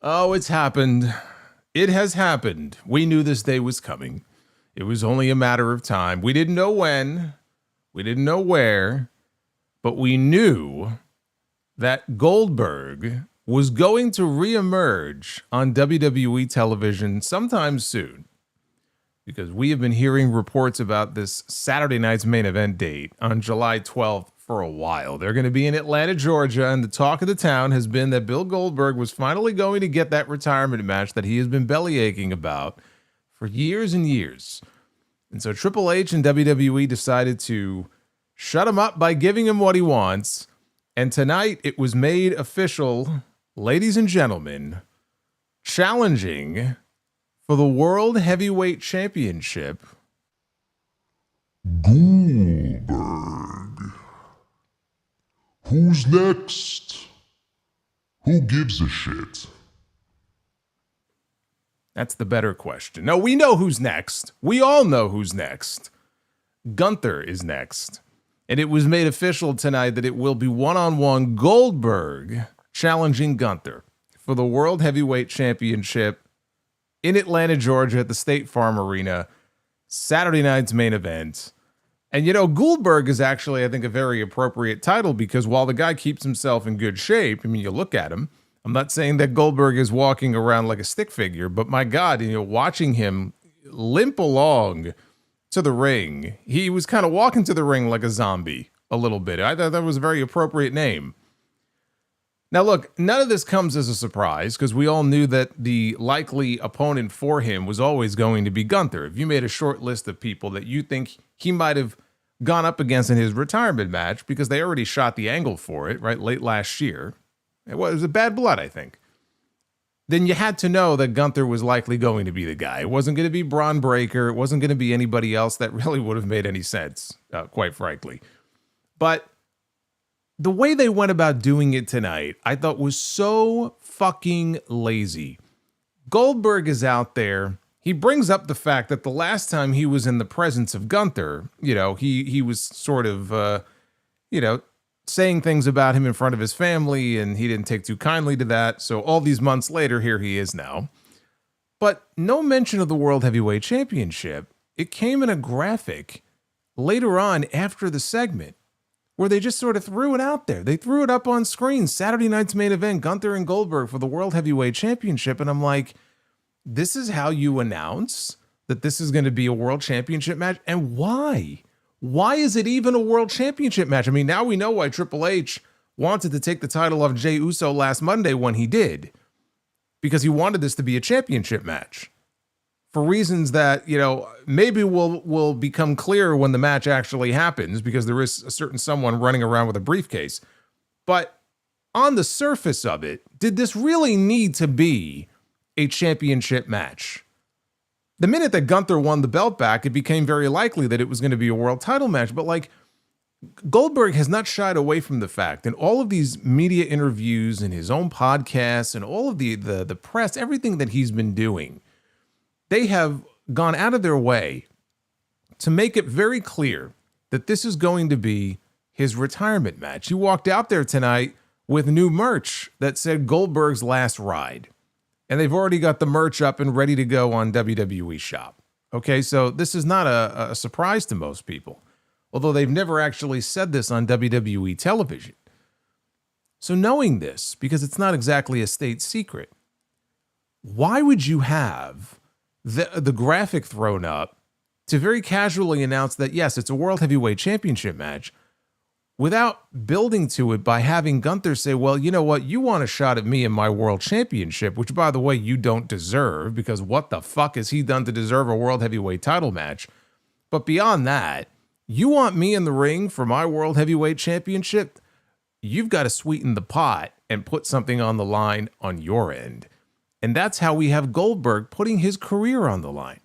Oh, it's happened. It has happened. We knew this day was coming. It was only a matter of time. We didn't know when. We didn't know where. But we knew that Goldberg was going to reemerge on WWE television sometime soon. Because we have been hearing reports about this Saturday night's main event date on July 12th for a while. They're going to be in Atlanta, Georgia, and the talk of the town has been that Bill Goldberg was finally going to get that retirement match that he has been bellyaching about for years and years. And so Triple H and WWE decided to shut him up by giving him what he wants. And tonight it was made official, ladies and gentlemen, challenging for the World Heavyweight Championship, Goldberg. Who's next? Who gives a shit? That's the better question. No, we know who's next. We all know who's next. Gunther is next. And it was made official tonight that it will be one-on-one Goldberg challenging Gunther for the World Heavyweight Championship in Atlanta, Georgia at the State Farm Arena, Saturday night's main event. And, you know, Goldberg is actually, I think, a very appropriate title because while the guy keeps himself in good shape, I mean, you look at him, I'm not saying that Goldberg is walking around like a stick figure, but my God, you know, watching him limp along to the ring, he was kind of walking to the ring like a zombie a little bit. I thought that was a very appropriate name. Now, look, none of this comes as a surprise because we all knew that the likely opponent for him was always going to be Gunther. If you made a short list of people that you think he might have gone up against in his retirement match, because they already shot the angle for it, right, late last year. It was a Bad Blood, I think. Then you had to know that Gunther was likely going to be the guy. It wasn't going to be Braun Breaker. It wasn't going to be anybody else that really would have made any sense, quite frankly. But the way they went about doing it tonight, I thought was so fucking lazy. Goldberg is out there. He brings up the fact that the last time he was in the presence of Gunther, you know, he was sort of, you know, saying things about him in front of his family, and he didn't take too kindly to that. So all these months later, here he is now. But no mention of the World Heavyweight Championship. It came in a graphic later on after the segment where they just sort of threw it out there. They threw it up on screen. Saturday night's main event, Gunther and Goldberg for the World Heavyweight Championship. And I'm like, this is how you announce that this is going to be a World Championship match? And why? Why is it even a World Championship match? I mean, now we know why Triple H wanted to take the title off Jey Uso last Monday when he did. Because he wanted this to be a championship match. For reasons that, maybe will become clear when the match actually happens, because there is a certain someone running around with a briefcase. But on the surface of it, did this really need to be a championship match? The minute that Gunther won the belt back, it became very likely that it was going to be a world title match. But Goldberg has not shied away from the fact in all of these media interviews and his own podcasts and all of the press, everything that he's been doing, they have gone out of their way to make it very clear that this is going to be his retirement match. He walked out there tonight with new merch that said Goldberg's last ride. And they've already got the merch up and ready to go on WWE Shop. Okay, so this is not a surprise to most people, although they've never actually said this on WWE television. So knowing this, because it's not exactly a state secret, why would you have the graphic thrown up to very casually announce that, yes, it's a World Heavyweight Championship match, without building to it by having Gunther say, well, you know what, you want a shot at me in my World Championship, which, by the way, you don't deserve, because what the fuck has he done to deserve a World Heavyweight title match? But beyond that, you want me in the ring for my World Heavyweight Championship? You've got to sweeten the pot and put something on the line on your end. And that's how we have Goldberg putting his career on the line.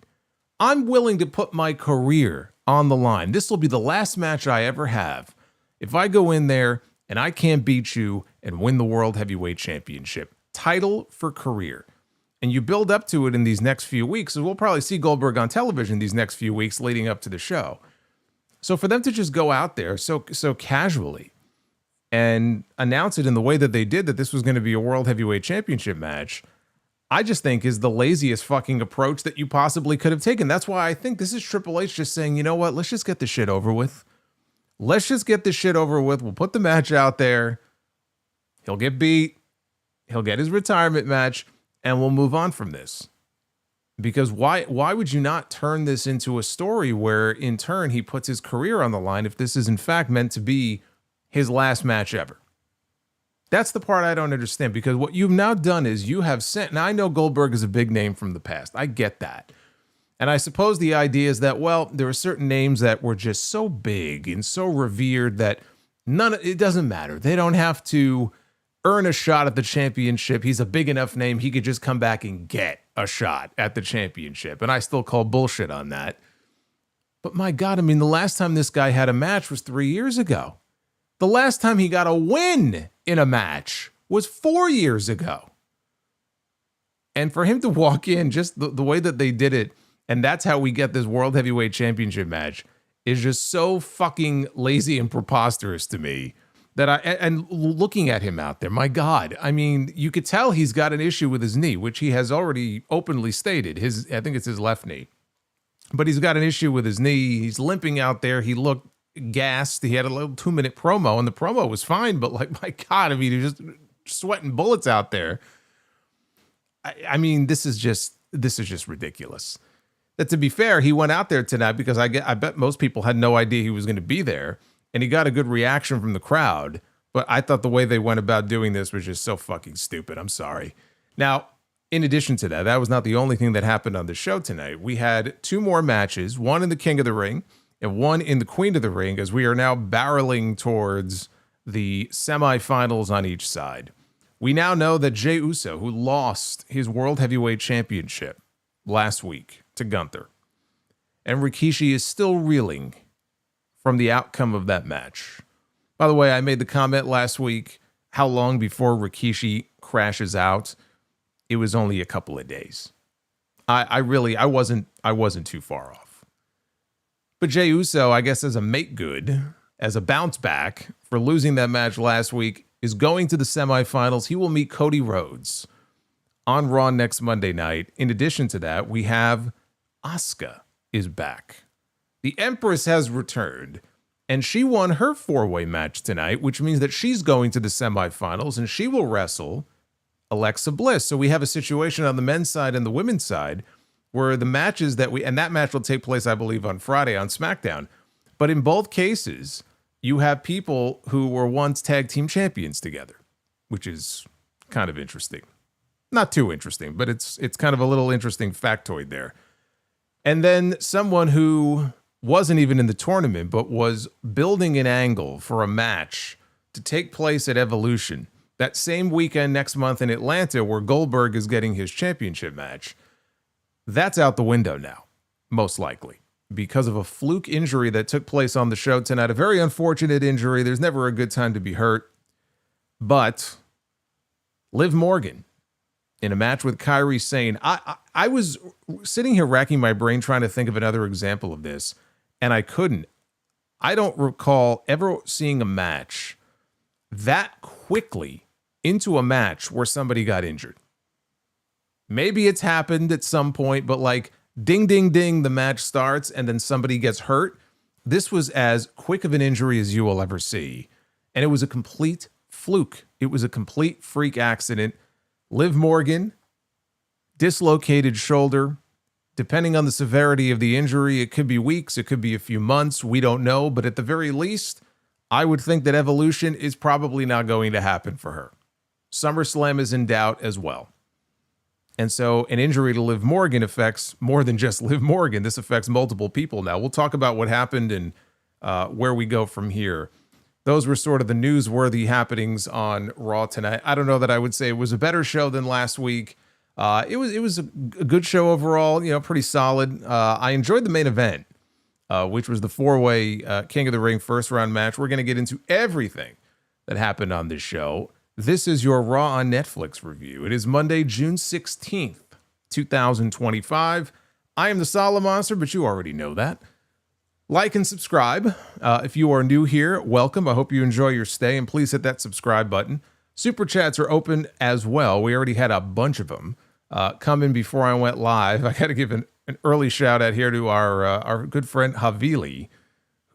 I'm willing to put my career on the line. This will be the last match I ever have. If I go in there and I can't beat you and win the World Heavyweight Championship, title for career. And you build up to it in these next few weeks, and we'll probably see Goldberg on television these next few weeks leading up to the show. So for them to just go out there so casually and announce it in the way that they did, that this was going to be a World Heavyweight Championship match, I just think is the laziest fucking approach that you possibly could have taken. That's why I think this is Triple H just saying, you know what, let's just get this shit over with. Let's just get this shit over with. We'll put the match out there. He'll get beat. He'll get his retirement match, and we'll move on from this. Because why would you not turn this into a story where, in turn, he puts his career on the line if this is, in fact, meant to be his last match ever? That's the part I don't understand, because what you've now done is you have sent, and I know Goldberg is a big name from the past. I get that. And I suppose the idea is that, well, there are certain names that were just so big and so revered that it doesn't matter. They don't have to earn a shot at the championship. He's a big enough name. He could just come back and get a shot at the championship. And I still call bullshit on that. But my God, I mean, the last time this guy had a match was 3 years ago. The last time he got a win in a match was 4 years ago. And for him to walk in just the way that they did it, and that's how we get this World Heavyweight Championship match, is just so fucking lazy and preposterous to me that and looking at him out there, my God, I mean, you could tell he's got an issue with his knee, which he has already openly stated. I think it's his left knee, but he's got an issue with his knee. He's limping out there. He looked gassed. He had a little 2-minute promo, and the promo was fine, but my God, I mean, he's just sweating bullets out there. I mean, this is just ridiculous. That, to be fair, he went out there tonight because I bet most people had no idea he was going to be there, and he got a good reaction from the crowd. But I thought the way they went about doing this was just so fucking stupid. I'm sorry. Now, in addition to that, that was not the only thing that happened on the show tonight. We had 2 more matches, one in the King of the Ring and one in the Queen of the Ring, as we are now barreling towards the semifinals on each side. We now know that Jey Uso, who lost his World Heavyweight Championship last week to Gunther, and Rikishi is still reeling from the outcome of that match. By the way, I made the comment last week, how long before Rikishi crashes out? It was only a couple of days. I wasn't too far off. But Jey Uso, I guess as a make good, as a bounce back for losing that match last week, is going to the semifinals. He will meet Cody Rhodes on Raw next Monday night. In addition to that, we have Asuka is back. The Empress has returned, and she won her 4-way match tonight, which means that she's going to the semifinals, and she will wrestle Alexa Bliss. So we have a situation on the men's side and the women's side where the matches and that match will take place, I believe, on Friday on SmackDown. But in both cases, you have people who were once tag team champions together, which is kind of interesting. Not too interesting, but it's kind of a little interesting factoid there. And then someone who wasn't even in the tournament, but was building an angle for a match to take place at Evolution that same weekend next month in Atlanta, where Goldberg is getting his championship match. That's out the window now, most likely, because of a fluke injury that took place on the show tonight. A very unfortunate injury. There's never a good time to be hurt. But Liv Morgan in a match with Kairi Sane. I was sitting here racking my brain trying to think of another example of this, and I couldn't. I don't recall ever seeing a match that quickly into a match where somebody got injured. Maybe it's happened at some point, but like ding, ding, ding, the match starts and then somebody gets hurt. This was as quick of an injury as you will ever see. And it was a complete fluke. It was a complete freak accident. Liv Morgan, dislocated shoulder. Depending on the severity of the injury, it could be weeks, it could be a few months. We don't know. But at the very least, I would think that Evolution is probably not going to happen for her. SummerSlam is in doubt as well. And so an injury to Liv Morgan affects more than just Liv Morgan. This affects multiple people now. We'll talk about what happened and where we go from here. Those were sort of the newsworthy happenings on Raw tonight. I don't know that I would say it was a better show than last week. It was a good show overall, pretty solid. I enjoyed the main event, which was the 4-way King of the Ring first round match. We're going to get into everything that happened on this show. This is your Raw on Netflix review. It is Monday, June 16th, 2025. I am the Solomonster, but you already know that. Like and subscribe. If you are new here, welcome. I hope you enjoy your stay, and please hit that subscribe button. Super chats are open as well. We already had a bunch of them come in before I went live. I got to give an early shout out here to our good friend Havili,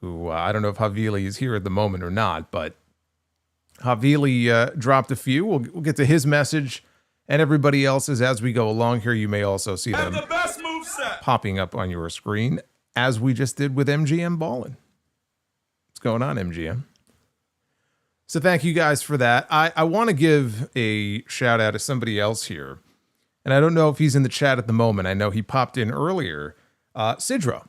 who I don't know if Havili is here at the moment or not, but Havili dropped a few. We'll get to his message and everybody else's as we go along here. You may also see them popping up on your screen, as we just did with MGM Ballin'. What's going on, MGM? So thank you guys for that. I want to give a shout out to somebody else here. And I don't know if he's in the chat at the moment. I know he popped in earlier. Sidro.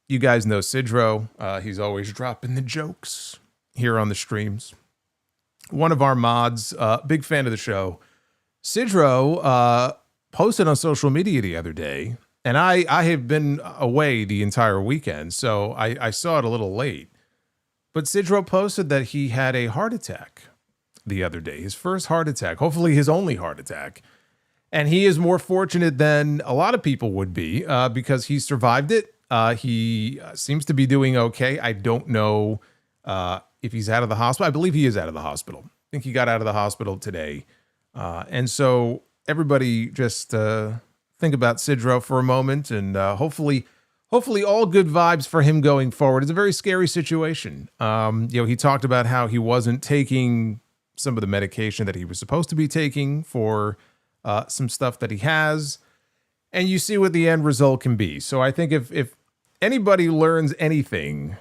You guys know Sidro. He's always dropping the jokes here on the streams. One of our mods, big fan of the show. Sidro posted on social media the other day. And I have been away the entire weekend, so I saw it a little late. But Sidro posted that he had a heart attack the other day, his first heart attack, hopefully his only heart attack. And he is more fortunate than a lot of people would be because he survived it. He seems to be doing okay. I don't know if he's out of the hospital. I believe he is out of the hospital. I think he got out of the hospital today. And so everybody just... think about Sidro for a moment, and hopefully all good vibes for him going forward. It's a very scary situation. He talked about how he wasn't taking some of the medication that he was supposed to be taking for some stuff that he has, and you see what the end result can be. So I think if anybody learns anything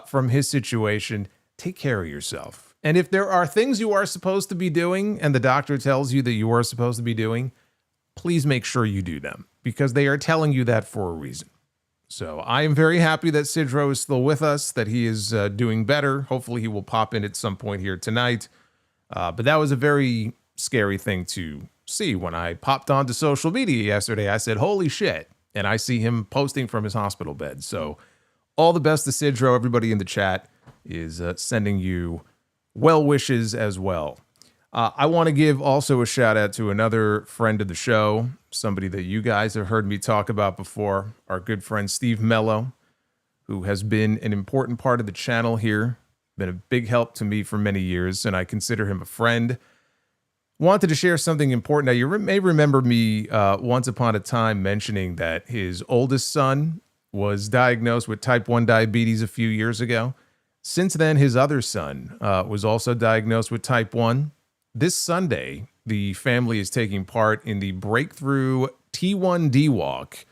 from his situation, take care of yourself. And if there are things you are supposed to be doing, and the doctor tells you that you are supposed to be doing, please make sure you do them, because they are telling you that for a reason. So I am very happy that Sidro is still with us, that he is doing better. Hopefully he will pop in at some point here tonight. But that was a very scary thing to see. When I popped onto social media yesterday, I said, holy shit. And I see him posting from his hospital bed. So all the best to Sidro. Everybody in the chat is sending you well wishes as well. I want to give also a shout out to another friend of the show, somebody that you guys have heard me talk about before, our good friend Steve Mello, who has been an important part of the channel here, been a big help to me for many years, and I consider him a friend. Wanted to share something important. Now, you may remember me once upon a time mentioning that his oldest son was diagnosed with type 1 diabetes a few years ago. Since then, his other son was also diagnosed with type 1. This Sunday, the family is taking part in the Breakthrough T1D Walk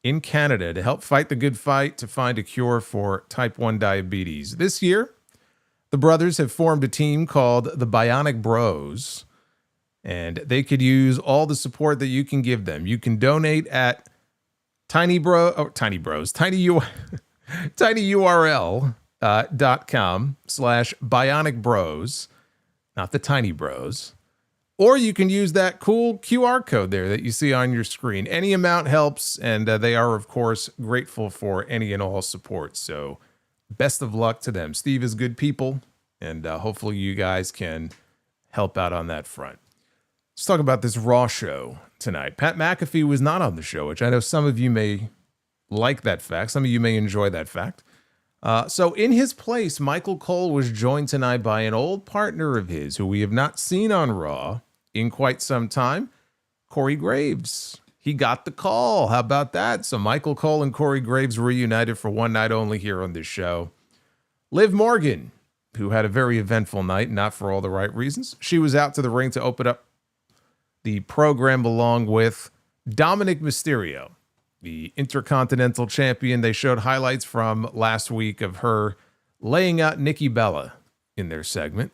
in Canada to help fight the good fight to find a cure for type 1 diabetes. This year, the brothers have formed a team called the Bionic Bros, and they could use all the support that you can give them. You can donate at tinyurl.com/Bionic Bros, not the Tiny Bros. Or you can use that cool QR code there that you see on your screen. Any amount helps, and they are, of course, grateful for any and all support. So best of luck to them. Steve is good people, and hopefully you guys can help out on that front. Let's talk about this Raw show tonight. Pat McAfee was not on the show, which I know some of you may like that fact. Some of you may enjoy that fact. So in his place, Michael Cole was joined tonight by an old partner of his who we have not seen on Raw in quite some time, Corey Graves. He got the call. How about that? So Michael Cole and Corey Graves reunited for one night only here on this show. Liv Morgan, who had a very eventful night, not for all the right reasons. She was out to the ring to open up the program along with Dominic Mysterio, the Intercontinental Champion. They showed highlights from last week of her laying out Nikki Bella in their segment.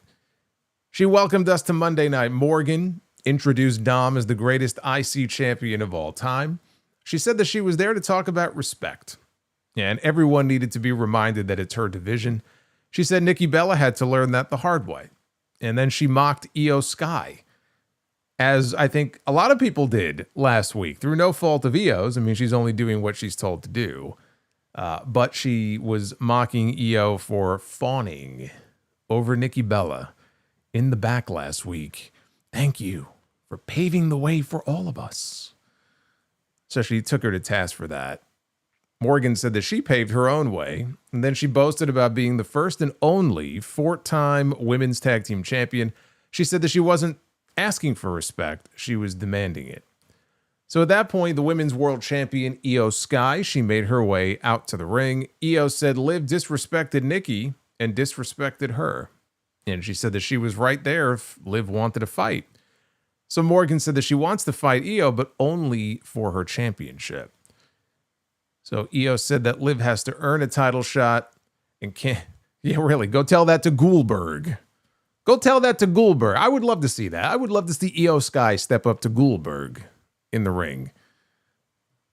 She welcomed us to Monday Night. Morgan introduced Dom as the greatest IC champion of all time. She said that she was there to talk about respect, and everyone needed to be reminded that it's her division. She said Nikki Bella had to learn that the hard way. And then she mocked Io Sky, as I think a lot of people did last week, through no fault of Io's. I mean, she's only doing what she's told to do. But she was mocking Io for fawning over Nikki Bella in the back last week. Thank you for paving the way for all of us. So she took her to task for that. Morgan said that she paved her own way, and then she boasted about being the first and only 4-time women's tag team champion. She said that she wasn't asking for respect, she was demanding it. So at that point, the women's world champion, Io Sky, she made her way out to the ring. Io said Liv disrespected Nikki and disrespected her. And she said that she was right there if Liv wanted to fight. So Morgan said that she wants to fight Io, but only for her championship. So Io said that Liv has to earn a title shot and can't. Yeah, really, go tell that to Goldberg. Go tell that to Goldberg. I would love to see that. I would love to see Io Sky step up to Goldberg in the ring.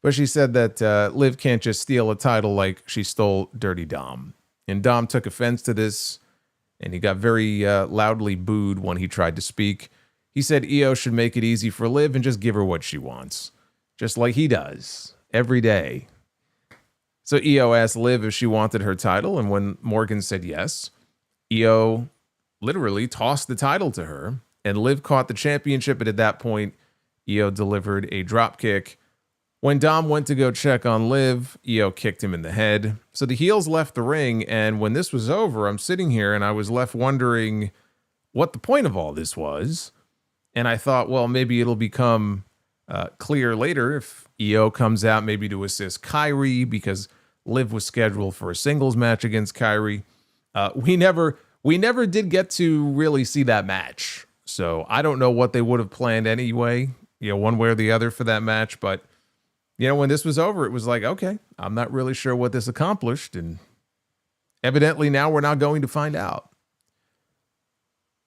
But she said that Liv can't just steal a title like she stole Dirty Dom. And Dom took offense to this, and he got very loudly booed when he tried to speak. He said Io should make it easy for Liv and just give her what she wants, just like he does every day. So Io asked Liv if she wanted her title, and when Morgan said yes, Io literally tossed the title to her, and Liv caught the championship, and at that point, Io delivered a drop kick. When Dom went to go check on Liv, Io kicked him in the head. So the heels left the ring, and when this was over, I'm sitting here, and I was left wondering what the point of all this was. And I thought, well, maybe it'll become clear later if Io comes out maybe to assist Kairi, because Liv was scheduled for a singles match against Kairi. We never did get to really see that match. So I don't know what they would have planned anyway, one way or the other for that match. But, when this was over, it was like, okay, I'm not really sure what this accomplished. And evidently now we're not going to find out.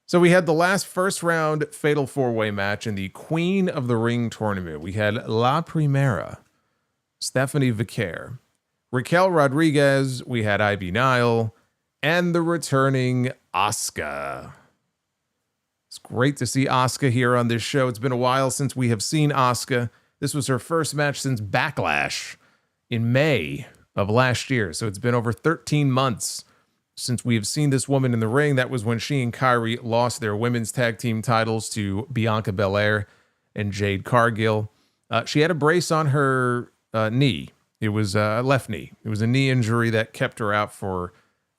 So we had the last first round fatal 4-way match in the Queen of the Ring tournament. We had La Primera, Stephanie Vaquer, Raquel Rodriguez, we had Ivy Nile, and the returning Asuka. It's great to see Asuka here on this show. It's been a while since we have seen Asuka. This was her first match since Backlash in May of last year. So it's been over 13 months since we have seen this woman in the ring. That was when she and Kairi lost their women's tag team titles to Bianca Belair and Jade Cargill. She had a brace on her knee. It was a left knee. It was a knee injury that kept her out for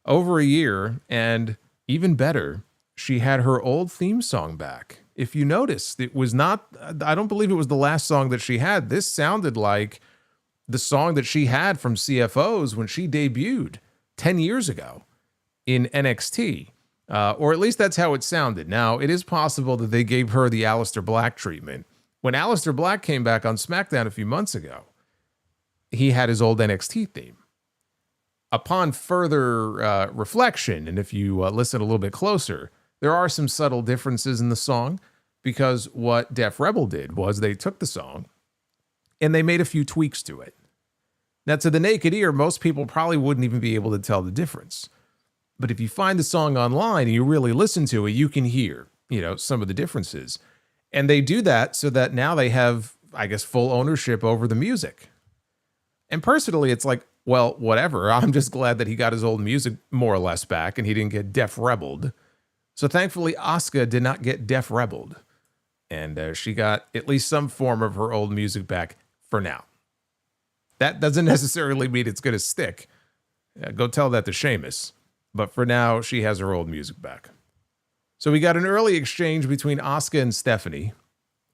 over a year. And even better, she had her old theme song back. if you noticed, it was not, I don't believe it was the last song that she had. This sounded like the song that she had from CFOs when she debuted 10 years ago in NXT. Or at least that's how it sounded. Now, it is possible that they gave her the Aleister Black treatment. When Aleister Black came back on SmackDown a few months ago, he had his old NXT theme. Upon further reflection, and if you listen a little bit closer, there are some subtle differences in the song, because what Def Rebel did was they took the song and they made a few tweaks to it. Now, to the naked ear, most people probably wouldn't even be able to tell the difference. But if you find the song online and you really listen to it, you can hear, some of the differences. And they do that so that now they have, I guess, full ownership over the music. And personally, it's like, well, whatever. I'm just glad that he got his old music more or less back and he didn't get Def Rebelled. So thankfully, Asuka did not get Def Rebelled. And she got at least some form of her old music back for now. That doesn't necessarily mean it's going to stick. Go tell that to Sheamus. But for now, she has her old music back. So we got an early exchange between Asuka and Stephanie,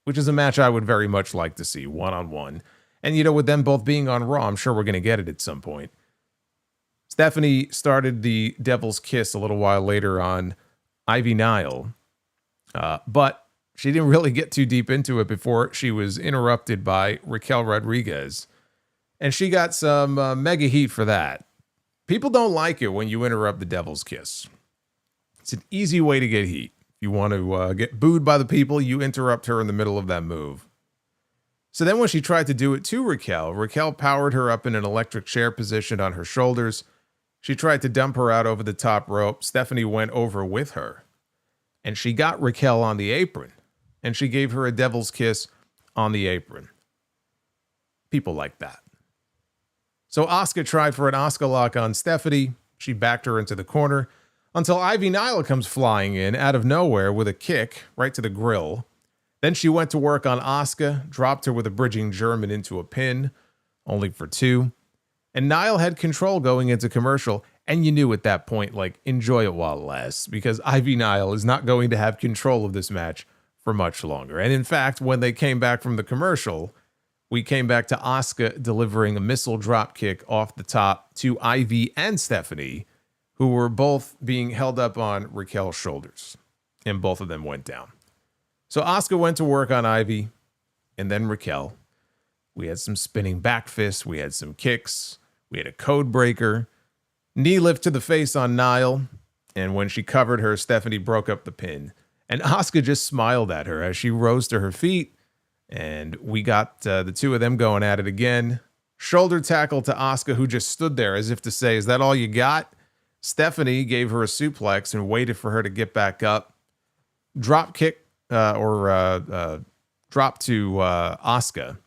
which is a match I would very much like to see, one-on-one. And, with them both being on Raw, I'm sure we're going to get it at some point. Stephanie started the Devil's Kiss a little while later on Ivy Nile, but she didn't really get too deep into it before she was interrupted by Raquel Rodriguez. And she got some mega heat for that. People don't like it when you interrupt the Devil's Kiss. It's an easy way to get heat. If you want to get booed by the people, you interrupt her in the middle of that move. So then when she tried to do it to Raquel powered her up in an electric chair position on her shoulders. She tried to dump her out over the top rope. Stephanie went over with her. And she got Raquel on the apron. And she gave her a Devil's Kiss on the apron. People like that. So Asuka tried for an Asuka lock on Stephanie. She backed her into the corner until Ivy Nile comes flying in out of nowhere with a kick right to the grill. Then she went to work on Asuka, dropped her with a bridging German into a pin, only for 2. And Nile had control going into commercial, and you knew at that point, enjoy it while it lasts, because Ivy Nile is not going to have control of this match for much longer. And in fact, when they came back from the commercial, we came back to Asuka delivering a missile drop kick off the top to Ivy and Stephanie, who were both being held up on Raquel's shoulders, and both of them went down. So Asuka went to work on Ivy, and then Raquel. We had some spinning back fists, we had some kicks, we had a code breaker, knee lift to the face on Nile, and when she covered her, Stephanie broke up the pin. And Asuka just smiled at her as she rose to her feet, and we got the two of them going at it again. Shoulder tackle to Asuka, who just stood there as if to say, is that all you got? Stephanie gave her a suplex and waited for her to get back up. Drop kick, drop to Asuka.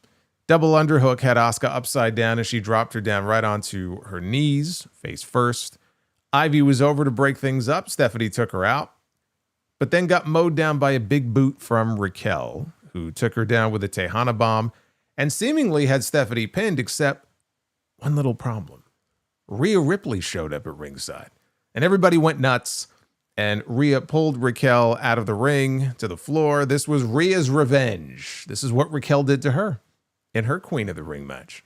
Double underhook had Asuka upside down as she dropped her down right onto her knees, face first. Ivy was over to break things up. Stephanie took her out, but then got mowed down by a big boot from Raquel, who took her down with a Tejana bomb and seemingly had Stephanie pinned, except one little problem. Rhea Ripley showed up at ringside, and everybody went nuts. And Rhea pulled Raquel out of the ring to the floor. This was Rhea's revenge. This is what Raquel did to her in her Queen of the Ring match.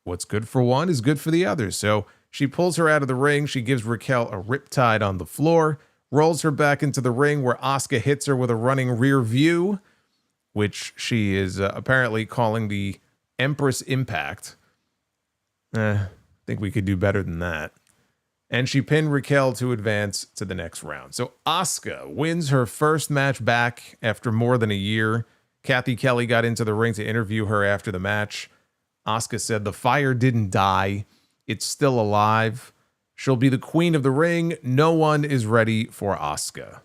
What's good for one is good for the other. So she pulls her out of the ring. She gives Raquel a riptide on the floor, rolls her back into the ring where Asuka hits her with a running rear view, which she is apparently calling the Empress Impact. I think we could do better than that. And she pinned Raquel to advance to the next round. So Asuka wins her first match back after more than a year. Kathy Kelly got into the ring to interview her after the match. Asuka said, the fire didn't die. It's still alive. She'll be the queen of the ring. No one is ready for Asuka.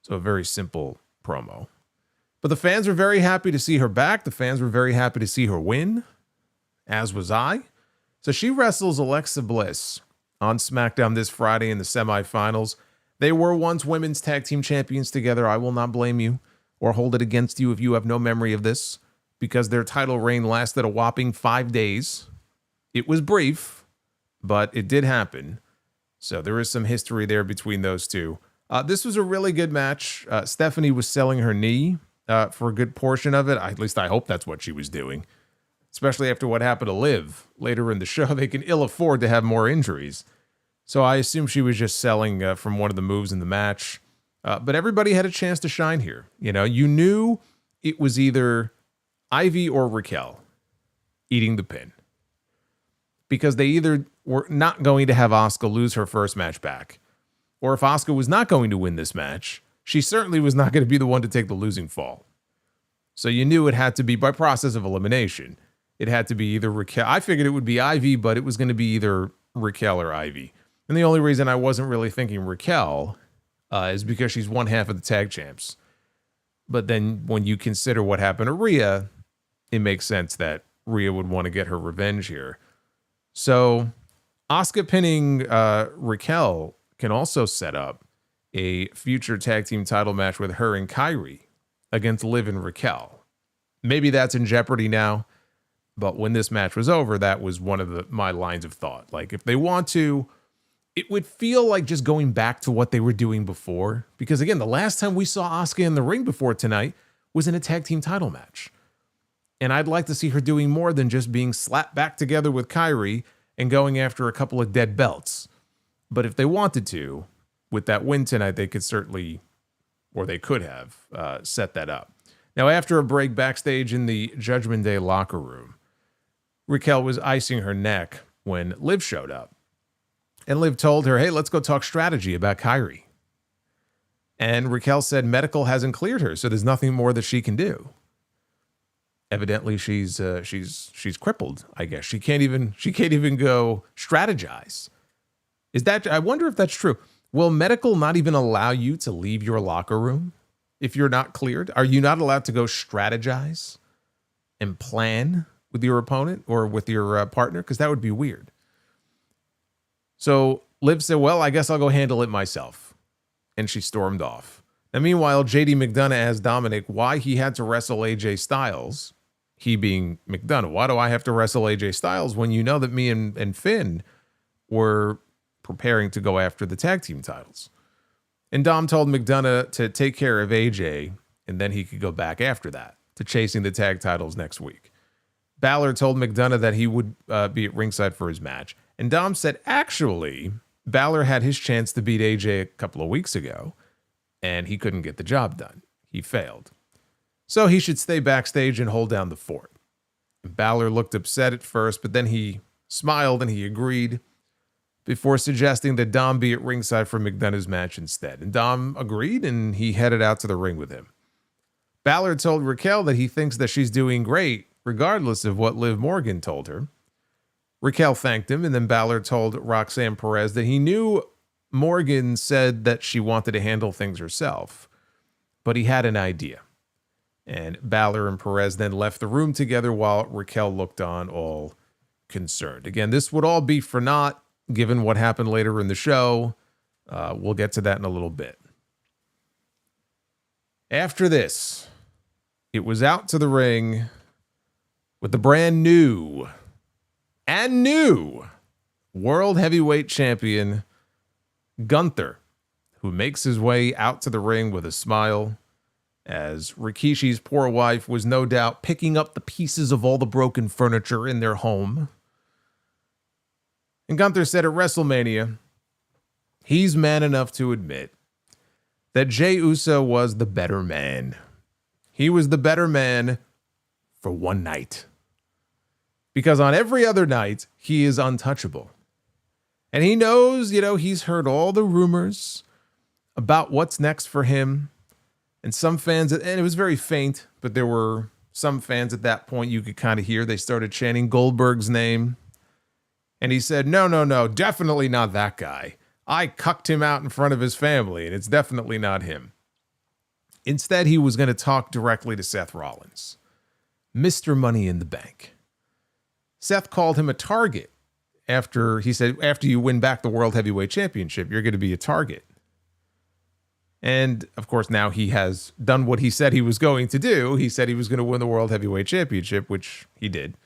So a very simple promo. But the fans were very happy to see her back. The fans were very happy to see her win, as was I. So she wrestles Alexa Bliss on SmackDown this Friday in the semifinals. They were once women's tag team champions together. I will not blame you or hold it against you if you have no memory of this, because their title reign lasted a whopping 5 days. It was brief, but it did happen. So there is some history there between those two. This was a really good match. Stephanie was selling her knee for a good portion of it. At least I hope that's what she was doing, especially after what happened to Liv later in the show. They can ill afford to have more injuries. So I assume she was just selling from one of the moves in the match. But everybody had a chance to shine here. You knew it was either Ivy or Raquel eating the pin, because they either were not going to have Asuka lose her first match back, or if Asuka was not going to win this match, she certainly was not going to be the one to take the losing fall. So you knew it had to be by process of elimination. It had to be either Raquel. I figured it would be Ivy, but it was going to be either Raquel or Ivy. And the only reason I wasn't really thinking Raquel is because she's one half of the tag champs. But then when you consider what happened to Rhea, it makes sense that Rhea would want to get her revenge here. So Asuka pinning Raquel can also set up a future tag team title match with her and Kairi against Liv and Raquel. Maybe that's in jeopardy now, but when this match was over, that was one of my lines of thought. Like, if they want to, it would feel like just going back to what they were doing before. Because again, the last time we saw Asuka in the ring before tonight was in a tag team title match. And I'd like to see her doing more than just being slapped back together with Kairi and going after a couple of dead belts. But if they wanted to, with that win tonight, they could certainly, or they could have, set that up. Now, after a break backstage in the Judgment Day locker room, Raquel was icing her neck when Liv showed up. And Liv told her, hey, let's go talk strategy about Kairi. And Raquel said medical hasn't cleared her, so there's nothing more that she can do. Evidently, she's crippled, I guess. She can't even go strategize. I wonder if that's true. Will medical not even allow you to leave your locker room if you're not cleared? Are you not allowed to go strategize and plan with your opponent or with your partner? Because that would be weird. So Liv said, well, I guess I'll go handle it myself. And she stormed off. Now, meanwhile, JD McDonagh asked Dominic why he had to wrestle AJ Styles. He being McDonagh. Why do I have to wrestle AJ Styles when you know that me and Finn were preparing to go after the tag team titles? And Dom told McDonagh to take care of AJ, and then he could go back after that to chasing the tag titles next week. Balor told McDonagh that he would be at ringside for his match. And Dom said, actually, Balor had his chance to beat AJ a couple of weeks ago, and he couldn't get the job done. He failed. So he should stay backstage and hold down the fort. Balor looked upset at first, but then he smiled and he agreed before suggesting that Dom be at ringside for McDonagh's match instead. And Dom agreed, and he headed out to the ring with him. Balor told Raquel that he thinks that she's doing great, regardless of what Liv Morgan told her. Raquel thanked him, and then Balor told Roxanne Perez that he knew Morgan said that she wanted to handle things herself, but he had an idea. And Balor and Perez then left the room together while Raquel looked on, all concerned. Again, this would all be for naught, given what happened later in the show. We'll get to that in a little bit. After this, it was out to the ring with the brand new World Heavyweight Champion Gunther, who makes his way out to the ring with a smile, as Rikishi's poor wife was no doubt picking up the pieces of all the broken furniture in their home. And Gunther said at WrestleMania, he's man enough to admit that Jey Uso was the better man. He was the better man for one night. Because on every other night, he is untouchable. And he knows, he's heard all the rumors about what's next for him. And some fans, and it was very faint, but there were some fans at that point you could kind of hear. They started chanting Goldberg's name. And he said, no, definitely not that guy. I cucked him out in front of his family, and it's definitely not him. Instead, he was going to talk directly to Seth Rollins, Mr. Money in the Bank. Seth called him a target after he said, after you win back the World Heavyweight Championship, you're going to be a target. And, of course, now he has done what he said he was going to do. He said he was going to win the World Heavyweight Championship, which he did.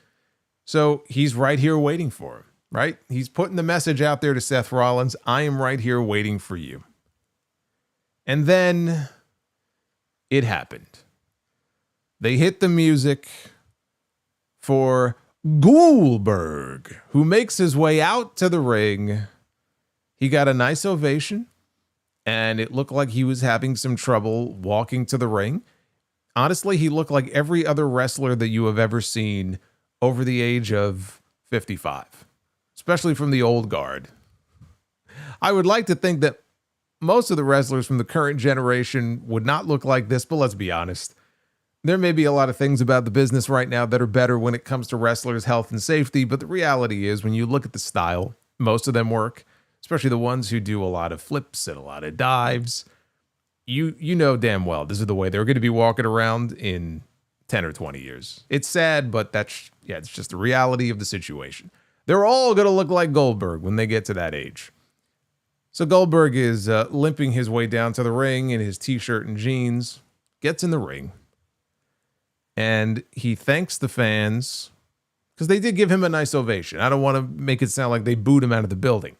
So he's right here waiting for him, right? He's putting the message out there to Seth Rollins. I am right here waiting for you. And then it happened. They hit the music for Goldberg, who makes his way out to the ring. He got a nice ovation, and it looked like he was having some trouble walking to the ring. Honestly, he looked like every other wrestler that you have ever seen over the age of 55, especially from the old guard. I would like to think that most of the wrestlers from the current generation would not look like this, but let's be honest. There may be a lot of things about the business right now that are better when it comes to wrestlers' health and safety, but the reality is when you look at the style, most of them work, especially the ones who do a lot of flips and a lot of dives. You know damn well this is the way they're going to be walking around in 10 or 20 years. It's sad, but it's just the reality of the situation. They're all going to look like Goldberg when they get to that age. So Goldberg is limping his way down to the ring in his t-shirt and jeans, gets in the ring, and he thanks the fans because they did give him a nice ovation. I don't want to make it sound like they booed him out of the building.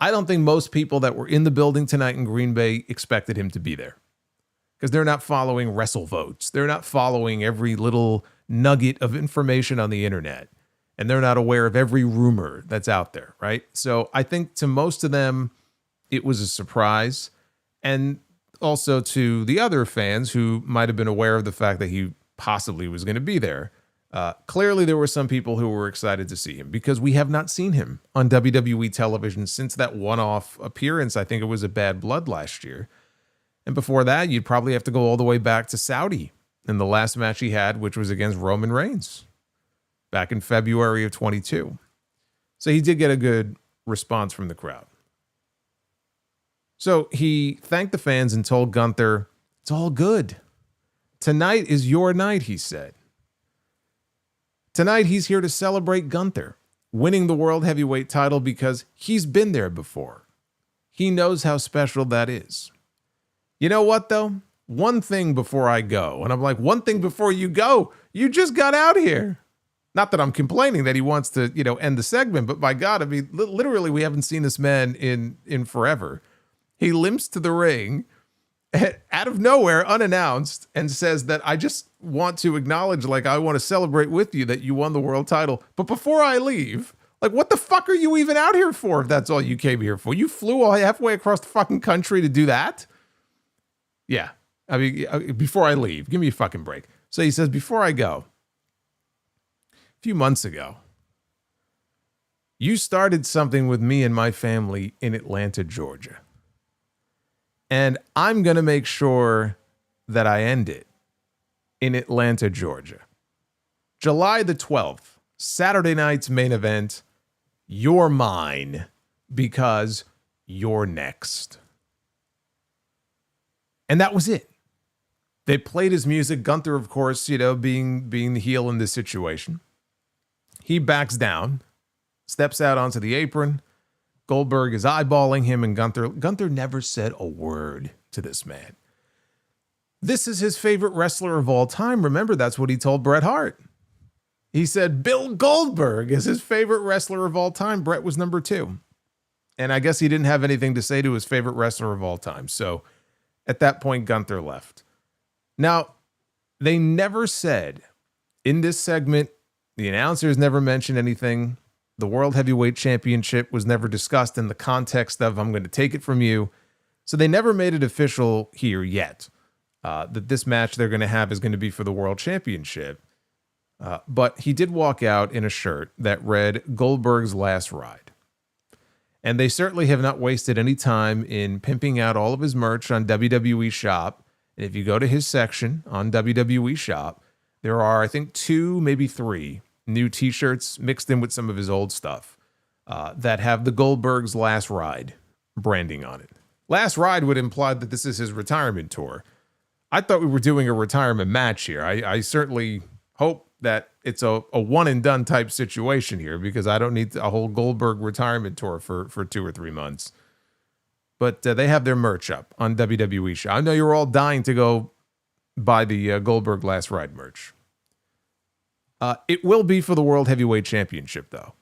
I don't think most people that were in the building tonight in Green Bay expected him to be there because they're not following WrestleVotes. They're not following every little nugget of information on the internet, and they're not aware of every rumor that's out there, right? So I think to most of them, it was a surprise. And also to the other fans who might have been aware of the fact that he possibly was going to be there. Clearly, there were some people who were excited to see him because we have not seen him on WWE television since that one-off appearance. I think it was a Bad Blood last year. And before that, you'd probably have to go all the way back to Saudi in the last match he had, which was against Roman Reigns back in February of 22. So he did get a good response from the crowd. So he thanked the fans and told Gunther, it's all good. Tonight is your night, he said. Tonight, he's here to celebrate Gunther winning the World Heavyweight title because he's been there before. He knows how special that is. You know what, though? One thing before I go. And I'm like, one thing before you go. You just got out here. Not that I'm complaining that he wants to, end the segment, but by God, I mean, literally, we haven't seen this man in forever. He limps to the ring out of nowhere, unannounced, and says that I just want to acknowledge, I want to celebrate with you that you won the world title. But before I leave, what the fuck are you even out here for if that's all you came here for? You flew all halfway across the fucking country to do that? Yeah. I mean, before I leave, give me a fucking break. So he says, before I go, a few months ago, you started something with me and my family in Atlanta, Georgia. And I'm going to make sure that I end it in Atlanta, Georgia. July the 12th, Saturday night's main event. You're mine because you're next. And that was it. They played his music. Gunther, of course, being the heel in this situation. He backs down, steps out onto the apron. Goldberg is eyeballing him, and Gunther never said a word to this man. This is his favorite wrestler of all time. Remember, that's what he told Bret Hart. He said Bill Goldberg is his favorite wrestler of all time. Bret was number 2. And I guess he didn't have anything to say to his favorite wrestler of all time. So at that point, Gunther left. Now, they never said in this segment, the announcers never mentioned anything. The World Heavyweight Championship was never discussed in the context of I'm going to take it from you. So they never made it official here yet that this match they're going to have is going to be for the World Championship. But he did walk out in a shirt that read Goldberg's Last Ride. And they certainly have not wasted any time in pimping out all of his merch on WWE Shop. And if you go to his section on WWE Shop, there are, I think, 2, maybe 3 new t-shirts mixed in with some of his old stuff that have the Goldberg's Last Ride branding on it. Last Ride would imply that this is his retirement tour. I thought we were doing a retirement match here. I certainly hope that it's a one and done type situation here because I don't need a whole Goldberg retirement tour for 2 or 3 months. But they have their merch up on WWE Shop. I know you're all dying to go buy the Goldberg Last Ride merch. It will be for the World Heavyweight Championship, though,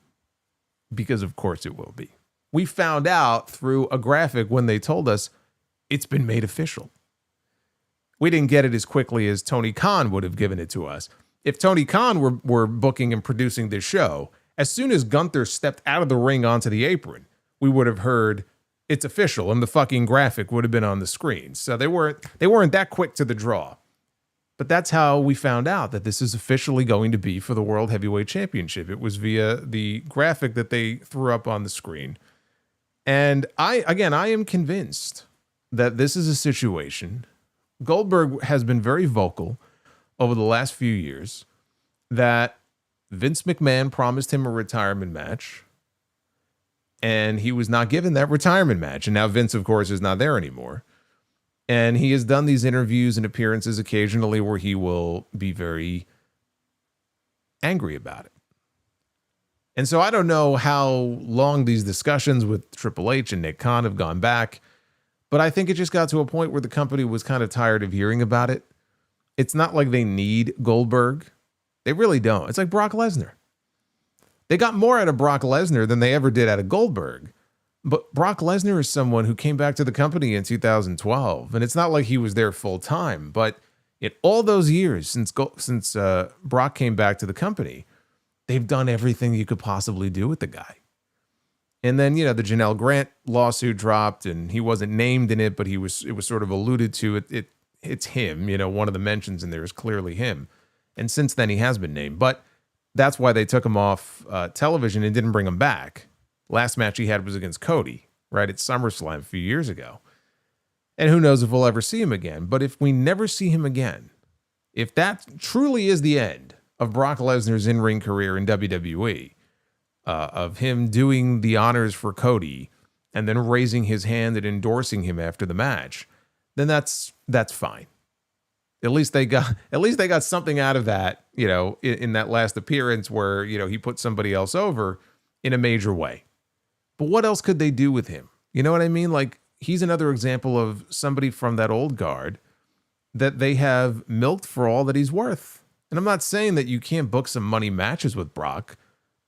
because of course it will be. We found out through a graphic when they told us It's been made official. We didn't get it as quickly as Tony Khan would have given it to us. If Tony Khan were booking and producing this show, as soon as Gunther stepped out of the ring onto the apron, we would have heard it's official and the fucking graphic would have been on the screen. So they weren't that quick to the draw. But that's how we found out that this is officially going to be for the World Heavyweight Championship. It was via the graphic that they threw up on the screen. And I am convinced that this is a situation. Goldberg has been very vocal over the last few years that Vince McMahon promised him a retirement match, and he was not given that retirement match. And now Vince, of course, is not there anymore. And he has done these interviews and appearances occasionally where he will be very angry about it. And so I don't know how long these discussions with Triple H and Nick Khan have gone back, but I think it just got to a point where the company was kind of tired of hearing about it. It's not like they need Goldberg. They really don't. It's like Brock Lesnar. They got more out of Brock Lesnar than they ever did out of Goldberg. But Brock Lesnar is someone who came back to the company in 2012, and it's not like he was there full time. But in all those years since Brock came back to the company, they've done everything you could possibly do with the guy. And then, the Janelle Grant lawsuit dropped, and he wasn't named in it, but it was sort of alluded to. It's him. One of the mentions in there is clearly him. And since then, he has been named. But that's why they took him off television and didn't bring him back. Last match he had was against Cody, right, at SummerSlam a few years ago. And who knows if we'll ever see him again. But if we never see him again, if that truly is the end of Brock Lesnar's in-ring career in WWE, of him doing the honors for Cody and then raising his hand and endorsing him after the match, then that's fine. At least they got something out of that, in that last appearance where, he put somebody else over in a major way. But what else could they do with him? You know what I mean? Like, he's another example of somebody from that old guard that they have milked for all that he's worth. And I'm not saying that you can't book some money matches with Brock,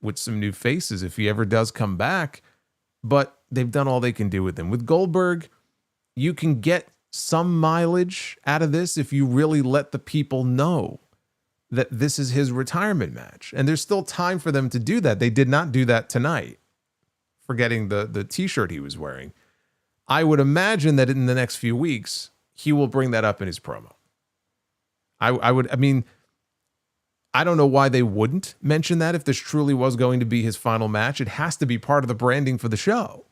with some new faces if he ever does come back, but they've done all they can do with him. With Goldberg, you can get some mileage out of this if you really let the people know that this is his retirement match. And there's still time for them to do that. They did not do that tonight, forgetting the t-shirt he was wearing. I would imagine that in the next few weeks, he will bring that up in his promo. I don't know why they wouldn't mention that if this truly was going to be his final match. It has to be part of the branding for the show.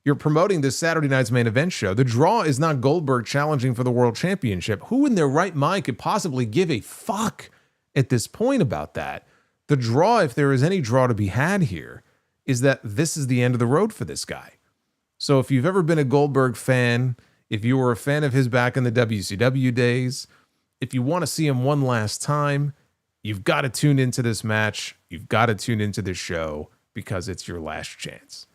You're promoting this Saturday night's main event show. The draw is not Goldberg challenging for the world championship. Who in their right mind could possibly give a fuck at this point about that? The draw, if there is any draw to be had here, is that this is the end of the road for this guy. So if you've ever been a Goldberg fan, if you were a fan of his back in the WCW days, if you want to see him one last time, you've got to tune into this match. You've got to tune into this show because it's your last chance.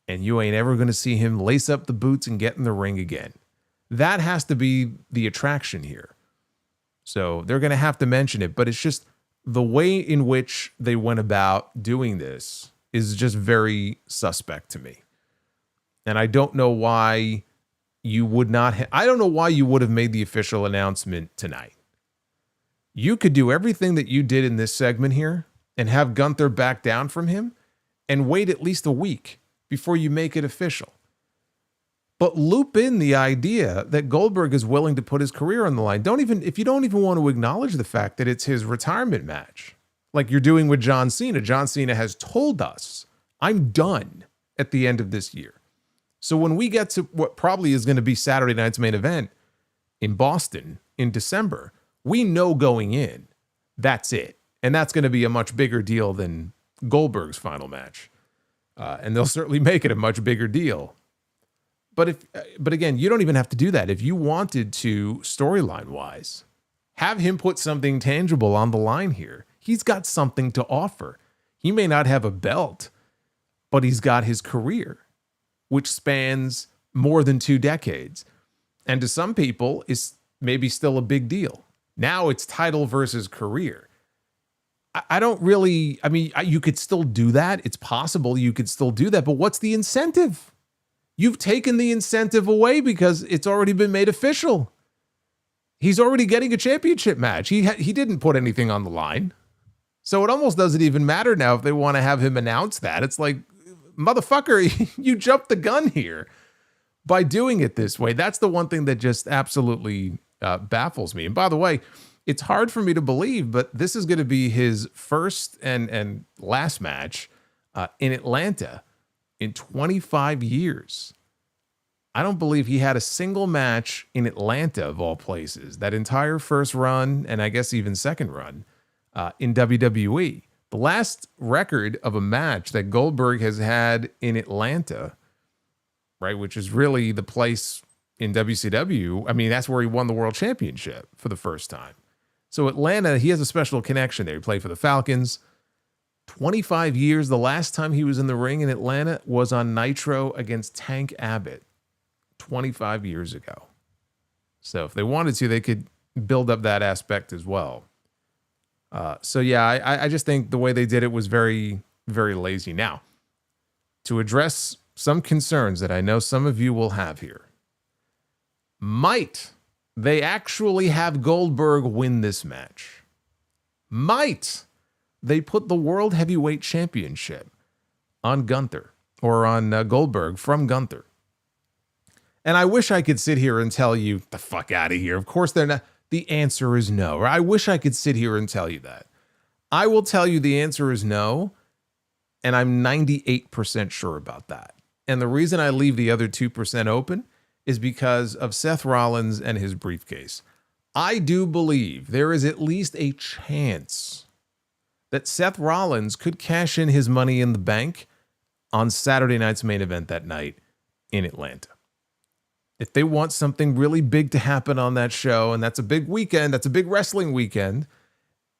And you ain't ever going to see him lace up the boots and get in the ring again. That has to be the attraction here. So they're going to have to mention it, but it's just the way in which they went about doing this is just very suspect to me. And I don't know why you would not I don't know why you would have made the official announcement tonight. You could do everything that you did in this segment here and have Gunther back down from him and wait at least a week before you make it official. But loop in the idea that Goldberg is willing to put his career on the line. If you don't even want to acknowledge the fact that it's his retirement match, like you're doing with John Cena. John Cena has told us, I'm done at the end of this year. So when we get to what probably is going to be Saturday night's main event in Boston in December, we know going in, that's it. And that's going to be a much bigger deal than Goldberg's final match. And they'll certainly make it a much bigger deal. But again, you don't even have to do that. If you wanted to, storyline-wise, have him put something tangible on the line here. He's got something to offer. He may not have a belt, but he's got his career, which spans more than 2 decades. And to some people, is maybe still a big deal. Now it's title versus career. You could still do that. It's possible you could still do that, but what's the incentive? You've taken the incentive away because it's already been made official. He's already getting a championship match. He didn't put anything on the line. So it almost doesn't even matter now if they want to have him announce that. It's like, motherfucker, you jumped the gun here by doing it this way. That's the one thing that just absolutely baffles me. And by the way, it's hard for me to believe, but this is going to be his first and last match in Atlanta in 25 years. I don't believe he had a single match in Atlanta, of all places. That entire first run, and I guess even second run, in WWE. The last record of a match that Goldberg has had in Atlanta, right, which is really the place in WCW. I mean, that's where he won the world championship for the first time. So Atlanta, he has a special connection there. He played for the Falcons. 25 years. The last time he was in the ring in Atlanta was on Nitro against Tank Abbott 25 years ago. So if they wanted to, they could build up that aspect as well. So yeah, I just think the way they did it was very, very lazy. Now, to address some concerns that I know some of you will have here, might they actually have Goldberg win this match? Might they put the World Heavyweight Championship on Gunther or on Goldberg from Gunther? And I wish I could sit here and tell you, the fuck out of here. Of course they're not. The answer is no. Or I wish I could sit here and tell you that. I will tell you the answer is no, and I'm 98% sure about that. And the reason I leave the other 2% open is because of Seth Rollins and his briefcase. I do believe there is at least a chance that Seth Rollins could cash in his money in the bank on Saturday night's main event that night in Atlanta. If they want something really big to happen on that show, and that's a big weekend, that's a big wrestling weekend,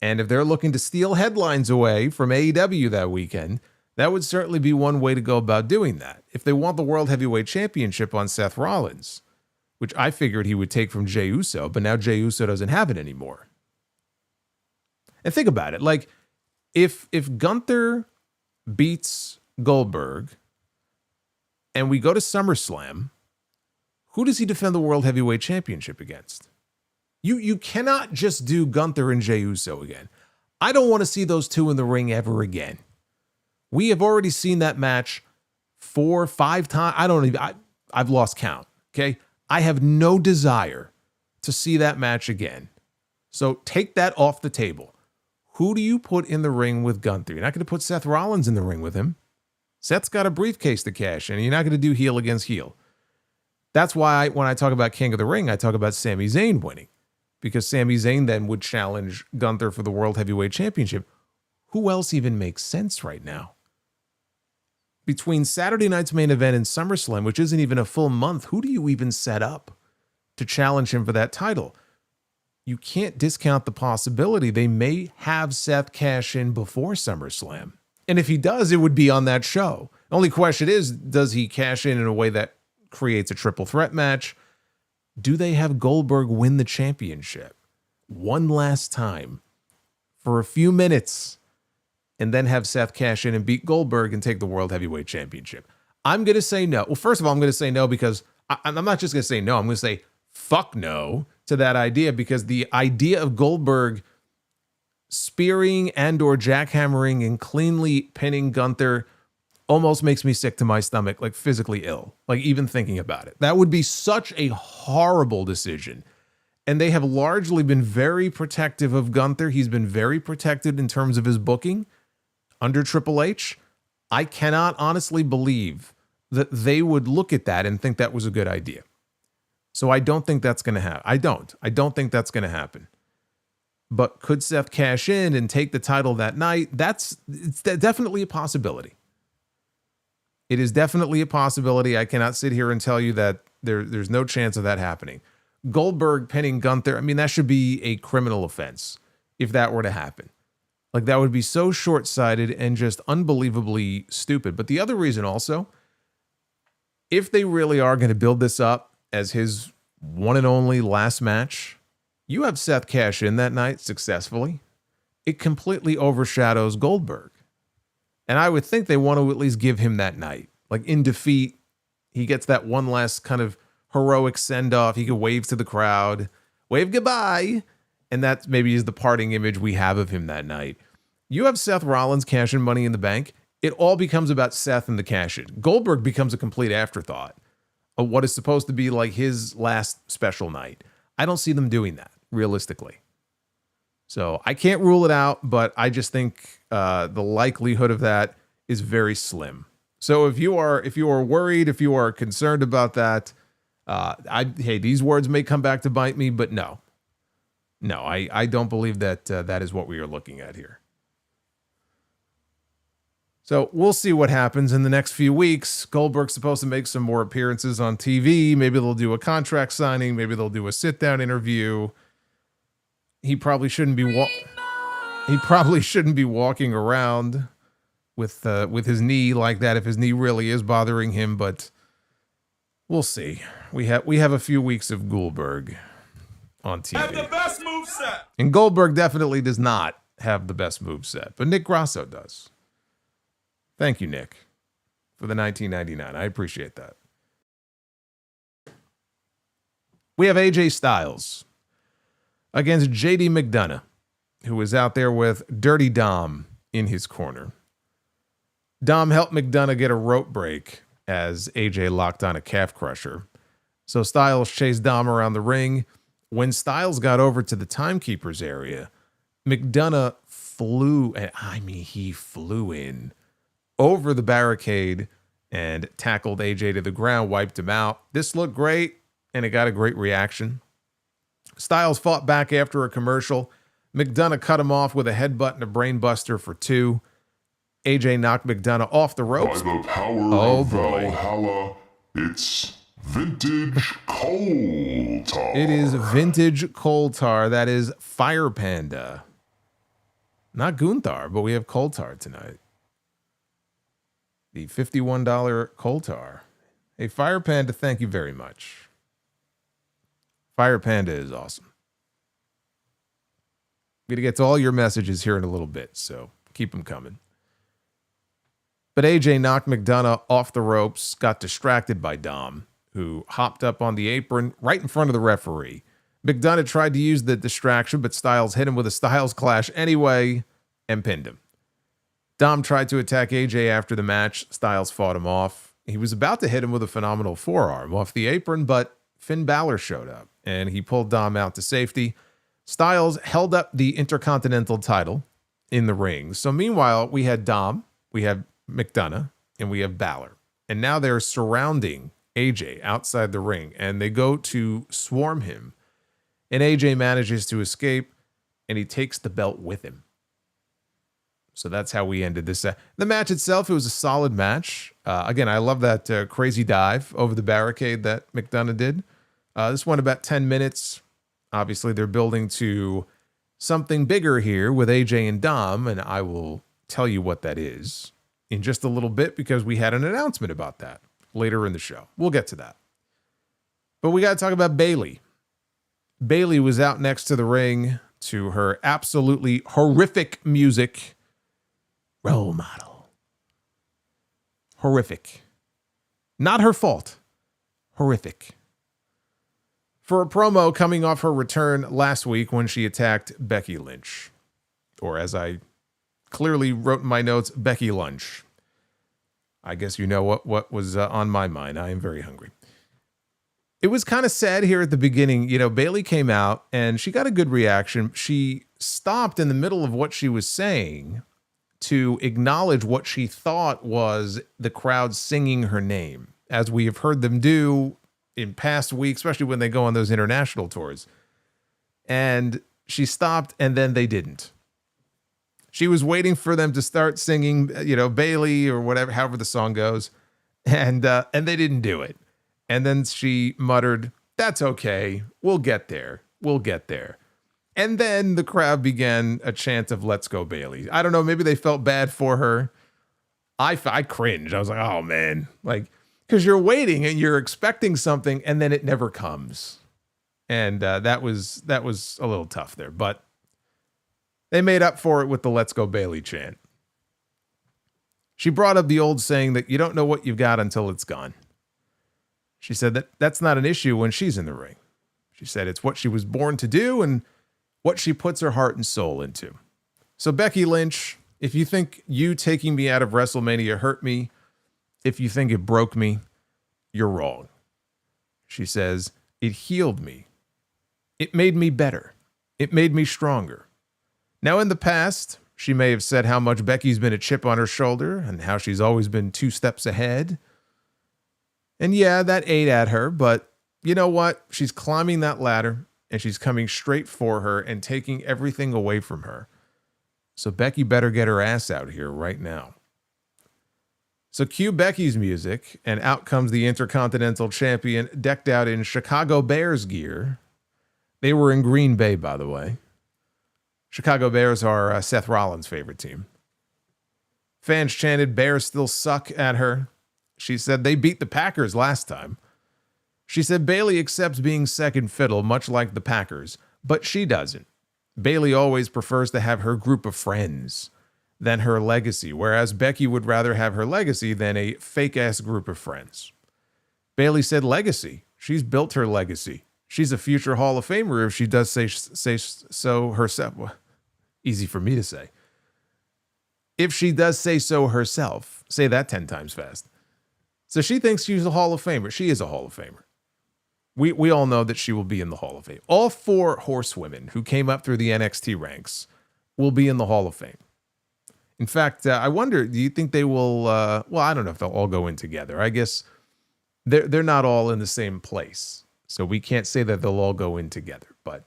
and if they're looking to steal headlines away from AEW that weekend, that would certainly be one way to go about doing that. If they want the World Heavyweight Championship on Seth Rollins, which I figured he would take from Jey Uso, but now Jey Uso doesn't have it anymore. And think about it, like, if Gunther beats Goldberg and we go to SummerSlam, who does he defend the World Heavyweight Championship against? You cannot just do Gunther and Jey Uso again. I don't want to see those two in the ring ever again. We have already seen that match 4 or 5 times. I've lost count, okay? I have no desire to see that match again. So take that off the table. Who do you put in the ring with Gunther? You're not going to put Seth Rollins in the ring with him. Seth's got a briefcase to cash in. You're not going to do heel against heel. That's why when I talk about King of the Ring, I talk about Sami Zayn winning. Because Sami Zayn then would challenge Gunther for the World Heavyweight Championship. Who else even makes sense right now? Between Saturday night's main event and SummerSlam, which isn't even a full month, who do you even set up to challenge him for that title? You can't discount the possibility they may have Seth cash in before SummerSlam. And if he does, it would be on that show. The only question is, does he cash in a way that creates a triple threat match? Do they have Goldberg win the championship one last time for a few minutes and then have Seth cash in and beat Goldberg and take the World Heavyweight Championship? I'm going to say no. Well, first of all, I'm going to say no because I'm not just going to say no. I'm going to say fuck no to that idea, because the idea of Goldberg spearing and or jackhammering and cleanly pinning Gunther almost makes me sick to my stomach, like physically ill, like even thinking about it. That would be such a horrible decision. And they have largely been very protective of Gunther. He's been very protected in terms of his booking under Triple H. I cannot honestly believe that they would look at that and think that was a good idea. So I don't think that's going to happen. I don't think that's going to happen. But could Seth cash in and take the title that night? It's definitely a possibility. It is definitely a possibility. I cannot sit here and tell you that there's no chance of that happening. Goldberg pinning Gunther, I mean, that should be a criminal offense if that were to happen. Like, that would be so short-sighted and just unbelievably stupid. But the other reason also, if they really are going to build this up as his one and only last match, you have Seth cash in that night successfully. It completely overshadows Goldberg. And I would think they want to at least give him that night, like in defeat He gets that one last kind of heroic send-off. He can wave to the crowd, wave goodbye, and that maybe is the parting image we have of him that night. You have Seth Rollins cash in Money in the Bank. It all becomes about Seth and the cash-in. Goldberg becomes a complete afterthought of what is supposed to be like his last special night. I don't see them doing that, realistically. So I can't rule it out, but I just think the likelihood of that is very slim. So if you are worried, if you are concerned about that, hey, these words may come back to bite me, but no, I don't believe that that is what we are looking at here. So we'll see what happens in the next few weeks. Goldberg's supposed to make some more appearances on TV. Maybe they'll do a contract signing. Maybe they'll do a sit-down interview. He probably shouldn't be walking around with his knee like that if his knee really is bothering him. But we'll see. We have a few weeks of Goldberg on TV. Have the best moveset. And Goldberg definitely does not have the best moveset, but Nick Grasso does. Thank you, Nick, for the $19.99. I appreciate that. We have AJ Styles against JD McDonagh, who was out there with Dirty Dom in his corner. Dom helped McDonagh get a rope break as AJ locked on a calf crusher. So Styles chased Dom around the ring. When Styles got over to the timekeeper's area, McDonagh flew in over the barricade and tackled AJ to the ground, wiped him out. This looked great, and it got a great reaction. Styles fought back after a commercial. McDonagh cut him off with a headbutt and a brainbuster for 2. AJ knocked McDonagh off the ropes. By the power of Valhalla, it's vintage coal tar. It is vintage coal tar. That is Fire Panda. Not Gunther, but we have coal tar tonight. The $51 coal tar. Hey, Fire Panda, thank you very much. Fire Panda is awesome. I'm going to get to all your messages here in a little bit, so keep them coming. But AJ knocked McDonagh off the ropes, got distracted by Dom, who hopped up on the apron right in front of the referee. McDonagh tried to use the distraction, but Styles hit him with a Styles Clash anyway and pinned him. Dom tried to attack AJ after the match. Styles fought him off. He was about to hit him with a phenomenal forearm off the apron, but Finn Balor showed up, and he pulled Dom out to safety. Styles held up the Intercontinental title in the ring. So meanwhile, we had Dom, we have McDonagh, and we have Balor. And now they're surrounding AJ outside the ring, and they go to swarm him. And AJ manages to escape, and he takes the belt with him. So that's how we ended this. The match itself, it was a solid match. Again, I love that crazy dive over the barricade that McDonagh did. This went about 10 minutes. Obviously, they're building to something bigger here with AJ and Dom, and I will tell you what that is in just a little bit because we had an announcement about that later in the show. We'll get to that. But we got to talk about Bayley. Bayley was out next to the ring to her absolutely horrific music. Role model. Horrific. Not her fault. Horrific. For a promo coming off her return last week when she attacked Becky Lynch. Or as I clearly wrote in my notes, Becky Lunch. I guess you know what was on my mind. I am very hungry. It was kind of sad here at the beginning. You know, Bayley came out and she got a good reaction. She stopped in the middle of what she was saying to acknowledge what she thought was the crowd singing her name, as we have heard them do in past weeks, especially when they go on those international tours. And she stopped, and then they didn't. She was waiting for them to start singing, you know, Bayley or whatever, however the song goes, and they didn't do it. And then she muttered, "That's okay. We'll get there. We'll get there." And then the crowd began a chant of "Let's go, Bayley." I don't know. Maybe they felt bad for her. I cringed. I was like, oh, man. Like, because you're waiting and you're expecting something and then it never comes. And that was a little tough there. But they made up for it with the "Let's go, Bayley" chant. She brought up the old saying that you don't know what you've got until it's gone. She said that that's not an issue when she's in the ring. She said it's what she was born to do and what she puts her heart and soul into. So Becky Lynch, if you think you taking me out of WrestleMania hurt me, if you think it broke me, you're wrong. She says, it healed me. It made me better. It made me stronger. Now, in the past, she may have said how much Becky's been a chip on her shoulder and how she's always been 2 steps ahead. And yeah, that ate at her, but you know what? She's climbing that ladder and she's coming straight for her and taking everything away from her. So Becky better get her ass out here right now. So cue Becky's music, and out comes the Intercontinental Champion decked out in Chicago Bears gear. They were in Green Bay, by the way. Chicago Bears are Seth Rollins' favorite team. Fans chanted, "Bears still suck" at her. She said they beat the Packers last time. She said Bayley accepts being second fiddle, much like the Packers, but she doesn't. Bayley always prefers to have her group of friends than her legacy, whereas Becky would rather have her legacy than a fake-ass group of friends. Bayley said legacy. She's built her legacy. She's a future Hall of Famer if she does say so herself. Well, easy for me to say. If she does say so herself. Say that 10 times fast. So she thinks she's a Hall of Famer. She is a Hall of Famer. We all know that she will be in the Hall of Fame. All 4 horsewomen who came up through the NXT ranks will be in the Hall of Fame. In fact, I wonder, do you think they will, well, I don't know if they'll all go in together. I guess they're not all in the same place. So we can't say that they'll all go in together. But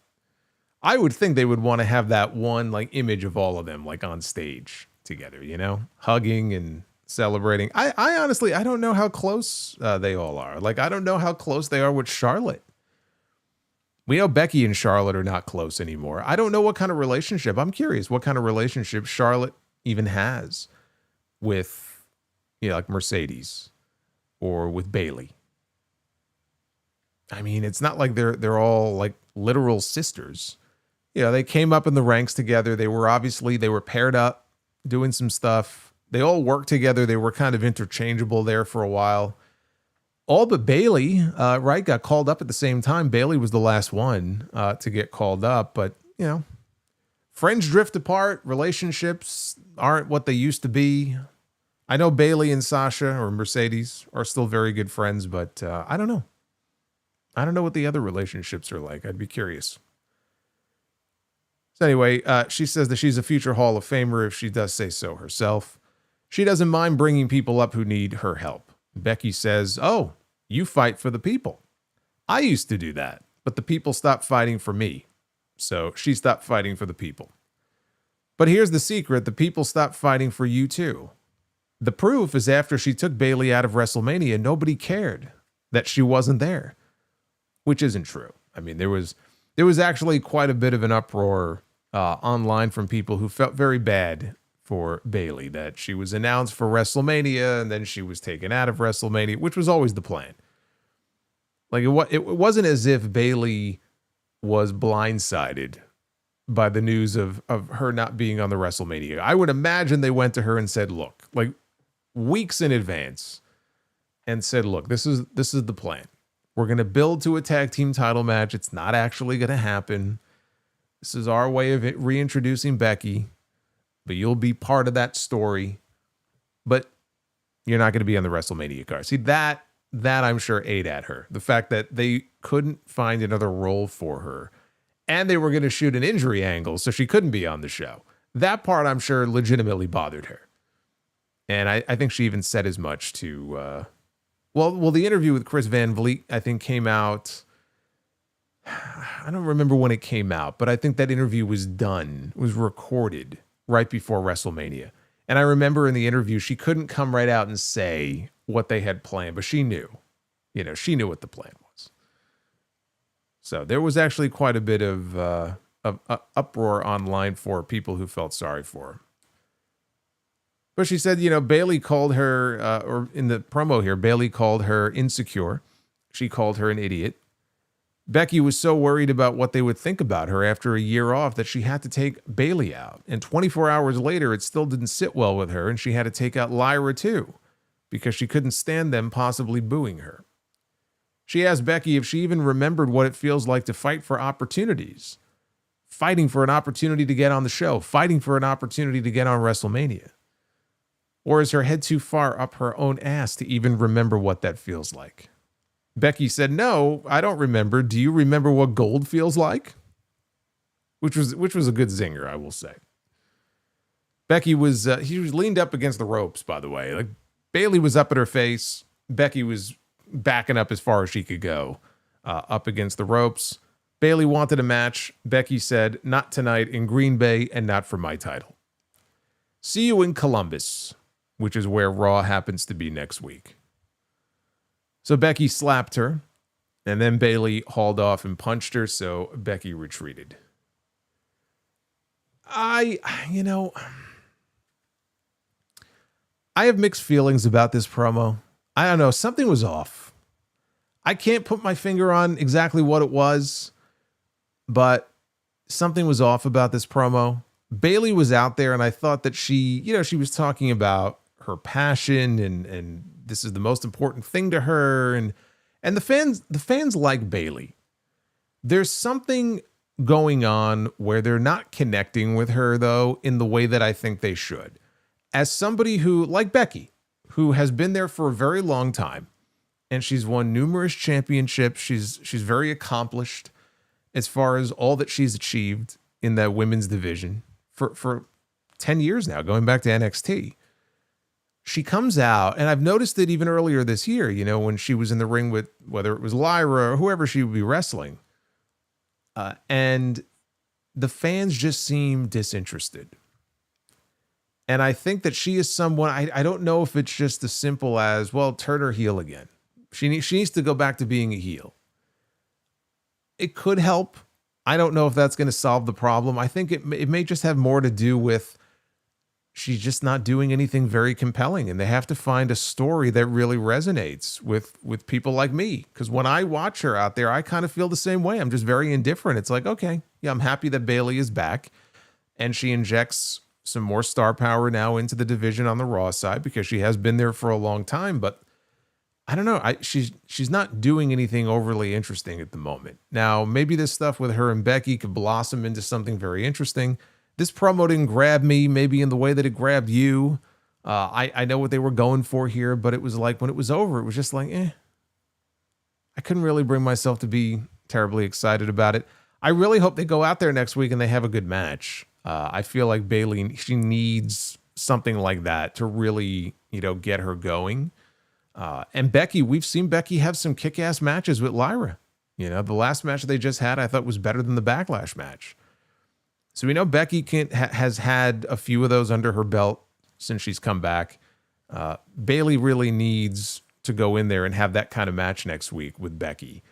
I would think they would want to have that one like image of all of them like on stage together, you know, hugging and celebrating. I honestly, I don't know how close they all are. Like, I don't know how close they are with Charlotte. We know Becky and Charlotte are not close anymore. I don't know what kind of relationship. I'm curious what kind of relationship Charlotte even has with, you know, like Mercedes or with Bayley. I mean, it's not like they're all like literal sisters. You know, they came up in the ranks together. They were paired up doing some stuff. They all worked together. They were kind of interchangeable there for a while. All but Bayley, right, got called up at the same time. Bayley was the last one to get called up, but you know, friends drift apart. Relationships aren't what they used to be. I know Bayley and Sasha or Mercedes are still very good friends, but I don't know. I don't know what the other relationships are like. I'd be curious. So anyway, she says that she's a future Hall of Famer if she does say so herself. She doesn't mind bringing people up who need her help. Becky says, "Oh, you fight for the people. I used to do that, but the people stopped fighting for me." So she stopped fighting for the people. But here's the secret. The people stopped fighting for you too. The proof is after she took Bayley out of WrestleMania, nobody cared that she wasn't there, which isn't true. I mean, there was actually quite a bit of an uproar online from people who felt very bad for Bayley, that she was announced for WrestleMania and then she was taken out of WrestleMania, which was always the plan. Like it wasn't as if Bayley was blindsided by the news of her not being on the WrestleMania. I would imagine they went to her and said, look, like weeks in advance, and said, look, this is the plan. We're going to build to a tag team title match. It's not actually going to happen. This is our way of reintroducing Becky, but you'll be part of that story, but you're not going to be on the WrestleMania card. See, that I'm sure ate at her. The fact that they couldn't find another role for her, and they were going to shoot an injury angle so she couldn't be on the show. That part, I'm sure, legitimately bothered her. And I think she even said as much to, well, the interview with Chris Van Vliet, I think, came out. I don't remember when it came out, but I think that interview was recorded right before WrestleMania. And I remember in the interview, she couldn't come right out and say what they had planned, but she knew, she knew what the plan was. So there was actually quite a bit of uproar online for people who felt sorry for her. But she said, Bayley called her, or in the promo here, Bayley called her insecure. She called her an idiot. Becky was so worried about what they would think about her after a year off that she had to take Bayley out. And 24 hours later, it still didn't sit well with her, and she had to take out Lyra too, because she couldn't stand them possibly booing her. She asked Becky if she even remembered what it feels like to fight for opportunities, fighting for an opportunity to get on the show, fighting for an opportunity to get on WrestleMania. Or is her head too far up her own ass to even remember what that feels like? Becky said, no, I don't remember. Do you remember what gold feels like? Which was a good zinger, I will say. Becky was leaned up against the ropes, by the way. Like, Bayley was up at her face. Becky was backing up as far as she could go, up against the ropes. Bayley wanted a match. Becky said, not tonight in Green Bay and not for my title. See you in Columbus, which is where Raw happens to be next week. So Becky slapped her, and then Bayley hauled off and punched her, so Becky retreated. I have mixed feelings about this promo. I don't know. Something was off. I can't put my finger on exactly what it was, but something was off about this promo. Bayley was out there, and I thought that she was talking about her passion and this is the most important thing to her. And the fans like Bayley. There's something going on where they're not connecting with her, though, in the way that I think they should. As somebody who, like Becky, who has been there for a very long time, and she's won numerous championships. She's very accomplished as far as all that she's achieved in that women's division for 10 years now, going back to NXT. She comes out, and I've noticed it even earlier this year, when she was in the ring with, whether it was Lyra or whoever she would be wrestling, and the fans just seem disinterested. And I think that she is someone, I don't know if it's just as simple as, well, turn her heel again. She needs to go back to being a heel. It could help. I don't know if that's going to solve the problem. I think it may just have more to do with she's just not doing anything very compelling, and they have to find a story that really resonates with people like me. Because when I watch her out there, I kind of feel the same way. I'm just very indifferent. It's like, okay, yeah, I'm happy that Bayley is back, and she injects some more star power now into the division on the Raw side because she has been there for a long time. But I don't know. She's not doing anything overly interesting at the moment. Now, maybe this stuff with her and Becky could blossom into something very interesting. This promo didn't grab me maybe in the way that it grabbed you. I know what they were going for here, but it was like when it was over, it was just like, I couldn't really bring myself to be terribly excited about it. I really hope they go out there next week and they have a good match. I feel like Bayley, she needs something like that to really, get her going. And Becky, we've seen Becky have some kick-ass matches with Lyra. The last match they just had, I thought was better than the Backlash match. So we know Becky has had a few of those under her belt since she's come back. Bayley really needs to go in there and have that kind of match next week with Becky.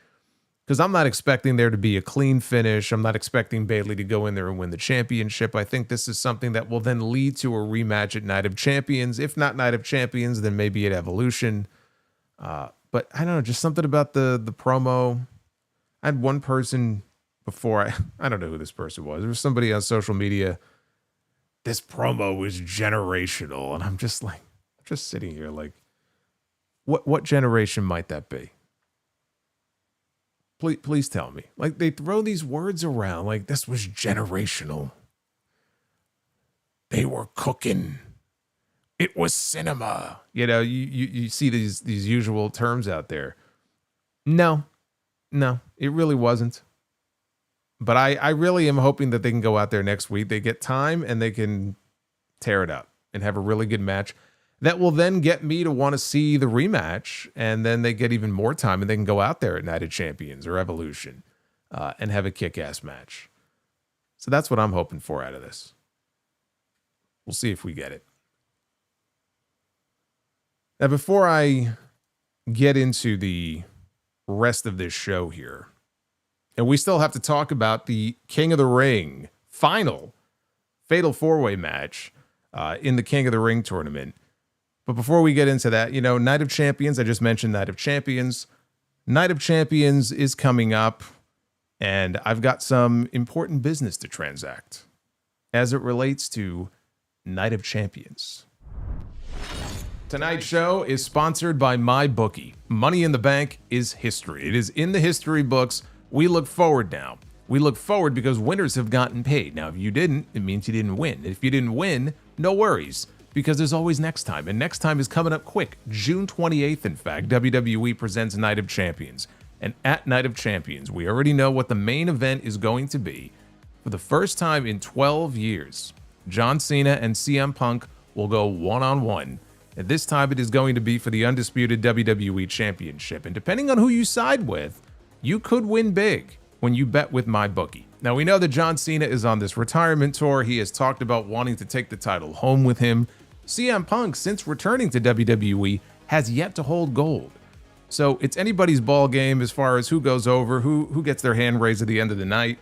Because I'm not expecting there to be a clean finish. I'm not expecting Bayley to go in there and win the championship. I think this is something that will then lead to a rematch at Night of Champions. If not Night of Champions, then maybe at Evolution. But I don't know, just something about the promo. I had one person before, I don't know who this person was. There was somebody on social media. This promo was generational. And I'm just like, just sitting here like, what generation might that be? Please tell me. Like, they throw these words around like this was generational. They were cooking. It was cinema. You see these usual terms out there. No, it really wasn't. But I really am hoping that they can go out there next week. They get time and they can tear it up and have a really good match. That will then get me to want to see the rematch, and then they get even more time, and they can go out there at Night of Champions or Evolution and have a kick-ass match. So that's what I'm hoping for out of this. We'll see if we get it. Now, before I get into the rest of this show here, and we still have to talk about the King of the Ring final Fatal 4-Way match in the King of the Ring tournament. But before we get into that, Night of Champions, I just mentioned Night of Champions. Night of Champions is coming up, and I've got some important business to transact as it relates to Night of Champions. Tonight's show is sponsored by MyBookie. Money in the Bank is history. It is in the history books. We look forward now. We look forward because winners have gotten paid. Now, if you didn't, it means you didn't win. If you didn't win, no worries, because there's always next time. And next time is coming up quick. June 28th, in fact, WWE presents Night of Champions. And at Night of Champions, we already know what the main event is going to be. For the first time in 12 years, John Cena and CM Punk will go one-on-one. And this time it is going to be for the undisputed WWE Championship. And depending on who you side with, you could win big when you bet with MyBookie. Now, we know that John Cena is on this retirement tour. He has talked about wanting to take the title home with him. CM Punk, since returning to WWE, has yet to hold gold. So it's anybody's ball game as far as who goes over, who gets their hand raised at the end of the night.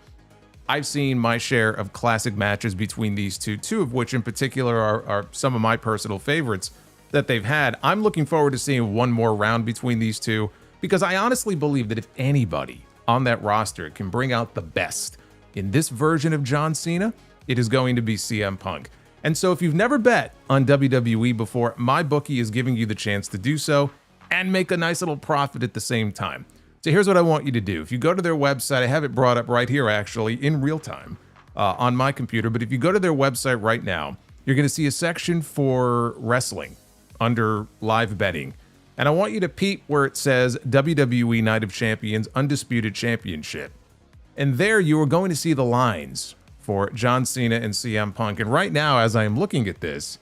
I've seen my share of classic matches between these two of which in particular are some of my personal favorites that they've had. I'm looking forward to seeing one more round between these two, because I honestly believe that if anybody on that roster can bring out the best in this version of John Cena, it is going to be CM Punk. And so if you've never bet on WWE before, MyBookie is giving you the chance to do so and make a nice little profit at the same time. So here's what I want you to do. If you go to their website, I have it brought up right here actually in real time on my computer, but if you go to their website right now, you're going to see a section for wrestling under live betting. And I want you to peep where it says WWE Night of Champions Undisputed Championship. And there you are going to see the lines for John Cena and CM Punk. And right now, as I am looking at this,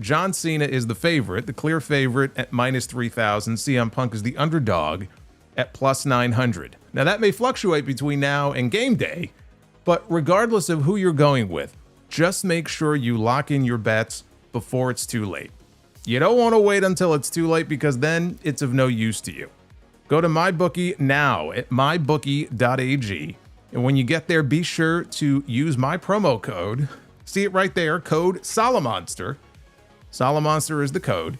John Cena is the favorite, the clear favorite at minus 3,000. CM Punk is the underdog at plus 900. Now that may fluctuate between now and game day, but regardless of who you're going with, just make sure you lock in your bets before it's too late. You don't want to wait until it's too late, because then it's of no use to you. Go to MyBookie now at mybookie.ag. And when you get there, be sure to use my promo code. See it right there, code Solomonster. Solomonster is the code.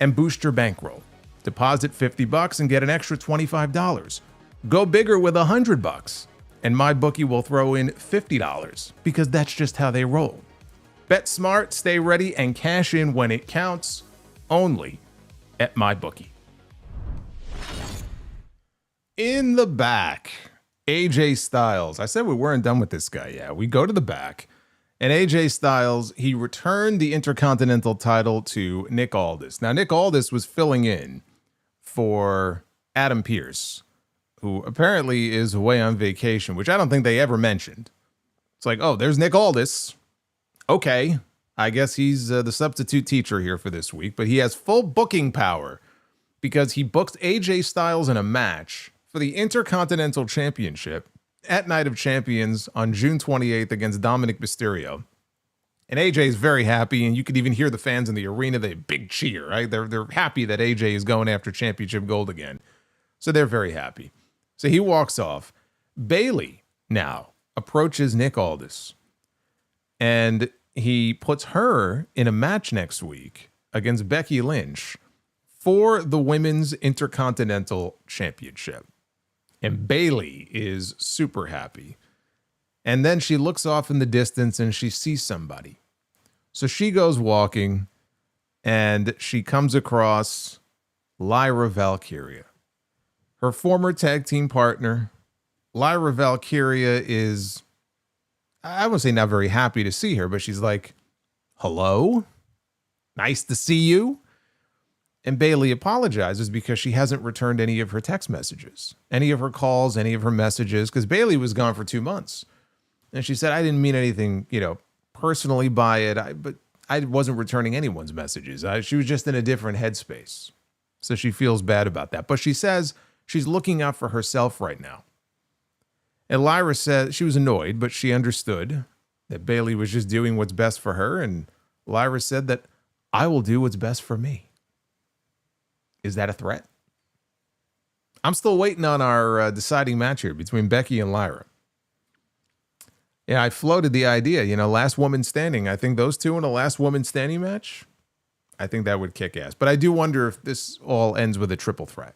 And boost your bankroll. Deposit $50 and get an extra $25. Go bigger with $100. And MyBookie will throw in $50, because that's just how they roll. Bet smart, stay ready, and cash in when it counts, only at MyBookie. In the back, AJ Styles. I said we weren't done with this guy. Yeah, we go to the back. And AJ Styles, he returned the Intercontinental title to Nick Aldis. Now, Nick Aldis was filling in for Adam Pearce, who apparently is away on vacation, which I don't think they ever mentioned. It's like, oh, there's Nick Aldis. Okay, I guess he's the substitute teacher here for this week, but he has full booking power because he booked AJ Styles in a match for the Intercontinental Championship at Night of Champions on June 28th against Dominic Mysterio. And AJ is very happy, and you could even hear the fans in the arena, they big cheer, right? They're happy that AJ is going after championship gold again. So they're very happy. So he walks off. Bayley now approaches Nick Aldis, and he puts her in a match next week against Becky Lynch for the Women's Intercontinental Championship. And Bayley is super happy. And then she looks off in the distance and she sees somebody. So she goes walking and she comes across Lyra Valkyria, her former tag team partner. Lyra Valkyria is, I wouldn't say not very happy to see her, but she's like, hello? Nice to see you. And Bayley apologizes because she hasn't returned any of her text messages, any of her calls, any of her messages, because Bayley was gone for 2 months. And she said, I didn't mean anything, personally by it, but I wasn't returning anyone's messages. She was just in a different headspace. So she feels bad about that. But she says she's looking out for herself right now. And Lyra said she was annoyed, but she understood that Bayley was just doing what's best for her. And Lyra said that I will do what's best for me. Is that a threat? I'm still waiting on our deciding match here between Becky and Lyra. Yeah, I floated the idea, last woman standing. I think those two in a last woman standing match, I think that would kick ass. But I do wonder if this all ends with a triple threat.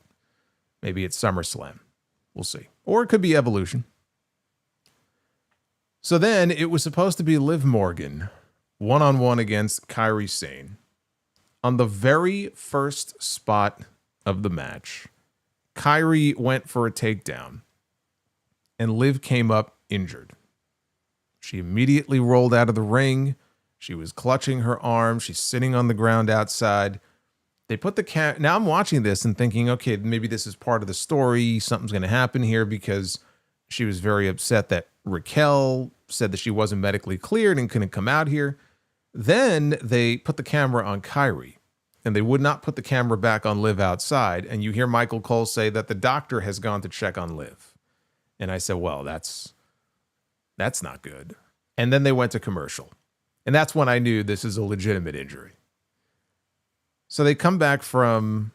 Maybe it's SummerSlam. We'll see. Or it could be Evolution. So then it was supposed to be Liv Morgan one-on-one against Kairi Sane. On the very first spot of the match, Kairi went for a takedown, and Liv came up injured. She immediately rolled out of the ring. She was clutching her arm. She's sitting on the ground outside. They put the now I'm watching this and thinking, okay, maybe this is part of the story. Something's going to happen here because she was very upset that Raquel said that she wasn't medically cleared and couldn't come out here. Then they put the camera on Kairi, and they would not put the camera back on Liv outside. And you hear Michael Cole say that the doctor has gone to check on Liv. And I said, well, that's not good. And then they went to commercial. And that's when I knew this is a legitimate injury. So they come back from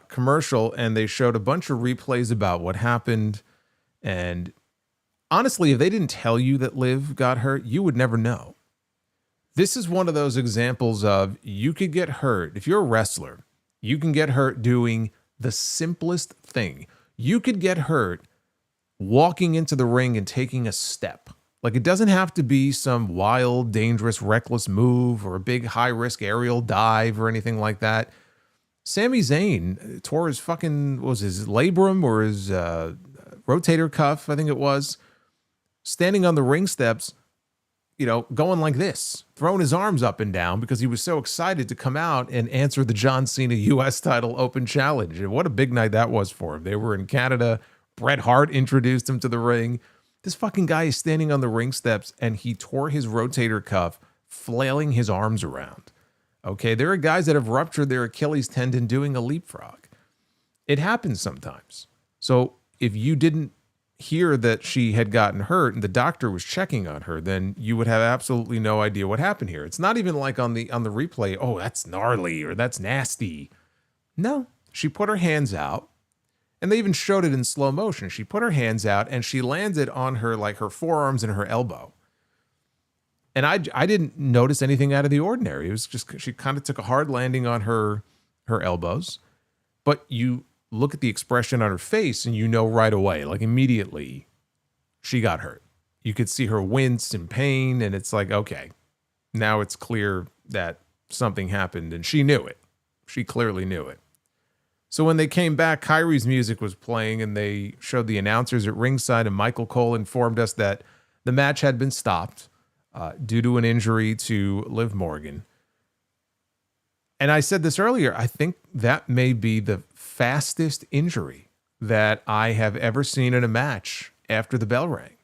commercial, and they showed a bunch of replays about what happened. And honestly, if they didn't tell you that Liv got hurt, you would never know. This is one of those examples of you could get hurt. If you're a wrestler, you can get hurt doing the simplest thing. You could get hurt walking into the ring and taking a step. Like, it doesn't have to be some wild, dangerous, reckless move or a big high-risk aerial dive or anything like that. Sami Zayn tore his his labrum or his rotator cuff, I think it was, standing on the ring steps, going like this, throwing his arms up and down because he was so excited to come out and answer the John Cena U.S. title open challenge. And what a big night that was for him. They were in Canada. Bret Hart introduced him to the ring. This fucking guy is standing on the ring steps, and he tore his rotator cuff, flailing his arms around. Okay, there are guys that have ruptured their Achilles tendon doing a leapfrog. It happens sometimes. So if you didn't hear that she had gotten hurt and the doctor was checking on her, then you would have absolutely no idea what happened here. It's not even like on the replay, oh, that's gnarly or that's nasty. No, she put her hands out. And they even showed it in slow motion. She put her hands out and she landed on her forearms and her elbow. And I didn't notice anything out of the ordinary. It was just, she kind of took a hard landing on her elbows. But you look at the expression on her face and you know right away, like immediately, she got hurt. You could see her wince in pain, and it's like, okay, now it's clear that something happened, and she knew it. She clearly knew it. So when they came back, Kairi's music was playing, and they showed the announcers at ringside, and Michael Cole informed us that the match had been stopped due to an injury to Liv Morgan. And I said this earlier, I think that may be the fastest injury that I have ever seen in a match after the bell rang.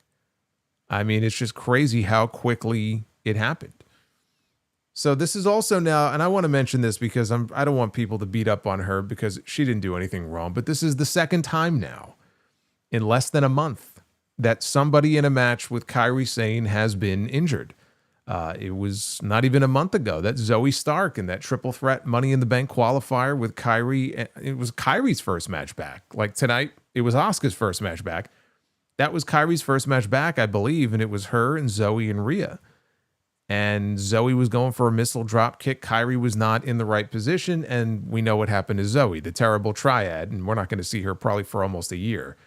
I mean, it's just crazy how quickly it happened. So this is also now, and I want to mention this because I don't want people to beat up on her because she didn't do anything wrong, but this is the second time now in less than a month that somebody in a match with Kairi Sane has been injured. It was not even a month ago that Zoe Stark in that triple threat Money in the Bank qualifier with Kairi, it was Kairi's first match back. Like tonight, it was Asuka's first match back. That was Kairi's first match back, I believe, and it was her and Zoe and Rhea. And Zoe was going for a missile drop kick. Kairi was not in the right position, and we know what happened to Zoe, the terrible triad, and we're not going to see her probably for almost a year.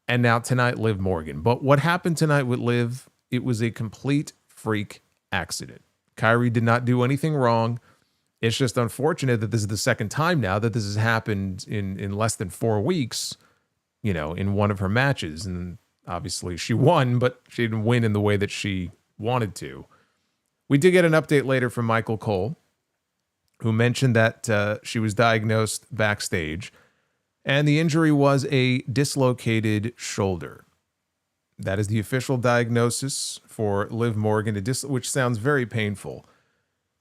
And now tonight, Liv Morgan. But what happened tonight with Liv, it was a complete freak accident. Kairi did not do anything wrong. It's just unfortunate that this is the second time now that this has happened in less than 4 weeks, in one of her matches. And obviously she won, but she didn't win in the way that she wanted to. We did get an update later from Michael Cole, who mentioned that she was diagnosed backstage, and the injury was a dislocated shoulder. That is the official diagnosis for Liv Morgan, which sounds very painful.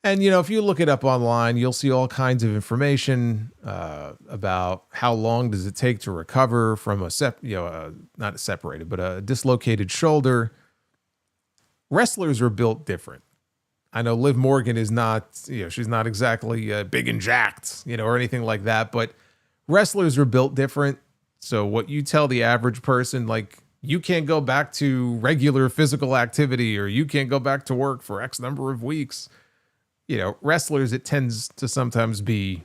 And, if you look it up online, you'll see all kinds of information about how long does it take to recover from not a separated, but a dislocated shoulder. Wrestlers are built different. I know Liv Morgan is not, she's not exactly big and jacked, or anything like that, but wrestlers are built different. So what you tell the average person, like, you can't go back to regular physical activity or you can't go back to work for X number of weeks. Wrestlers, it tends to sometimes be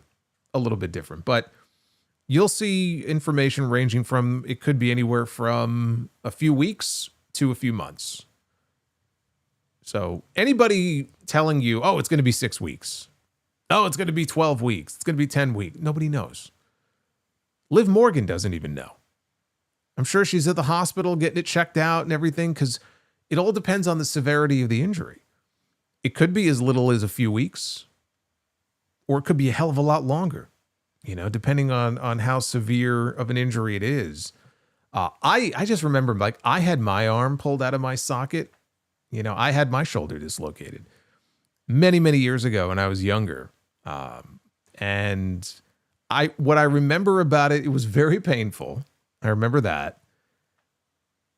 a little bit different, but you'll see information ranging from, it could be anywhere from a few weeks to a few months. So anybody telling you, oh, it's going to be 6 weeks. Oh, it's going to be 12 weeks. It's going to be 10 weeks. Nobody knows. Liv Morgan doesn't even know. I'm sure she's at the hospital getting it checked out and everything because it all depends on the severity of the injury. It could be as little as a few weeks, or it could be a hell of a lot longer, depending on how severe of an injury it is. I just remember, like, I had my arm pulled out of my socket. I had my shoulder dislocated many, many years ago when I was younger. And what I remember about it, it was very painful. I remember that.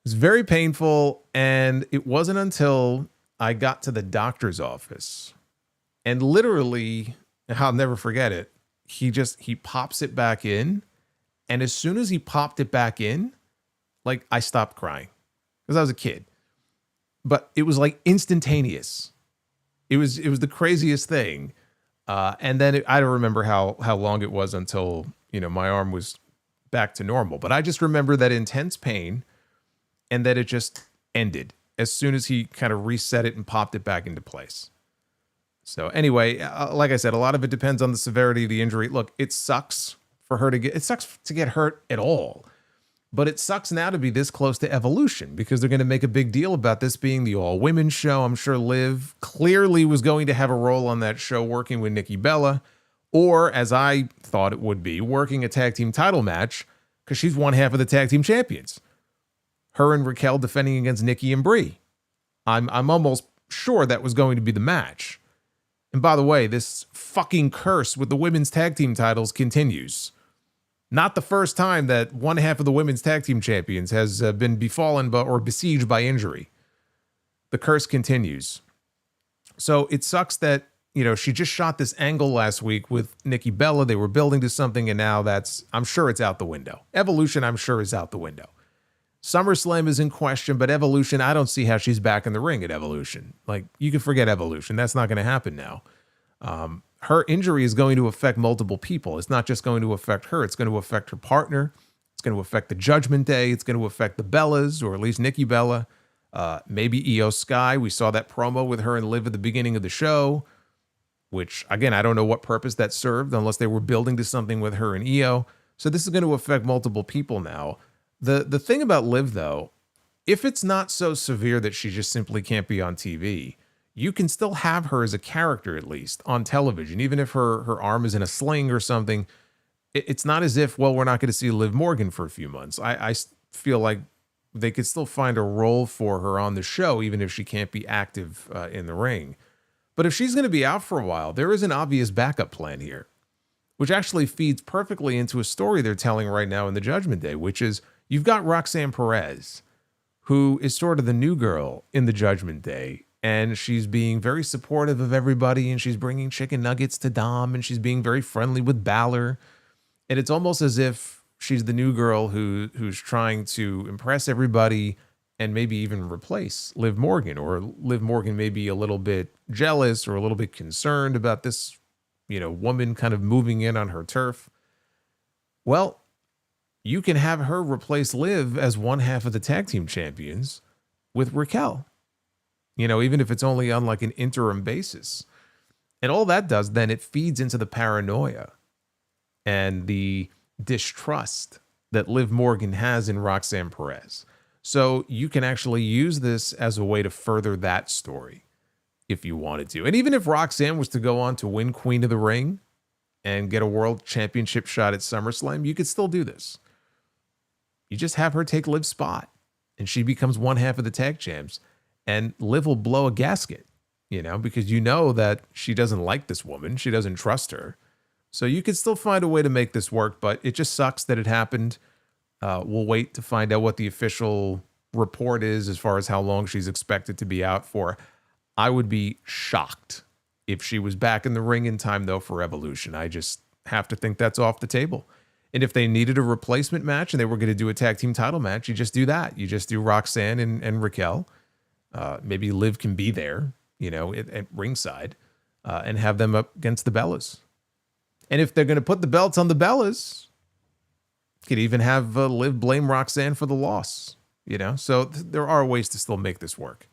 It was very painful, and it wasn't until I got to the doctor's office, and literally, I'll never forget it, he pops it back in, and as soon as he popped it back in, like, I stopped crying because I was a kid. But it was like instantaneous. It was the craziest thing. And then I don't remember how long it was until, my arm was back to normal. But I just remember that intense pain, and that it just ended as soon as he kind of reset it and popped it back into place. So anyway, like I said, a lot of it depends on the severity of the injury. Look, it sucks to get hurt at all. But it sucks now to be this close to Evolution because they're going to make a big deal about this being the all-women show. I'm sure Liv clearly was going to have a role on that show working with Nikki Bella, or, as I thought it would be, working a tag team title match because she's one half of the tag team champions. Her and Raquel defending against Nikki and Brie. I'm almost sure that was going to be the match. And by the way, this fucking curse with the women's tag team titles continues. Not the first time that one half of the women's tag team champions has been befallen or besieged by injury. The curse continues. So it sucks that, she just shot this angle last week with Nikki Bella. They were building to something, and now I'm sure it's out the window. Evolution, I'm sure, is out the window. SummerSlam is in question, but Evolution, I don't see how she's back in the ring at Evolution. Like, you can forget Evolution. That's not going to happen now. Her injury is going to affect multiple people. It's not just going to affect her. It's going to affect her partner. It's going to affect the Judgment Day. It's going to affect the Bellas, or at least Nikki Bella. Maybe Io Sky. We saw that promo with her and Liv at the beginning of the show, which, again, I don't know what purpose that served unless they were building to something with her and Io. So this is going to affect multiple people now. The thing about Liv, though, if it's not so severe that she just simply can't be on TV, you can still have her as a character, at least, on television. Even if her arm is in a sling or something, it's not as if, well, we're not going to see Liv Morgan for a few months. I feel like they could still find a role for her on the show, even if she can't be active in the ring. But if she's going to be out for a while, there is an obvious backup plan here, which actually feeds perfectly into a story they're telling right now in the Judgment Day, which is you've got Roxanne Perez, who is sort of the new girl in the Judgment Day. And she's being very supportive of everybody, and she's bringing chicken nuggets to Dom, and she's being very friendly with Balor. And it's almost as if she's the new girl who's trying to impress everybody and maybe even replace Liv Morgan, or Liv Morgan may be a little bit jealous or a little bit concerned about this, woman kind of moving in on her turf. Well, you can have her replace Liv as one half of the tag team champions with Raquel. Even if it's only on like an interim basis. And all that does, then it feeds into the paranoia and the distrust that Liv Morgan has in Roxanne Perez. So you can actually use this as a way to further that story if you wanted to. And even if Roxanne was to go on to win Queen of the Ring and get a world championship shot at SummerSlam, you could still do this. You just have her take Liv's spot, and she becomes one half of the tag champs. And Liv will blow a gasket, because that she doesn't like this woman. She doesn't trust her. So you could still find a way to make this work, but it just sucks that it happened. We'll wait to find out what the official report is as far as how long she's expected to be out for. I would be shocked if she was back in the ring in time, though, for Evolution. I just have to think that's off the table. And if they needed a replacement match and they were going to do a tag team title match, you just do that. You just do Roxanne and Raquel. Maybe Liv can be there, at ringside, and have them up against the Bellas. And if they're going to put the belts on the Bellas, could even have Liv blame Roxanne for the loss, So there are ways to still make this work.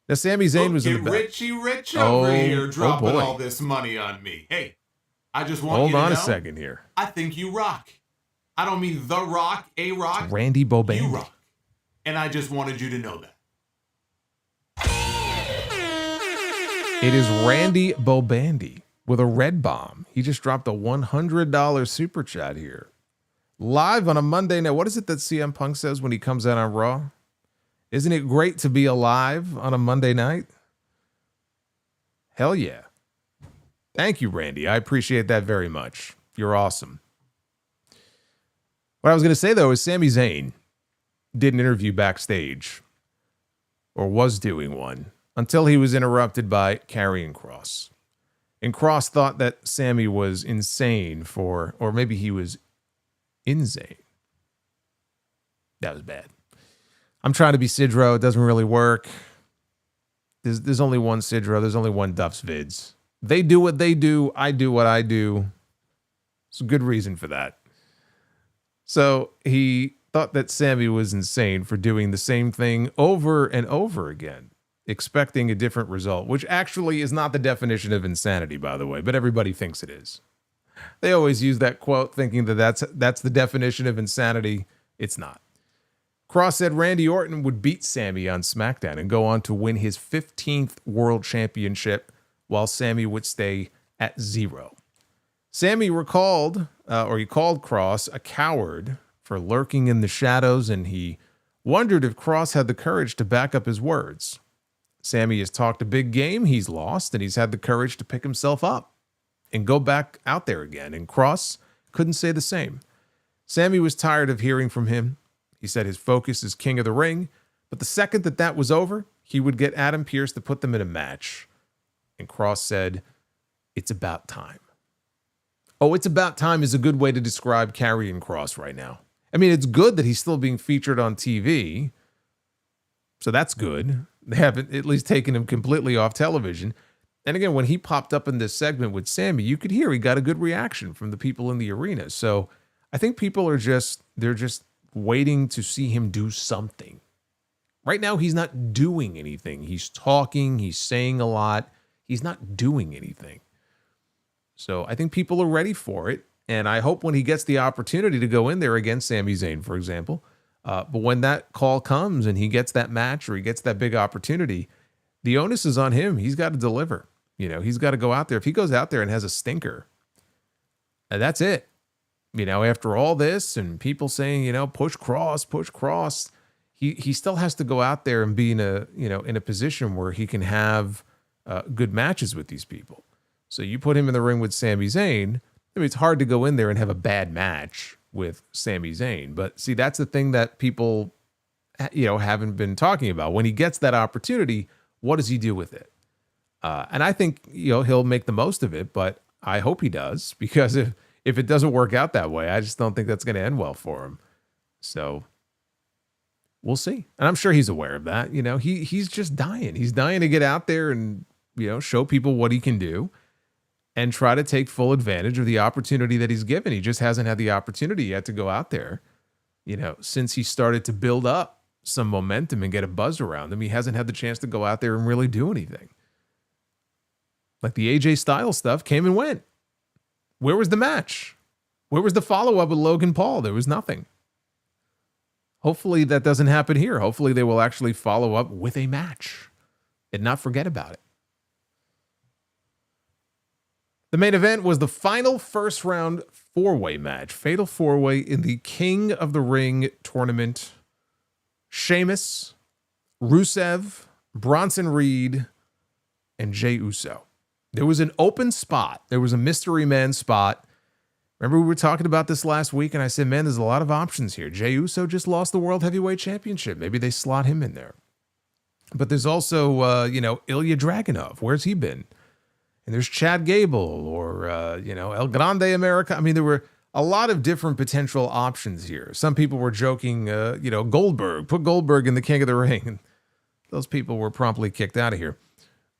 Now, Sami Zayn was in the back. Richie Rich over here dropping all this money on me. Hey, I just want you to know. Hold on a second here. I think you rock. I don't mean The Rock, A-Rock. It's Randy Bobandy. You rock. And I just wanted you to know that. It is Randy Bobandy with a red bomb. He just dropped a $100 super chat here. Live on a Monday night. What is it that CM Punk says when he comes out on Raw? Isn't it great to be alive on a Monday night? Hell yeah. Thank you, Randy. I appreciate that very much. You're awesome. What I was going to say, though, is Sami Zayn did an interview backstage, or was doing one, until he was interrupted by Karrion Kross. And Kross thought that Sami was insane or maybe he was insane. That was bad. I'm trying to be Sidro. It doesn't really work. There's only one Sidro. There's only one Duff's Vids. They do what they do. I do what I do. It's a good reason for that. So he thought that Sami was insane for doing the same thing over and over again, expecting a different result, which actually is not the definition of insanity, by the way, but everybody thinks it is. They always use that quote thinking that that's the definition of insanity. It's not. Kross said Randy Orton would beat Sami on SmackDown and go on to win his 15th World Championship, while Sami would stay at 0. Sami called Kross a coward for lurking in the shadows, and he wondered if Kross had the courage to back up his words. Sami has talked a big game, he's lost, and he's had the courage to pick himself up and go back out there again, and Kross couldn't say the same. Sami was tired of hearing from him. He said his focus is King of the Ring, but the second that was over, he would get Adam Pearce to put them in a match. And Kross said, it's about time. Oh, it's about time is a good way to describe Karrion Kross right now. I mean, it's good that he's still being featured on TV, so that's good. They haven't at least taken him completely off television. And again, when he popped up in this segment with Sami, you could hear he got a good reaction from the people in the arena. So I think people are just waiting to see him do something. Right now, he's not doing anything. He's talking, he's saying a lot. He's not doing anything. So I think people are ready for it. And I hope when he gets the opportunity to go in there against Sami Zayn, for example, but when that call comes and he gets that match or he gets that big opportunity, the onus is on him. He's got to deliver. You know, he's got to go out there. If he goes out there and has a stinker, that's it. You know, after all this and people saying, you know, push Kross, he still has to go out there and be in a position where he can have good matches with these people. So you put him in the ring with Sami Zayn. I mean, it's hard to go in there and have a bad match with Sami Zayn. But see, that's the thing that people, haven't been talking about. When he gets that opportunity, what does he do with it? And I think, he'll make the most of it, but I hope he does, because if it doesn't work out that way, I just don't think that's going to end well for him. So we'll see. And I'm sure he's aware of that. He's just dying. He's dying to get out there and, show people what he can do and try to take full advantage of the opportunity that he's given. He just hasn't had the opportunity yet to go out there. Since he started to build up some momentum and get a buzz around him, he hasn't had the chance to go out there and really do anything. Like the AJ Styles stuff came and went. Where was the match? Where was the follow-up with Logan Paul? There was nothing. Hopefully that doesn't happen here. Hopefully they will actually follow up with a match and not forget about it. The main event was the final first round 4-way match. Fatal 4-way in the King of the Ring tournament. Sheamus, Rusev, Bronson Reed, and Jey Uso. There was an open spot. There was a mystery man spot. Remember we were talking about this last week, and I said, man, there's a lot of options here. Jey Uso just lost the World Heavyweight Championship. Maybe they slot him in there. But there's also, Ilya Dragunov. Where's he been? And there's Chad Gable or, El Grande America. I mean, there were a lot of different potential options here. Some people were joking, Goldberg. Put Goldberg in the King of the Ring. Those people were promptly kicked out of here.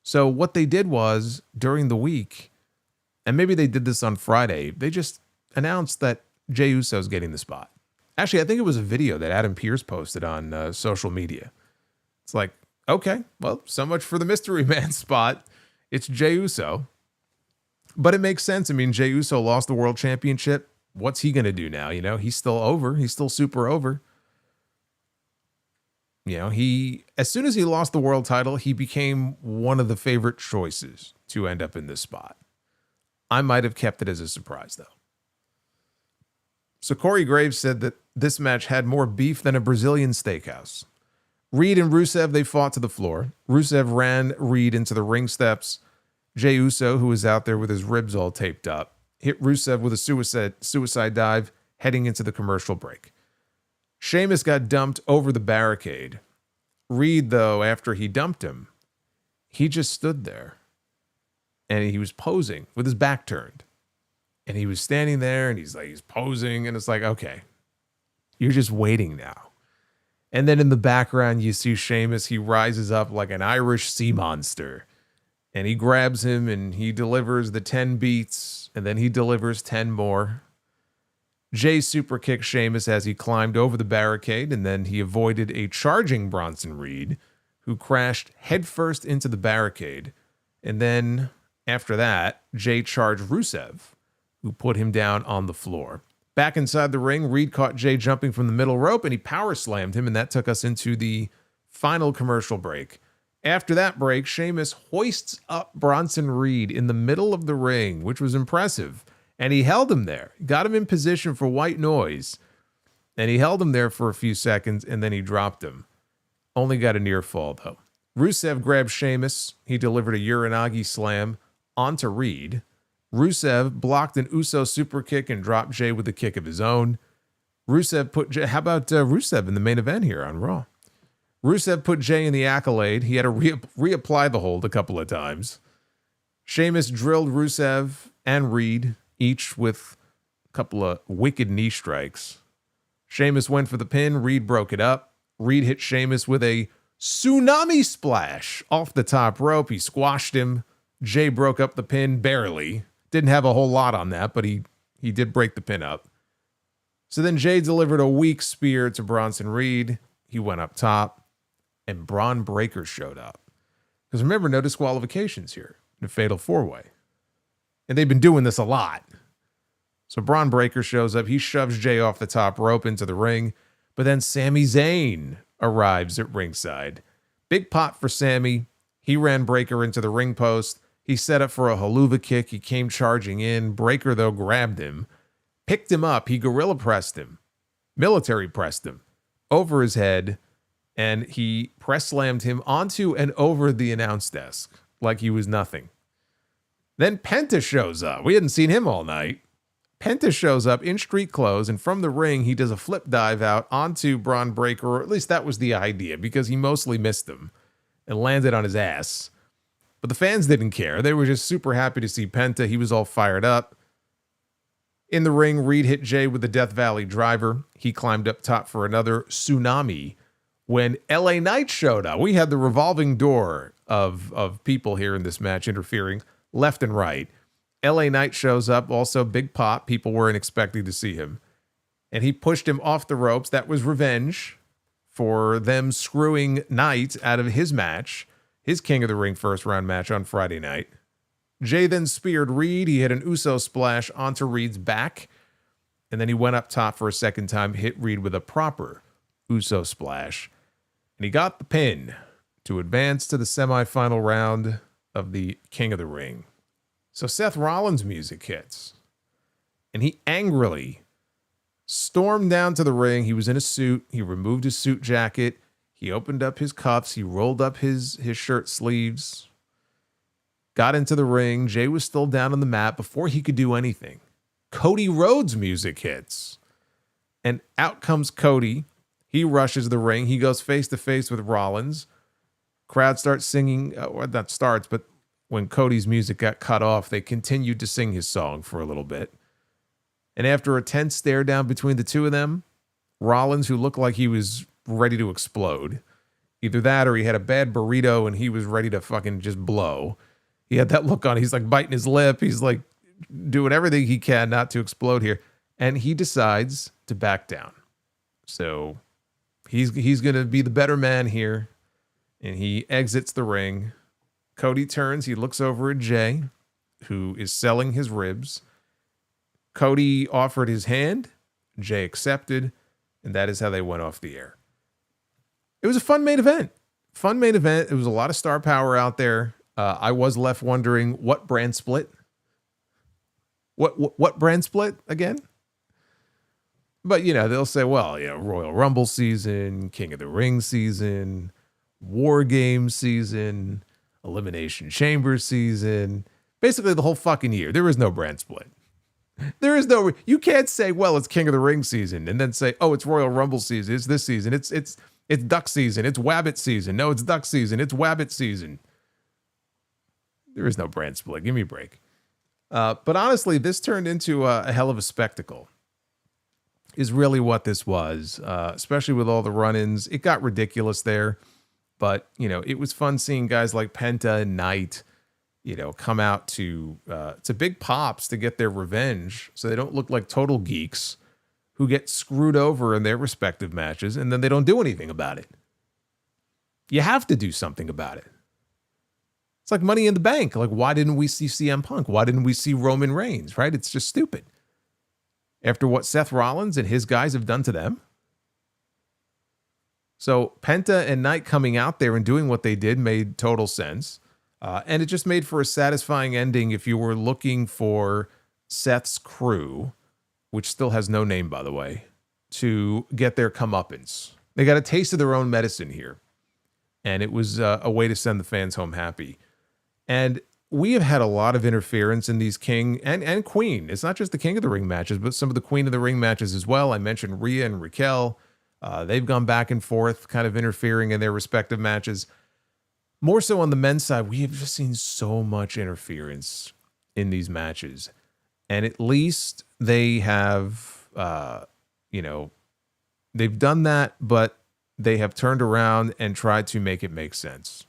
So what they did was, during the week, and maybe they did this on Friday, they just announced that Jey Uso's getting the spot. Actually, I think it was a video that Adam Pearce posted on social media. It's like, Okay, well, so much for the mystery man spot. It's Jey Uso. But it makes sense. I mean, Jey Uso lost the world championship. What's he going to do now? You know, he's still over. He's still super over. You know, as soon as he lost the world title, he became one of the favorite choices to end up in this spot. I might have kept it as a surprise, though. So Corey Graves said that this match had more beef than a Brazilian steakhouse. Reed and Rusev, they fought to the floor. Rusev ran Reed into the ring steps. Jey Uso, who was out there with his ribs all taped up, hit Rusev with a suicide dive heading into the commercial break. Sheamus got dumped over the barricade. Reed, though, after he dumped him, he just stood there. And he was posing with his back turned. And he was standing there and he's posing. And it's like, okay, you're just waiting now. And then in the background, you see Sheamus. He rises up like an Irish sea monster. And he grabs him and he delivers the 10 beats. And then he delivers 10 more. Jey super kicked Sheamus as he climbed over the barricade. And then he avoided a charging Bronson Reed, who crashed headfirst into the barricade. And then after that, Jey charged Rusev, who put him down on the floor. Back inside the ring, Reed caught Jey jumping from the middle rope and he power slammed him, and that took us into the final commercial break. After that break, Sheamus hoists up Bronson Reed in the middle of the ring, which was impressive, and he held him there. Got him in position for white noise, and he held him there for a few seconds, and then he dropped him. Only got a near fall, though. Rusev grabbed Sheamus. He delivered a Uranagi slam onto Reed. Rusev blocked an Uso super kick and dropped Jey with a kick of his own. Rusev put Jey, how about Rusev in the main event here on Raw? Rusev put Jey in the Accolade. He had to reapply the hold a couple of times. Sheamus drilled Rusev and Reed, each with a couple of wicked knee strikes. Sheamus went for the pin. Reed broke it up. Reed hit Sheamus with a tsunami splash off the top rope. He squashed him. Jey broke up the pin barely. Didn't have a whole lot on that, but he did break the pin up. So then Jey delivered a weak spear to Bronson Reed. He went up top, and Braun Breaker showed up. Because remember, no disqualifications here in a fatal four-way. And they've been doing this a lot. So Braun Breaker shows up. He shoves Jey off the top rope into the ring. But then Sami Zayn arrives at ringside. Big pop for Sami. He ran Breaker into the ring post. He set up for a haluva kick. He came charging in. Breaker, though, grabbed him, picked him up. He gorilla pressed him, military pressed him over his head, and he press slammed him onto and over the announce desk like he was nothing. Then Penta shows up. We hadn't seen him all night. Penta shows up in street clothes, and from the ring, he does a flip dive out onto Braun Breaker, or at least that was the idea, because he mostly missed him and landed on his ass. But the fans didn't care. They were just super happy to see Penta. He was all fired up. In the ring, Reed hit Jey with the Death Valley driver. He climbed up top for another tsunami. When LA Knight showed up, we had the revolving door of people here in this match interfering left and right. LA Knight shows up, also big pop. People weren't expecting to see him. And he pushed him off the ropes. That was revenge for them screwing Knight out of his match. His King of the Ring first round match on Friday night. Jey then speared Reed. He hit an Uso splash onto Reed's back. And then he went up top for a second time, hit Reed with a proper Uso splash. And he got the pin to advance to the semifinal round of the King of the Ring. So Seth Rollins' music hits. And he angrily stormed down to the ring. He was in a suit. He removed his suit jacket. He opened up his cuffs. He rolled up his shirt sleeves. Got into the ring. Jey was still down on the mat before he could do anything. Cody Rhodes' music hits. And out comes Cody. He rushes the ring. He goes face to face with Rollins. Crowd starts singing. Well, that starts, but when Cody's music got cut off, they continued to sing his song for a little bit. And after a tense stare down between the two of them, Rollins, who looked like he was ready to explode, either that or he had a bad burrito and he was ready to fucking just blow. He had that look on. He's like biting his lip. He's like doing everything he can not to explode here. And he decides to back down. So he's going to be the better man here. and he exits the ring. Cody turns. He looks over at Jay, who is selling his ribs. Cody offered his hand. Jay accepted, and that is how they went off the air. It was a fun main event. It was a lot of star power out there. I was left wondering what brand split. What brand split again? But, they'll say, well, Royal Rumble season, King of the Ring season, War Games season, Elimination Chamber season. Basically the whole fucking year. There is no brand split. You can't say, well, it's King of the Ring season and then say, oh, it's Royal Rumble season. It's this season. It's duck season. It's wabbit season. No, it's duck season. It's wabbit season. There is no brand split. Give me a break. But honestly, this turned into a hell of a spectacle is really what this was, especially with all the run-ins. It got ridiculous there, but, it was fun seeing guys like Penta and Knight, come out to big pops to get their revenge so they don't look like total geeks who get screwed over in their respective matches and then they don't do anything about it. You have to do something about it. It's like Money in the Bank. Like, why didn't we see CM Punk? Why didn't we see Roman Reigns, right? It's just stupid. After what Seth Rollins and his guys have done to them. So Penta and Knight coming out there and doing what they did made total sense. And it just made for a satisfying ending if you were looking for Seth's crew, which still has no name, by the way, to get their comeuppance. They got a taste of their own medicine here. And it was a way to send the fans home happy. And we have had a lot of interference in these King and Queen. It's not just the King of the Ring matches, but some of the Queen of the Ring matches as well. I mentioned Rhea and Raquel. They've gone back and forth, kind of interfering in their respective matches. More so on the men's side, we have just seen so much interference in these matches. And at least they have, they've done that, but they have turned around and tried to make it make sense.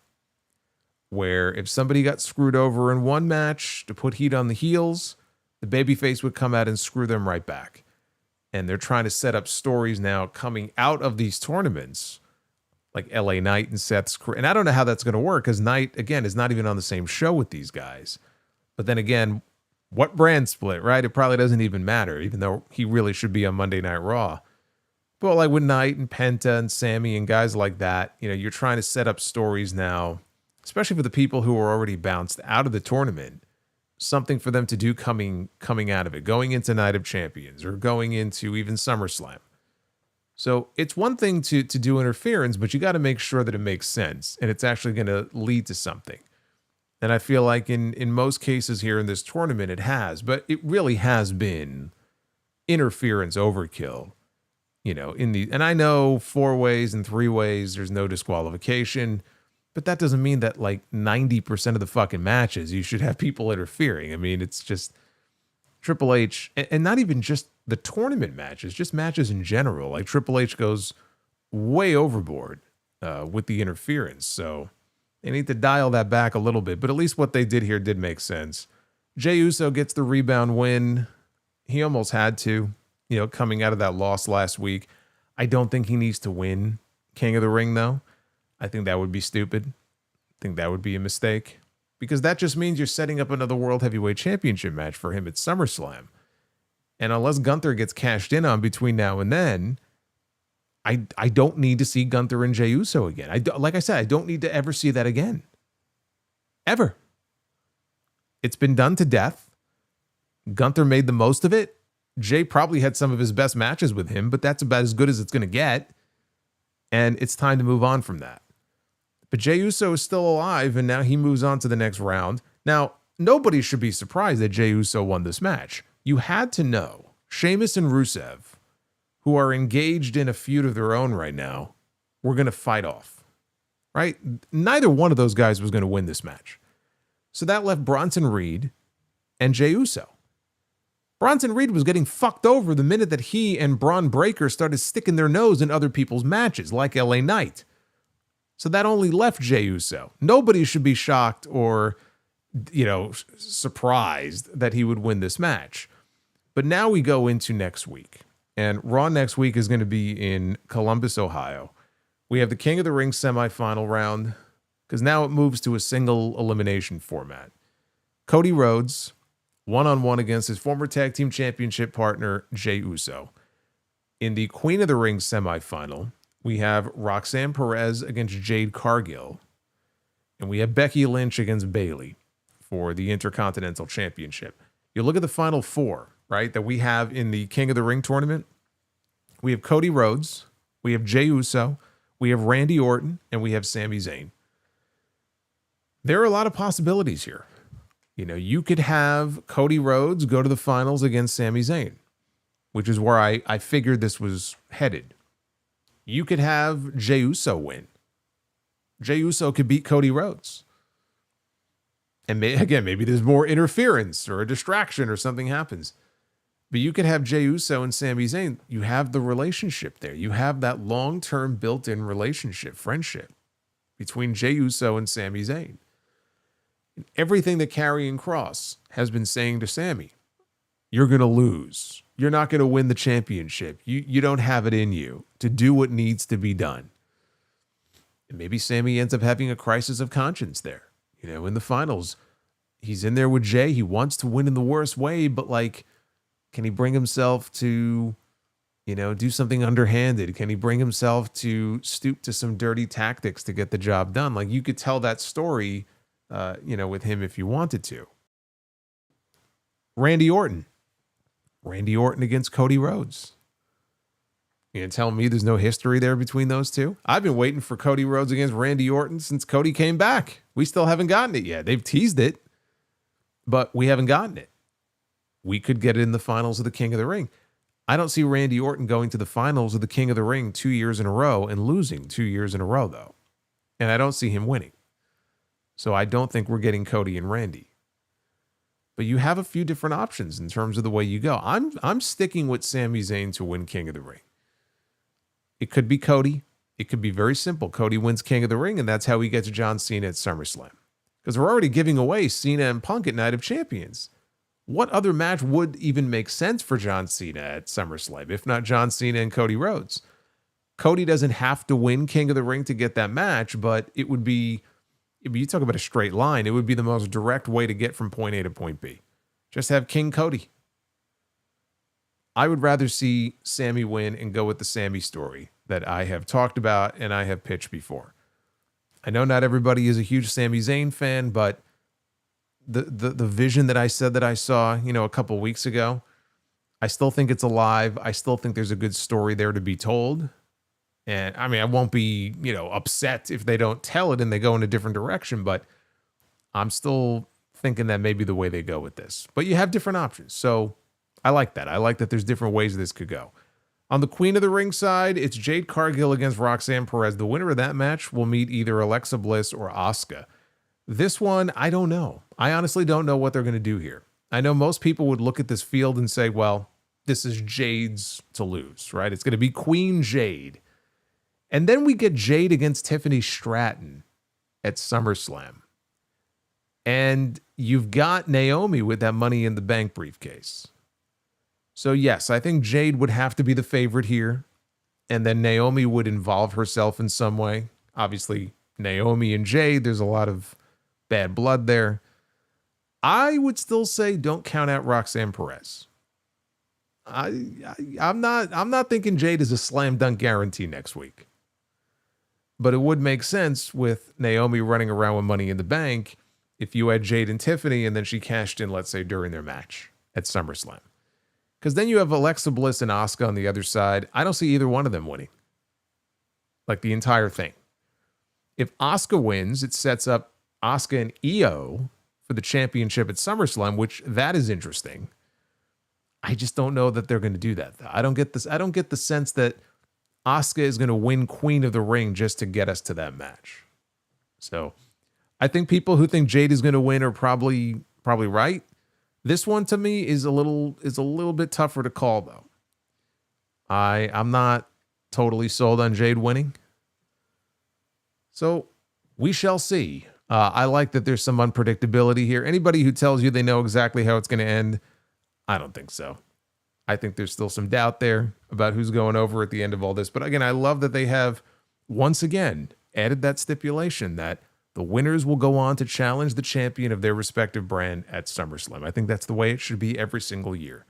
Where if somebody got screwed over in one match to put heat on the heels, the babyface would come out and screw them right back. And they're trying to set up stories now coming out of these tournaments, like LA Knight and Seth's crew. And I don't know how that's going to work because Knight, again, is not even on the same show with these guys. But then again, what brand split, right? It probably doesn't even matter, even though he really should be on Monday Night Raw. But like with Knight and Penta and Sami and guys like that, you're trying to set up stories now, especially for the people who are already bounced out of the tournament, something for them to do coming out of it, going into Night of Champions or going into even SummerSlam. So it's one thing to do interference, but you got to make sure that it makes sense and it's actually going to lead to something. And I feel like in most cases here in this tournament, it has, but it really has been interference overkill, and I know 4 ways and 3 ways, there's no disqualification, but that doesn't mean that like 90% of the fucking matches, you should have people interfering. I mean, it's just Triple H, and not even just the tournament matches, just matches in general. Like Triple H goes way overboard with the interference. So they need to dial that back a little bit, but at least what they did here did make sense. Jey Uso gets the rebound win. He almost had to, coming out of that loss last week. I don't think he needs to win King of the Ring, though. I think that would be stupid. I think that would be a mistake because that just means you're setting up another World Heavyweight Championship match for him at SummerSlam. And unless Gunther gets cashed in on between now and then, I don't need to see Gunther and Jey Uso again. Like I said, I don't need to ever see that again. Ever. It's been done to death. Gunther made the most of it. Jay probably had some of his best matches with him, but that's about as good as it's going to get. And it's time to move on from that. But Jey Uso is still alive, and now he moves on to the next round. Now, nobody should be surprised that Jey Uso won this match. You had to know Sheamus and Rusev, who are engaged in a feud of their own right now, were going to fight off, right? Neither one of those guys was going to win this match. So that left Bronson Reed and Jey Uso. Bronson Reed was getting fucked over the minute that he and Braun Breaker started sticking their nose in other people's matches, like LA Knight. So that only left Jey Uso. Nobody should be shocked or, surprised that he would win this match. But now we go into next week. And Raw next week is going to be in Columbus, Ohio. We have the King of the Ring semifinal round, because now it moves to a single elimination format. Cody Rhodes, one-on-one against his former tag team championship partner, Jey Uso. In the Queen of the Ring semifinal, we have Roxanne Perez against Jade Cargill. And we have Becky Lynch against Bayley for the Intercontinental Championship. You look at the final four, right, that we have in the King of the Ring tournament. We have Cody Rhodes, we have Jey Uso, we have Randy Orton, and we have Sami Zayn. There are a lot of possibilities here. You know, you could have Cody Rhodes go to the finals against Sami Zayn, which is where I figured this was headed. You could have Jey Uso win. Jey Uso could beat Cody Rhodes. And maybe there's more interference or a distraction or something happens. But you could have Jey Uso and Sami Zayn. You have the relationship there. You have that long-term built-in relationship, friendship between Jey Uso and Sami Zayn. Everything that Karrion Kross has been saying to Sami, you're going to lose. You're not going to win the championship. You don't have it in you to do what needs to be done. And maybe Sami ends up having a crisis of conscience there. You know, in the finals, he's in there with Jey. He wants to win in the worst way, but like, can he bring himself to, you know, do something underhanded? Can he bring himself to stoop to some dirty tactics to get the job done? Like, you could tell that story, you know, with him if you wanted to. Randy Orton against Cody Rhodes. You gonna tell me there's no history there between those two? I've been waiting for Cody Rhodes against Randy Orton since Cody came back. We still haven't gotten it yet. They've teased it, but we haven't gotten it. We could get it in the finals of the King of the Ring. I don't see Randy Orton going to the finals of the King of the Ring 2 years in a row and losing 2 years in a row, though. And I don't see him winning. So I don't think we're getting Cody and Randy. But you have a few different options in terms of the way you go. I'm sticking with Sami Zayn to win King of the Ring. It could be Cody. It could be very simple. Cody wins King of the Ring, and that's how he gets John Cena at SummerSlam. Because we're already giving away Cena and Punk at Night of Champions. What other match would even make sense for John Cena at SummerSlam, if not John Cena and Cody Rhodes? Cody doesn't have to win King of the Ring to get that match, but it would be, you talk about a straight line, it would be the most direct way to get from point A to point B. Just have King Cody. I would rather see Sami win and go with the Sami story that I have talked about and I have pitched before. I know not everybody is a huge Sami Zayn fan, but the vision that I said that I saw, you know, a couple weeks ago, I still think it's alive. I still think there's a good story there to be told. And I mean, I won't be, you know, upset if they don't tell it and they go in a different direction, but I'm still thinking that may be the way they go with this. But you have different options. So I like that. I like that there's different ways this could go. On the Queen of the Ring side, it's Jade Cargill against Roxanne Perez. The winner of that match will meet either Alexa Bliss or Asuka. This one, I don't know. I honestly don't know what they're going to do here. I know most people would look at this field and say, well, this is Jade's to lose, right? It's going to be Queen Jade. And then we get Jade against Tiffany Stratton at SummerSlam. And you've got Naomi with that Money in the Bank briefcase. So yes, I think Jade would have to be the favorite here. And then Naomi would involve herself in some way. Obviously, Naomi and Jade, there's a lot of bad blood there. I would still say don't count out Roxanne Perez. I'm not thinking Jade is a slam dunk guarantee next week. But it would make sense with Naomi running around with Money in the Bank if you had Jade and Tiffany and then she cashed in, let's say, during their match at SummerSlam. Because then you have Alexa Bliss and Asuka on the other side. I don't see either one of them winning. Like the entire thing. If Asuka wins, it sets up Asuka and Io for the championship at SummerSlam, which that is interesting. I just don't know that they're going to do that. I don't get this. I don't get the sense that Asuka is going to win Queen of the Ring just to get us to that match. So I think people who think Jade is going to win are probably right. This one to me is a little bit tougher to call though. I'm not totally sold on Jade winning. So we shall see. I like that there's some unpredictability here. Anybody who tells you they know exactly how it's going to end, I don't think so. I think there's still some doubt there about who's going over at the end of all this. But again, I love that they have once again added that stipulation that the winners will go on to challenge the champion of their respective brand at SummerSlam. I think that's the way it should be every single year.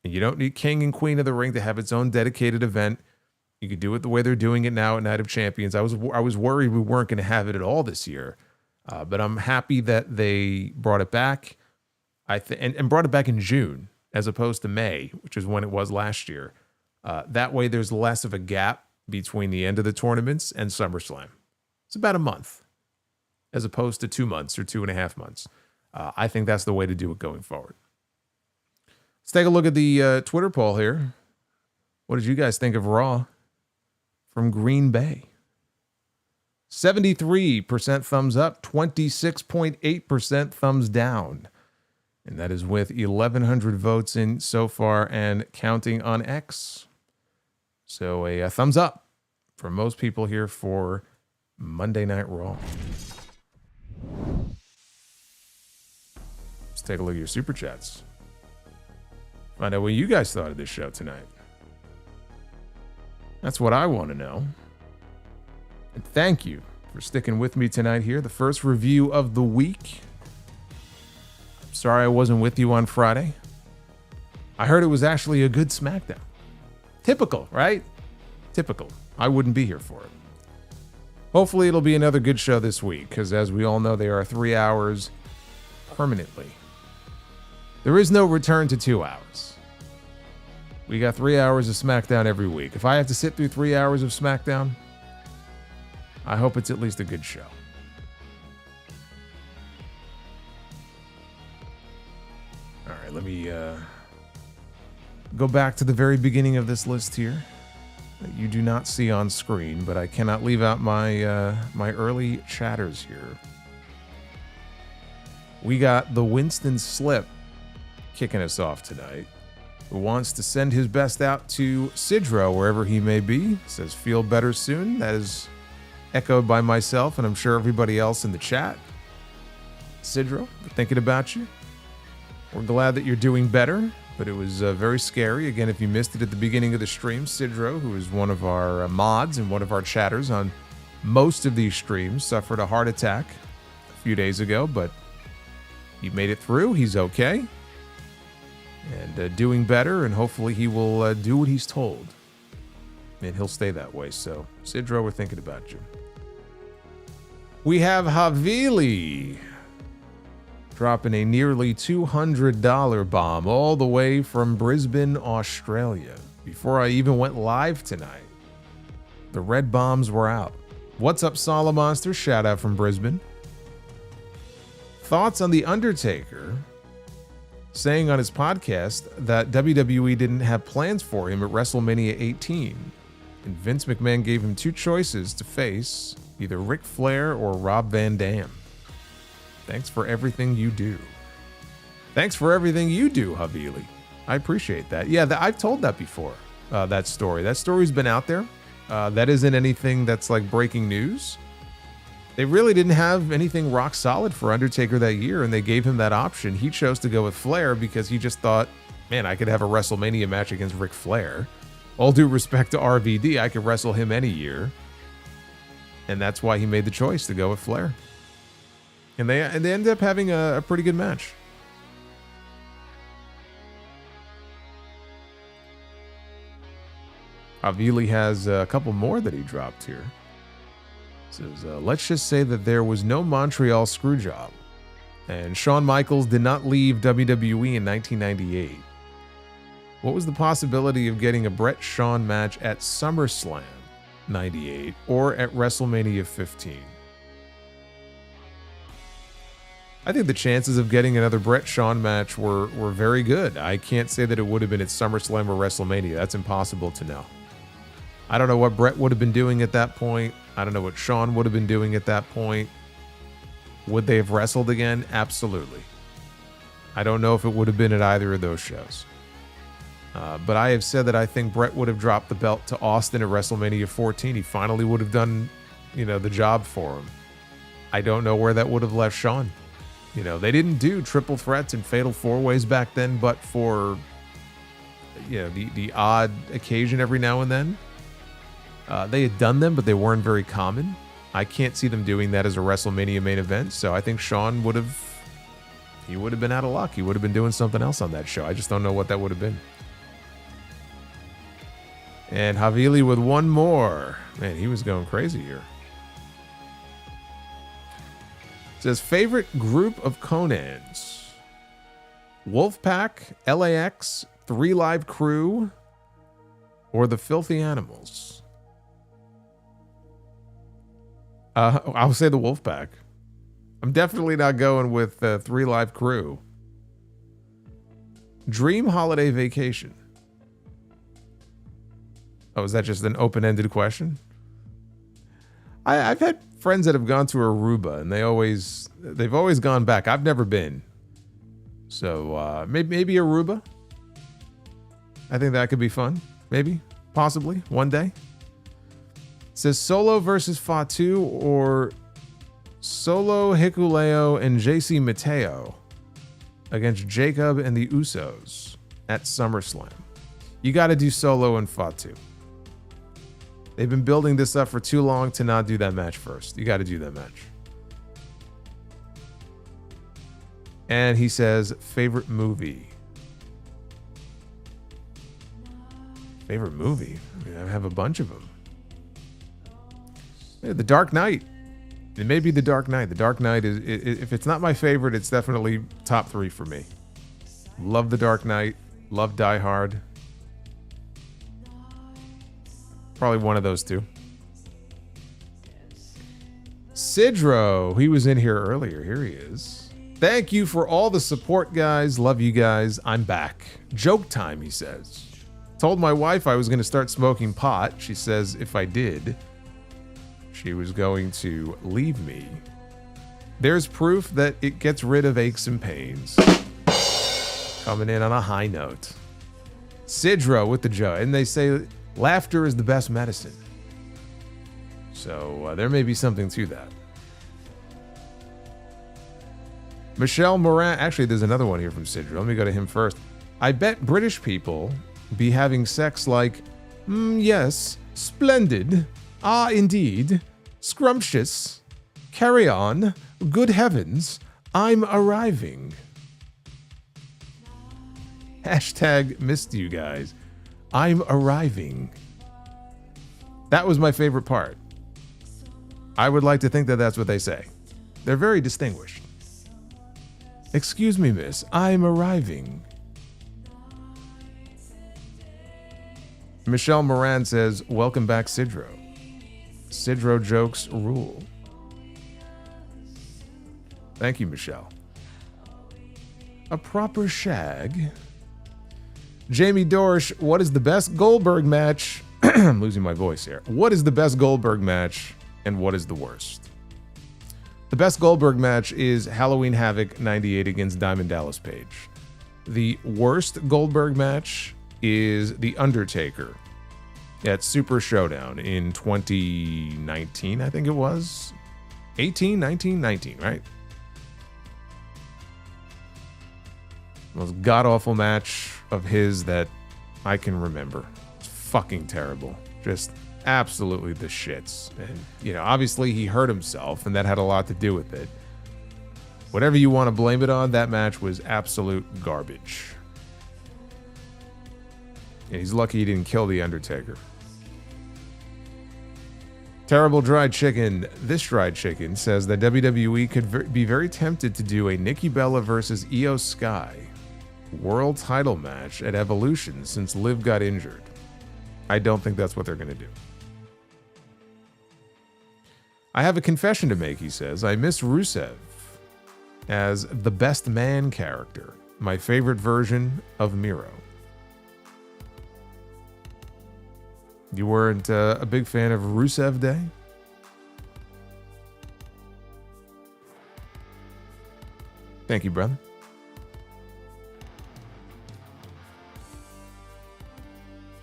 And you don't need King and Queen of the Ring to have its own dedicated event. You could do it the way they're doing it now at Night of Champions. I was worried we weren't going to have it at all this year, but I'm happy that they brought it back. And brought it back in June as opposed to May, which is when it was last year. That way, there's less of a gap between the end of the tournaments and SummerSlam. It's about a month, as opposed to 2 months or 2.5 months. I think that's the way to do it going forward. Let's take a look at the Twitter poll here. What did you guys think of Raw from Green Bay? 73% thumbs up, 26.8% thumbs down. And that is with 1,100 votes in so far and counting on X. So a thumbs up for most people here for Monday Night Raw. Let's take a look at your Super Chats. Find out what you guys thought of this show tonight. That's what I want to know. And thank you for sticking with me tonight here. The first review of the week. Sorry I wasn't with you on Friday. I heard it was actually a good SmackDown. Typical, right? Typical. I wouldn't be here for it. Hopefully it'll be another good show this week, because as we all know, they are 3 hours permanently. There is no return to 2 hours. We got 3 hours of SmackDown every week. If I have to sit through 3 hours of SmackDown, I hope it's at least a good show. All right, let me go back to the very beginning of this list here that you do not see on screen, but I cannot leave out my my early chatters here. We got the Winston Slip kicking us off tonight, who wants to send his best out to Sidro wherever he may be. Says, feel better soon. That is echoed by myself and I'm sure everybody else in the chat. Sidro, we're thinking about you. We're glad that you're doing better, but it was very scary. Again, if you missed it at the beginning of the stream, Sidro, who is one of our mods and one of our chatters on most of these streams, suffered a heart attack a few days ago, but he made it through. He's okay and doing better, and hopefully he will do what he's told, and he'll stay that way. So, Sidro, we're thinking about you. We have Havili dropping a nearly $200 bomb all the way from Brisbane, Australia. Before I even went live tonight, the red bombs were out. What's up, Solomonster? Shout out from Brisbane. Thoughts on The Undertaker saying on his podcast that WWE didn't have plans for him at WrestleMania 18. And Vince McMahon gave him two choices to face, either Ric Flair or Rob Van Dam. Thanks for everything you do. Thanks for everything you do, Havili. I appreciate that. Yeah, I've told that before, that story. That story's been out there. That isn't anything that's like breaking news. They really didn't have anything rock solid for Undertaker that year, and they gave him that option. He chose to go with Flair because he just thought, man, I could have a WrestleMania match against Ric Flair. All due respect to RVD, I could wrestle him any year. And that's why he made the choice to go with Flair. And they ended up having a pretty good match. Avili has a couple more that he dropped here. Says, let's just say that there was no Montreal Screwjob, and Shawn Michaels did not leave WWE in 1998. What was the possibility of getting a Bret Shawn match at SummerSlam 98 or at WrestleMania 15? I think the chances of getting another Bret Shawn match were very good. I can't say that it would have been at SummerSlam or WrestleMania. That's impossible to know. I don't know what Bret would have been doing at that point. I don't know what Shawn would have been doing at that point. Would they have wrestled again? Absolutely. I don't know if it would have been at either of those shows. But I have said that I think Bret would have dropped the belt to Austin at WrestleMania 14. He finally would have done, the job for him. I don't know where that would have left Shawn. They didn't do triple threats and fatal four-ways back then, but for, the odd occasion every now and then. They had done them, but they weren't very common. I can't see them doing that as a WrestleMania main event, so I think Shawn would have been out of luck. He would have been doing something else on that show. I just don't know what that would have been. And Havili with one more. Man, he was going crazy here. It says, favorite group of Conans. Wolfpack, LAX, 3 Live Crew, or the Filthy Animals? I'll say the Wolfpack. I'm definitely not going with 3 Live Crew. Dream Holiday Vacation. Oh, is that just an open-ended question? I've had friends that have gone to Aruba, and they've always gone back. I've never been. So maybe Aruba. I think that could be fun. Maybe, possibly, one day. It says Solo versus Fatu or Solo, Hikuleo, and JC Mateo against Jacob and the Usos at SummerSlam. You got to do Solo and Fatu. They've been building this up for too long to not do that match first. You got to do that match. And he says, favorite movie. Favorite movie? I mean, I have a bunch of them. Yeah, The Dark Knight. It may be The Dark Knight. The Dark Knight is, if it's not my favorite, it's definitely top 3 for me. Love The Dark Knight. Love Die Hard. Probably one of those two. Sidro, he was in here earlier. Here he is. Thank you for all the support, guys. Love you guys. I'm back. Joke time, he says. Told my wife I was going to start smoking pot. She says if I did, she was going to leave me. There's proof that it gets rid of aches and pains. Coming in on a high note. Sidro with the joke. And they say laughter is the best medicine. So there may be something to that. Michelle Moran. Actually, there's another one here from Sidro. Let me go to him first. I bet British people be having sex like, yes, splendid. Ah, indeed. Scrumptious. Carry on. Good heavens. I'm arriving. Hashtag missed you guys. I'm arriving. That was my favorite part. I would like to think that that's what they say. They're very distinguished. Excuse me, miss. I'm arriving. Michelle Moran says, welcome back, Sidro. Sidro jokes rule. Thank you, Michelle. A proper shag. Jamie Dorsch, what is the best Goldberg match? I'm losing my voice here. What is the best Goldberg match and what is the worst? The best Goldberg match is Halloween Havoc 98 against Diamond Dallas Page. The worst Goldberg match is The Undertaker at Super Showdown in 2019, I think it was. 19, right? Most god-awful match of his that I can remember. It's fucking terrible. Just absolutely the shits. And, you know, obviously he hurt himself, and that had a lot to do with it. Whatever you want to blame it on, that match was absolute garbage. And he's lucky he didn't kill The Undertaker. Terrible Dried Chicken. This Dried Chicken says that WWE could be very tempted to do a Nikki Bella versus Io Sky world title match at Evolution since Liv got injured. I don't think that's what they're going to do. I have a confession to make, he says. I miss Rusev as the best man character. My favorite version of Miro. You weren't a big fan of Rusev Day? Thank you, brother.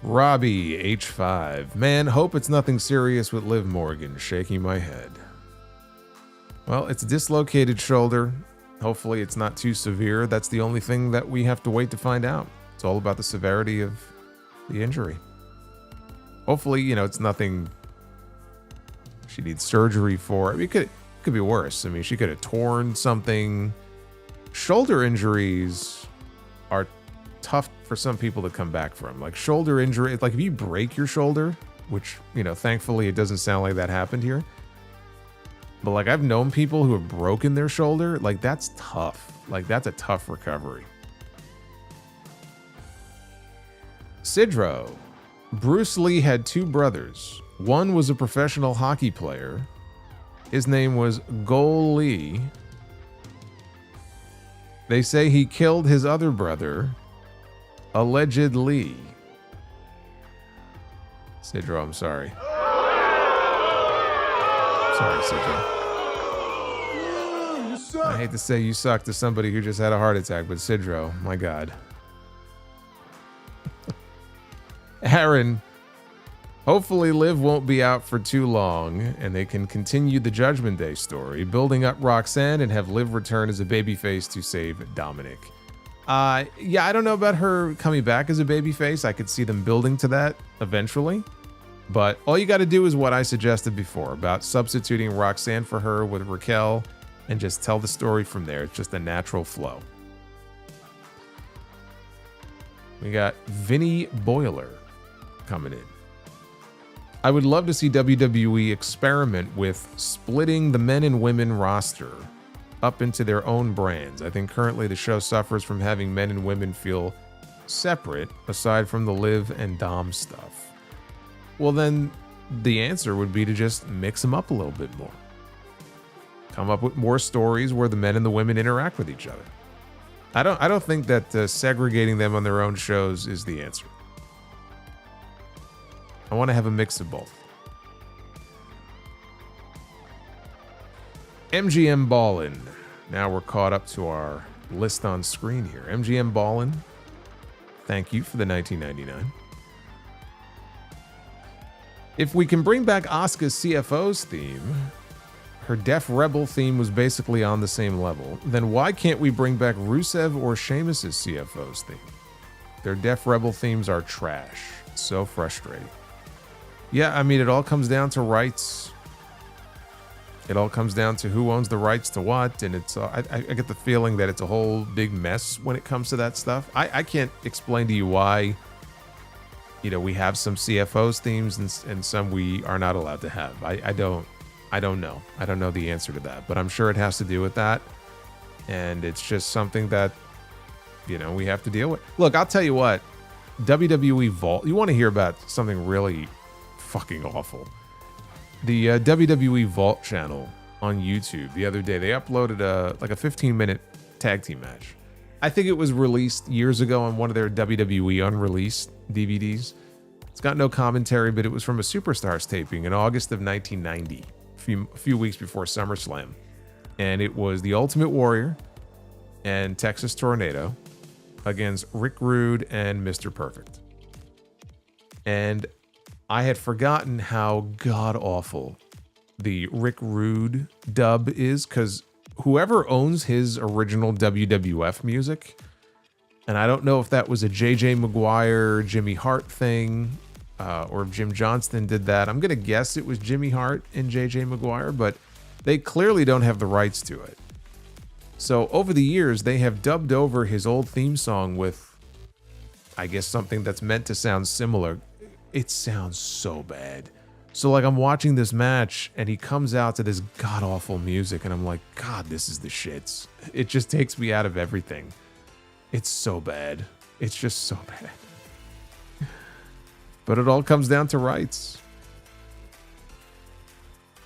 Robbie H5. Man, hope it's nothing serious with Liv Morgan. Shaking my head. Well, it's a dislocated shoulder. Hopefully it's not too severe. That's the only thing that we have to wait to find out. It's all about the severity of the injury. Hopefully, you know, it's nothing she needs surgery for. I mean, it could be worse. I mean, she could have torn something. Shoulder injuries are tough for some people to come back from. Like shoulder injury, like if you break your shoulder, which, you know, thankfully it doesn't sound like that happened here. But like I've known people who have broken their shoulder. Like that's tough. Like that's a tough recovery. Sidro. Bruce Lee had two brothers. One was a professional hockey player. His name was Gol Lee. They say he killed his other brother, allegedly. Sidro, I'm sorry. Sorry, Sidro. I hate to say you suck to somebody who just had a heart attack, but Sidro, my God. Aaron, hopefully Liv won't be out for too long and they can continue the Judgment Day story, building up Roxanne and have Liv return as a babyface to save Dominic. Yeah, I don't know about her coming back as a babyface. I could see them building to that eventually. But all you got to do is what I suggested before about substituting Roxanne for her with Raquel and just tell the story from there. It's just a natural flow. We got Vinny Boiler coming in. I would love to see WWE experiment with splitting the men and women roster up into their own brands. I think currently the show suffers from having men and women feel separate aside from the Liv and Dom stuff. Well, then the answer would be to just mix them up a little bit more. Come up with more stories where the men and the women interact with each other. I don't think that segregating them on their own shows is the answer. I want to have a mix of both. MGM Ballin. Now we're caught up to our list on screen here. MGM Ballin. Thank you for the 1999. If we can bring back Asuka's CFO's theme, her Def Rebel theme was basically on the same level, then why can't we bring back Rusev or Sheamus' CFO's theme? Their Def Rebel themes are trash. So frustrating. Yeah, I mean, it all comes down to rights. It all comes down to who owns the rights to what, and it's I get the feeling that it's a whole big mess when it comes to that stuff. I can't explain to you why, you know, we have some CFOs themes and some we are not allowed to have. I don't know. I don't know the answer to that, but I'm sure it has to do with that, and it's just something that, you know, we have to deal with. Look, I'll tell you what, WWE Vault. You want to hear about something really fucking awful? The WWE Vault channel on YouTube the other day, they uploaded a 15-minute tag team match. I think it was released years ago on one of their WWE unreleased DVDs. It's got no commentary, but it was from a Superstars taping in August of 1990, a few weeks before SummerSlam. And it was the Ultimate Warrior and Texas Tornado against Rick Rude and Mr. Perfect. And I had forgotten how god-awful the Rick Rude dub is, because whoever owns his original WWF music, and I don't know if that was a JJ Maguire, Jimmy Hart thing, or if Jim Johnston did that. I'm going to guess it was Jimmy Hart and JJ Maguire, but they clearly don't have the rights to it. So over the years, they have dubbed over his old theme song with, I guess, something that's meant to sound similar. It sounds so bad. So like I'm watching this match and he comes out to this god-awful music and I'm like, God, this is the shits. It just takes me out of everything. It's so bad. It's just so bad. But it all comes down to rights.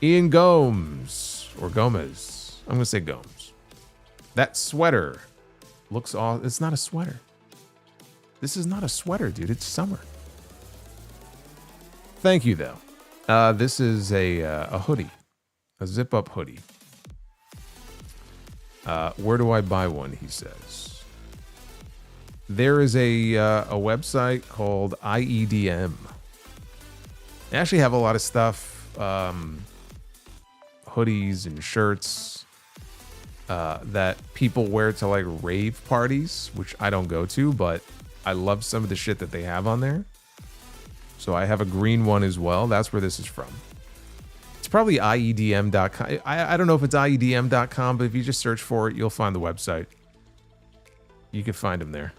Ian Gomes, or Gomez. I'm going to say Gomes. That sweater looks all. It's not a sweater. This is not a sweater, dude. It's summer. Thank you, though. This is a hoodie, a zip-up hoodie. Where do I buy one? He says. There is a website called IEDM. They actually have a lot of stuff, hoodies and shirts that people wear to like rave parties, which I don't go to, but I love some of the shit that they have on there. So I have a green one as well. That's where this is from. It's probably IEDM.com. I don't know if it's IEDM.com, but if you just search for it, you'll find the website. You can find them there.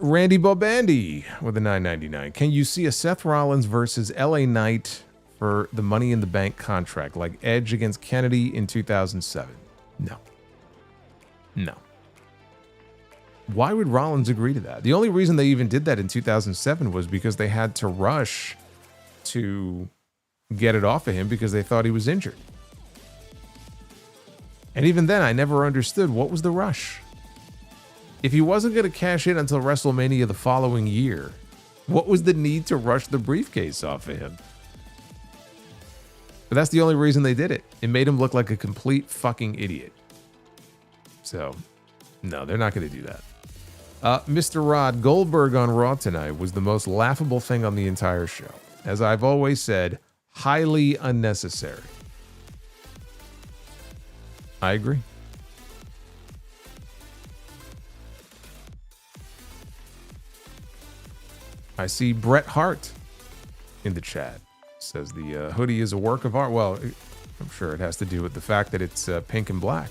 Randy Bobandy with a $9.99. Can you see a Seth Rollins versus LA Knight for the Money in the Bank contract, like Edge against Kennedy in 2007? No. No. Why would Rollins agree to that? The only reason they even did that in 2007 was because they had to rush to get it off of him because they thought he was injured. And even then, I never understood what was the rush. If he wasn't going to cash in until WrestleMania the following year, what was the need to rush the briefcase off of him? But that's the only reason they did it. It made him look like a complete fucking idiot. So, no, they're not going to do that. Mr. Rod, Goldberg on Raw tonight was the most laughable thing on the entire show. As I've always said, highly unnecessary. I agree. I see Bret Hart in the chat. Says the hoodie is a work of art. Well, I'm sure it has to do with the fact that it's pink and black.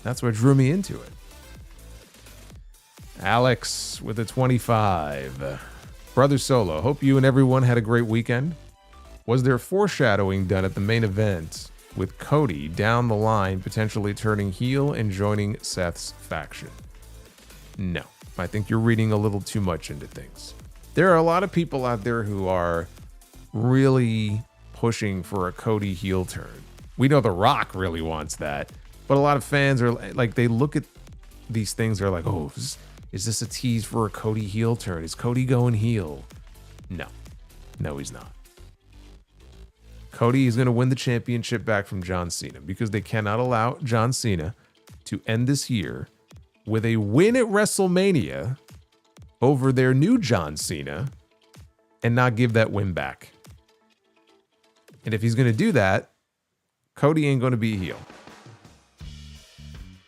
That's what drew me into it. Alex with a 25. Brother Solo, hope you and everyone had a great weekend. Was there foreshadowing done at the main event with Cody down the line potentially turning heel and joining Seth's faction? No. I think you're reading a little too much into things. There are a lot of people out there who are really pushing for a Cody heel turn. We know The Rock really wants that, but a lot of fans are like, they look at these things, they're like, oh, is this a tease for a Cody heel turn? Is Cody going heel? No. No, he's not. Cody is going to win the championship back from John Cena because they cannot allow John Cena to end this year with a win at WrestleMania over their new John Cena and not give that win back. And if he's going to do that, Cody ain't going to be a heel.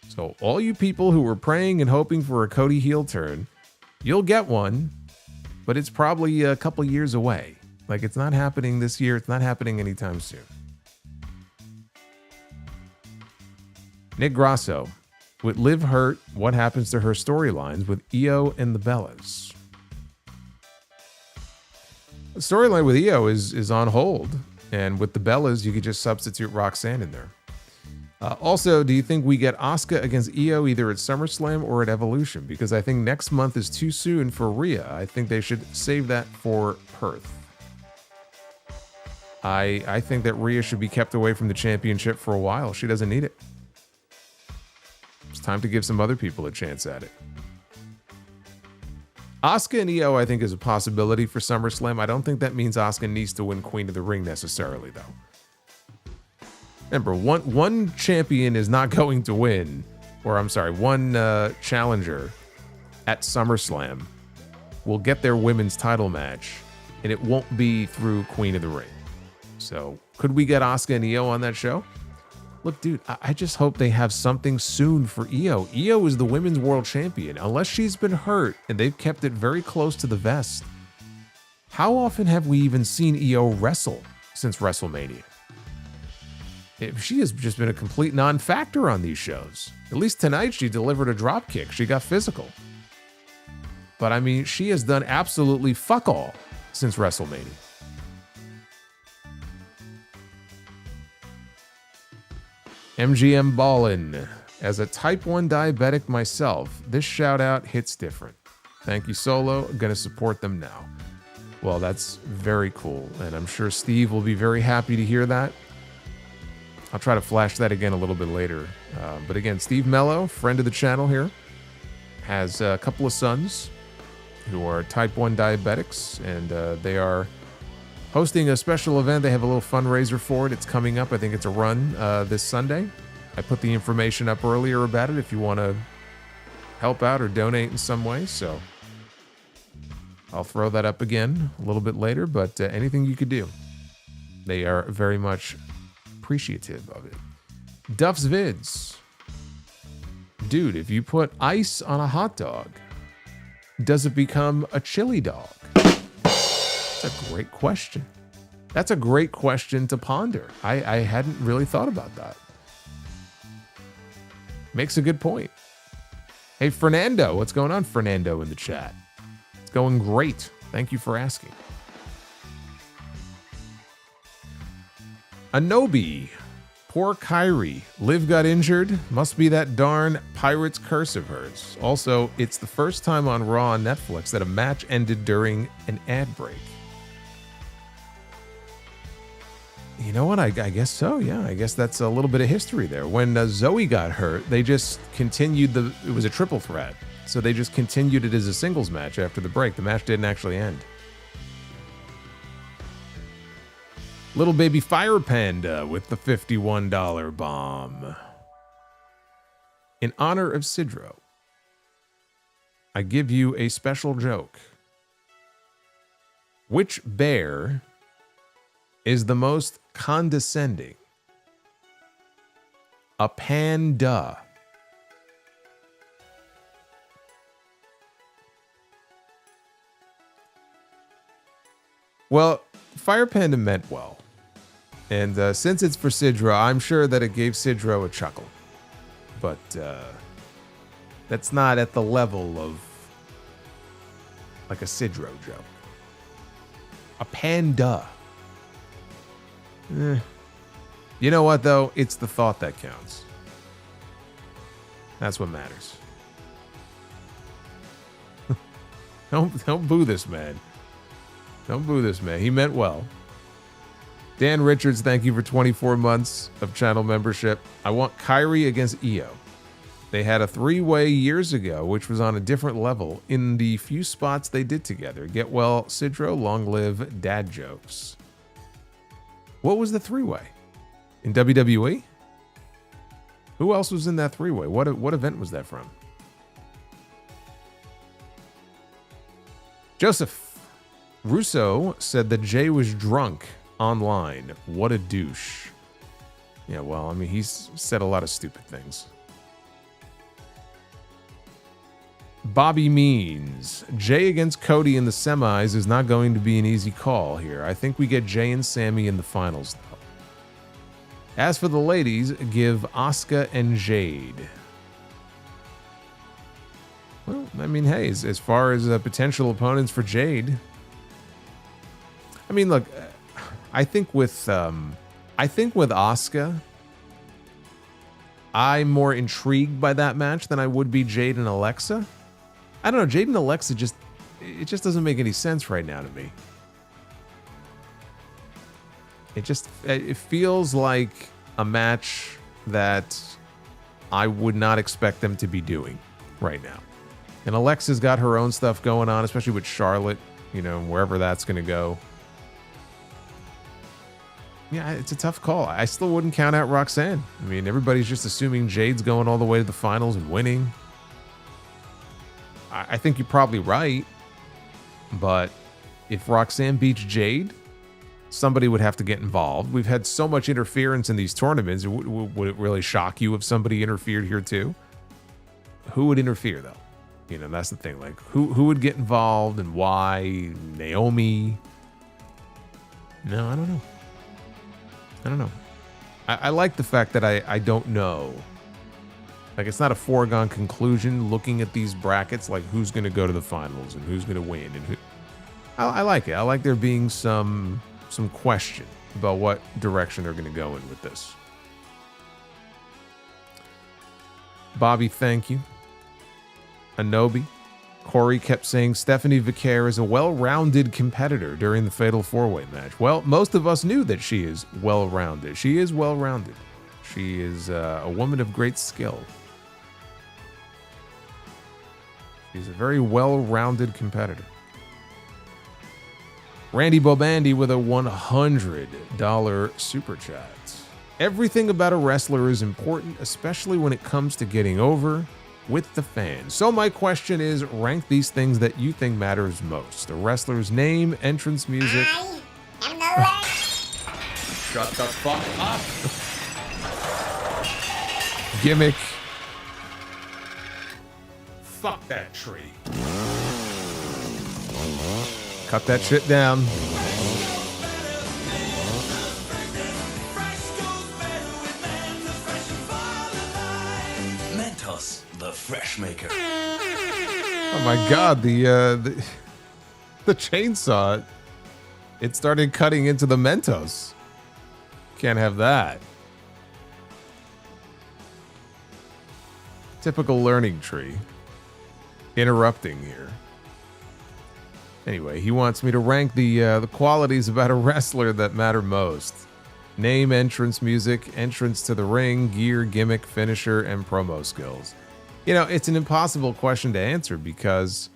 So all you people who were praying and hoping for a Cody heel turn, you'll get one, but it's probably a couple years away. Like, it's not happening this year. It's not happening anytime soon. Nick Grasso. With Liv hurt, what happens to her storylines with Io and the Bellas? The storyline with Io is on hold. And with the Bellas, you could just substitute Roxanne in there. Also, do you think we get Asuka against Io either at SummerSlam or at Evolution? Because I think next month is too soon for Rhea. I think they should save that for Perth. I think that Rhea should be kept away from the championship for a while. She doesn't need it. It's time to give some other people a chance at it. Asuka and Io, I think, is a possibility for SummerSlam. I don't think that means Asuka needs to win Queen of the Ring necessarily, though. Remember, one champion is not going to win, or I'm sorry, one challenger at SummerSlam will get their women's title match, and it won't be through Queen of the Ring. So, could we get Asuka and Io on that show? Look, dude, I just hope they have something soon for Io. Io is the women's world champion. Unless she's been hurt and they've kept it very close to the vest. How often have we even seen Io wrestle since WrestleMania? She has just been a complete non-factor on these shows. At least tonight she delivered a drop kick. She got physical. But I mean, she has done absolutely fuck all since WrestleMania. MGM Ballin. As a type 1 diabetic myself, this shout out hits different. Thank you, Solo. I'm going to support them now. Well, that's very cool. And I'm sure Steve will be very happy to hear that. I'll try to flash that again a little bit later. But again, Steve Mello, friend of the channel here, has a couple of sons who are type 1 diabetics. And they are hosting a special event. They have a little fundraiser for it. It's coming up. I think it's a run this Sunday. I put the information up earlier about it if you want to help out or donate in some way. So I'll throw that up again a little bit later, but anything you could do. They are very much appreciative of it. Duff's Vids. Dude, if you put ice on a hot dog, does it become a chili dog? That's a great question. That's a great question to ponder. I hadn't really thought about that. Makes a good point. Hey, Fernando, what's going on, Fernando, in the chat? It's going great. Thank you for asking. Anobi. Poor Kairi. Liv got injured. Must be that darn Pirate's curse of hers. Also, it's the first time on Raw on Netflix that a match ended during an ad break. You know what? I guess so, yeah. I guess that's a little bit of history there. When Zoe got hurt, they just continued it was a triple threat. So they just continued it as a singles match after the break. The match didn't actually end. Little baby Fire Panda with the $51 bomb. In honor of Sidro, I give you a special joke. Which bear is the most condescending? A panda. Well, Fire Panda meant well. And since it's for Sidro, I'm sure that it gave Sidro a chuckle. But that's not at the level of like a Sidro joke. A panda. You know what, though? It's the thought that counts. That's what matters. Don't boo this man. Don't boo this man. He meant well. Dan Richards, thank you for 24 months of channel membership. I want Kairi against Io. They had a three-way years ago, which was on a different level in the few spots they did together. Get well, Sidro, long live dad jokes. What was the three-way? In WWE? Who else was in that three-way? What event was that from? Joseph. Russo said that Jay was drunk online. What a douche. Yeah, well, I mean, he's said a lot of stupid things. Bobby Means. Jay against Cody in the semis is not going to be an easy call here. I think we get Jay and Sami in the finals, though. As for the ladies, give Asuka and Jade. Well, I mean, hey, as far as potential opponents for Jade, I mean, look, I think with Asuka, I'm more intrigued by that match than I would be Jade and Alexa. I don't know, Jade and Alexa just doesn't make any sense right now to me. It feels like a match that I would not expect them to be doing right now. And Alexa's got her own stuff going on, especially with Charlotte, you know, wherever that's going to go. Yeah, it's a tough call. I still wouldn't count out Roxanne. I mean, everybody's just assuming Jade's going all the way to the finals and winning. I think you're probably right. But if Roxanne beats Jade, somebody would have to get involved. We've had so much interference in these tournaments. Would it really shock you if somebody interfered here too? Who would interfere, though? You know, that's the thing. Like, who would get involved and why? Naomi? No, I don't know. I like the fact that I don't know. Like, it's not a foregone conclusion looking at these brackets, like who's going to go to the finals and who's going to win. And who. I like it. I like there being some question about what direction they're going to go in with this. Bobby, thank you. Anobi. Corey kept saying Stephanie Vaquer is a well-rounded competitor during the Fatal 4-Way match. Well, most of us knew that she is well-rounded. She is well-rounded. She is a woman of great skill. She's a very well-rounded competitor. Randy Bobandy with a $100 super chat. Everything about a wrestler is important, especially when it comes to getting over with the fans. So my question is, rank these things that you think matters most. A wrestler's name, entrance music. I am the one. Shut the fuck up. Gimmick, Fuck that tree. Cut that shit down. Mentos, the fresh maker. Oh my god, the chainsaw, it started cutting into the Mentos. Can't have that. Typical learning tree. Interrupting here. Anyway, he wants me to rank the qualities about a wrestler that matter most. Name, entrance music, entrance to the ring, gear, gimmick, finisher, and promo skills. You know, it's an impossible question to answer because,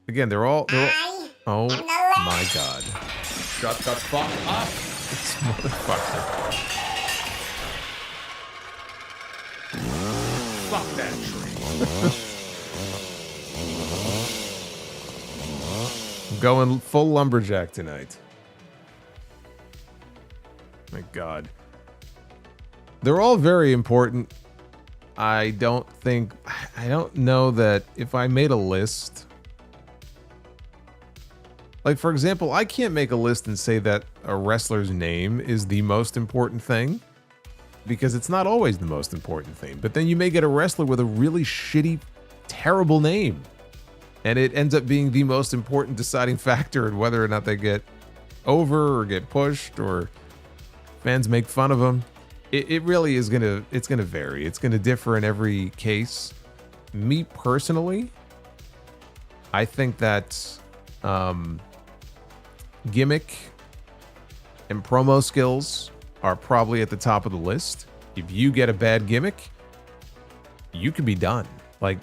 again, they're all oh my god. Shut the fuck up. This motherfucker. Fuck that tree. I'm going full lumberjack tonight. My god. They're all very important. I don't know that if I made a list, like for example, I can't make a list and say that a wrestler's name is the most important thing because it's not always the most important thing. But then you may get a wrestler with a really shitty, terrible name and it ends up being the most important deciding factor in whether or not they get over or get pushed or fans make fun of them. It really is it's gonna vary. It's gonna differ in every case. Me personally, I think that gimmick and promo skills are probably at the top of the list. If you get a bad gimmick, you could be done. Like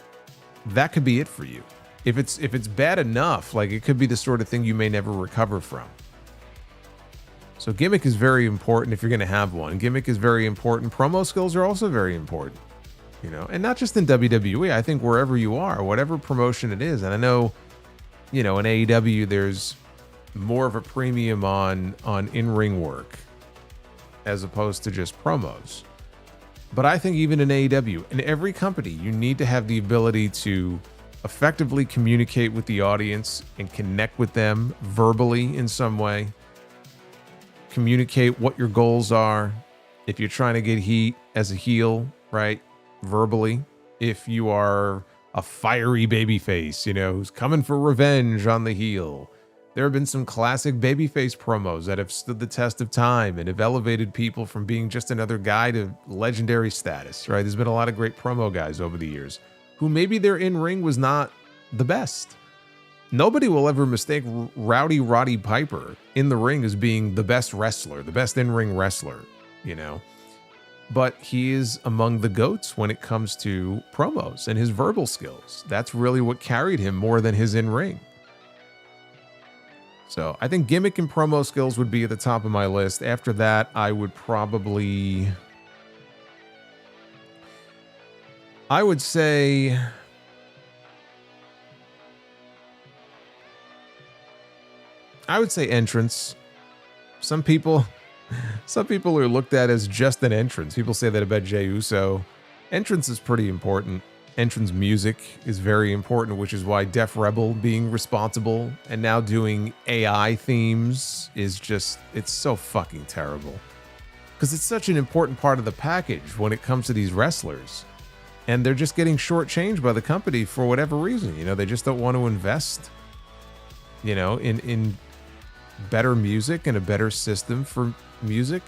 that could be it for you. If it's bad enough, like it could be the sort of thing you may never recover from. So gimmick is very important if you're going to have one. Gimmick is very important. Promo skills are also very important, you know, and not just in WWE. I think wherever you are, whatever promotion it is. And I know, you know, in AEW, there's more of a premium on in-ring work as opposed to just promos. But I think even in AEW, in every company, you need to have the ability to effectively communicate with the audience and connect with them verbally in some way. Communicate what your goals are. If you're trying to get heat as a heel, right? Verbally. If you are a fiery babyface, you know, who's coming for revenge on the heel. There have been some classic babyface promos that have stood the test of time and have elevated people from being just another guy to legendary status, right? There's been a lot of great promo guys over the years who maybe their in-ring was not the best. Nobody will ever mistake Rowdy Roddy Piper in the ring as being the best wrestler, the best in-ring wrestler, you know. But he is among the GOATs when it comes to promos and his verbal skills. That's really what carried him more than his in-ring. So I think gimmick and promo skills would be at the top of my list. After that, I would say entrance. Some people are looked at as just an entrance. People say that about Jey Uso. Entrance is pretty important. Entrance music is very important, which is why Def Rebel being responsible and now doing AI themes is just, it's so fucking terrible. Because it's such an important part of the package when it comes to these wrestlers. And they're just getting shortchanged by the company for whatever reason. You know, they just don't want to invest, you know, in better music and a better system for music.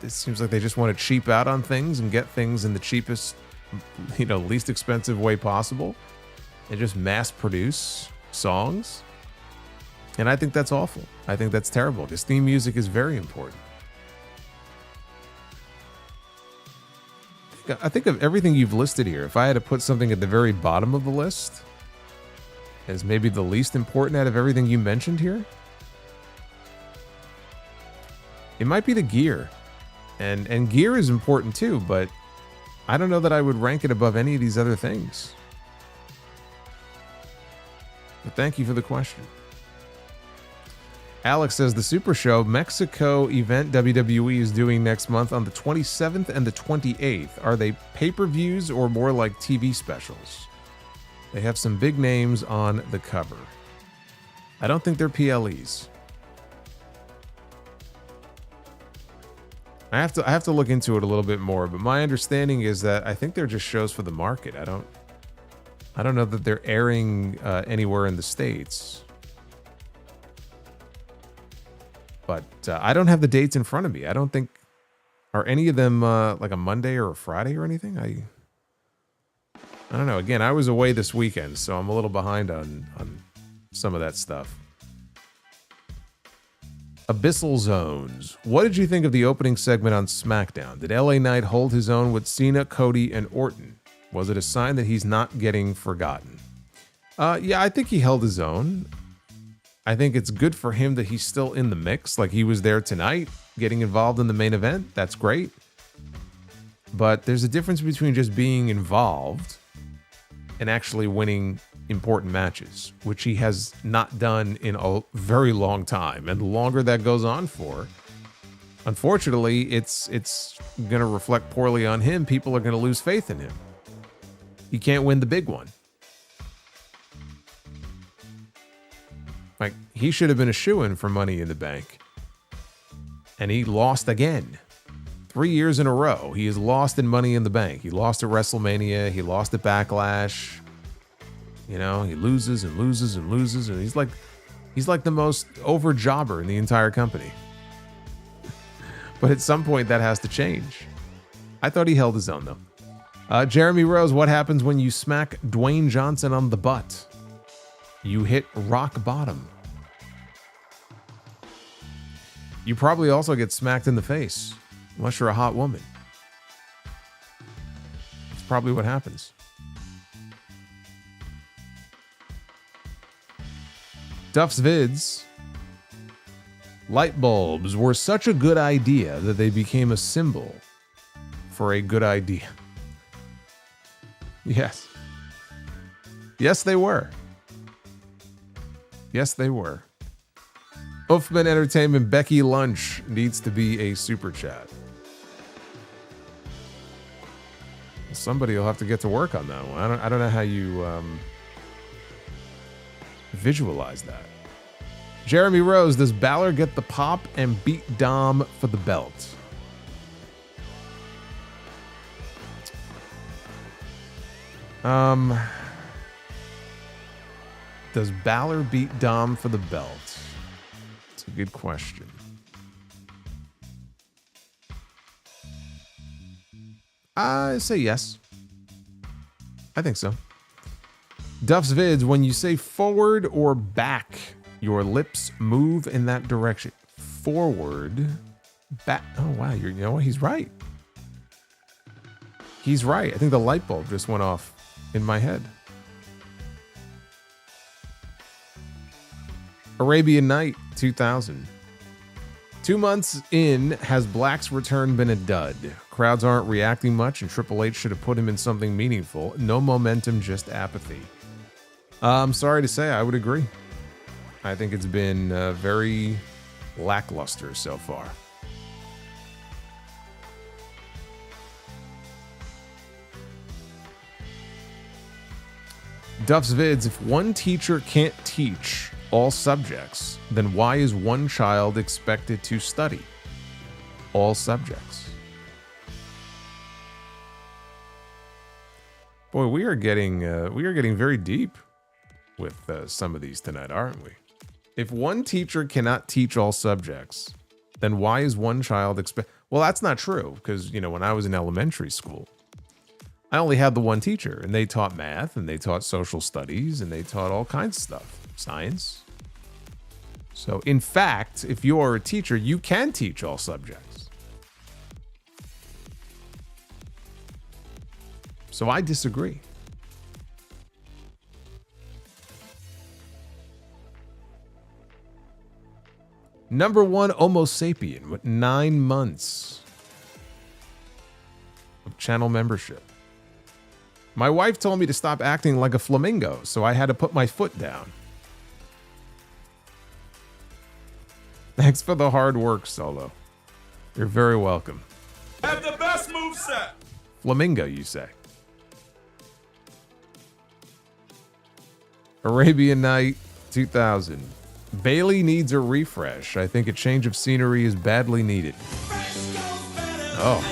It seems like they just want to cheap out on things and get things in the cheapest, you know, least expensive way possible and just mass produce songs. And I think that's awful. I think that's terrible because theme music is very important. I think of everything you've listed here, if I had to put something at the very bottom of the list as maybe the least important out of everything you mentioned here, it might be the gear. And gear is important too, but I don't know that I would rank it above any of these other things. But thank you for the question. Alex says the Super Show Mexico event WWE is doing next month on the 27th and the 28th. Are they pay-per-views or more like TV specials? They have some big names on the cover. I don't think they're PLEs. I have to look into it a little bit more, but my understanding is that I think they're just shows for the market. I don't know that they're airing anywhere in the States. But I don't have the dates in front of me. I don't think, are any of them like a Monday or a Friday or anything? I don't know. Again, I was away this weekend, so I'm a little behind on some of that stuff. Abyssal Zones. What did you think of the opening segment on SmackDown? Did LA Knight hold his own with Cena, Cody, and Orton? Was it a sign that he's not getting forgotten? Yeah, I think he held his own. I think it's good for him that he's still in the mix. Like, he was there tonight, getting involved in the main event. That's great. But there's a difference between just being involved and actually winning important matches, which he has not done in a very long time. And the longer that goes on for, unfortunately, it's going to reflect poorly on him. People are going to lose faith in him. He can't win the big one. Like, he should have been a shoo-in for Money in the Bank. And he lost again. 3 years in a row, he has lost in Money in the Bank. He lost at WrestleMania. He lost at Backlash. You know, he loses and loses and loses. And he's like the most over jobber in the entire company. But at some point, that has to change. I thought he held his own, though. Jeremy Rose, what happens when you smack Dwayne Johnson on the butt? You hit rock bottom. You probably also get smacked in the face, unless you're a hot woman. That's probably what happens. Duff's Vids. Light bulbs were such a good idea that they became a symbol for a good idea. Yes. Yes, they were. Yes, they were. Uffman Entertainment, Becky Lynch needs to be a super chat. Somebody will have to get to work on that one. I don't know how you visualize that. Jeremy Rose, does Balor get the pop and beat Dom for the belt? Does Balor beat Dom for the belt? It's a good question. I say yes. I think so. Duff's Vids, when you say forward or back, your lips move in that direction. Forward, back. Oh, wow. You know what? He's right. He's right. I think the light bulb just went off in my head. Arabian Night 2000. 2 months in, has Black's return been a dud? Crowds aren't reacting much, and Triple H should have put him in something meaningful. No momentum, just apathy. I'm sorry to say, I would agree. I think it's been very lackluster so far. Duff's Vids, if one teacher can't teach all subjects, then why is one child expected to study all subjects? Boy, we are getting very deep with some of these tonight, aren't we? If one teacher cannot teach all subjects, then why is one child expect? Well, that's not true, because when I was in elementary school, I only had the one teacher, and they taught math, and they taught social studies, and they taught all kinds of stuff, science. So, in fact, if you're a teacher, you can teach all subjects. So I disagree. Number one, Homo sapien with 9 months of channel membership. My wife told me to stop acting like a flamingo, so I had to put my foot down. Thanks for the hard work, Solo. You're very welcome. Have the best moveset. Flamingo, you say? Arabian Night 2000. Bayley needs a refresh. I think a change of scenery is badly needed. Oh.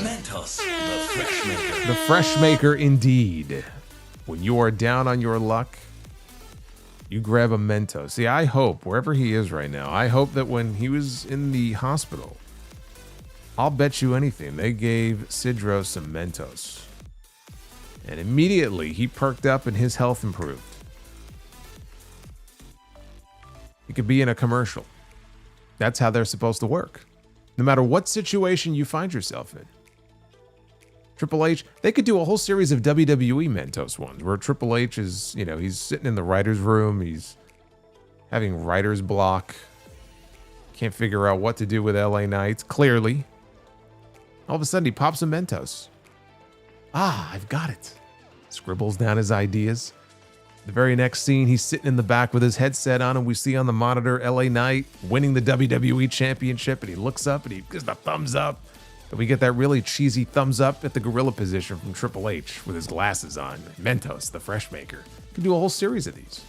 Mentos, the fresh maker. The fresh maker indeed. When you are down on your luck, you grab a Mentos. See, I hope, wherever he is right now, I hope that when he was in the hospital, I'll bet you anything, they gave Sidro some Mentos. And immediately he perked up and his health improved. He could be in a commercial. That's how they're supposed to work. No matter what situation you find yourself in. Triple H, they could do a whole series of WWE Mentos ones where Triple H is, you know, he's sitting in the writer's room. He's having writer's block. Can't figure out what to do with LA Knights, clearly. All of a sudden, he pops some Mentos. Ah, I've got it. Scribbles down his ideas. The very next scene, he's sitting in the back with his headset on, and we see on the monitor LA Knight winning the WWE Championship, and he looks up and he gives the thumbs up. And we get that really cheesy thumbs up at the gorilla position from Triple H with his glasses on. Mentos, the fresh maker. You can do a whole series of these.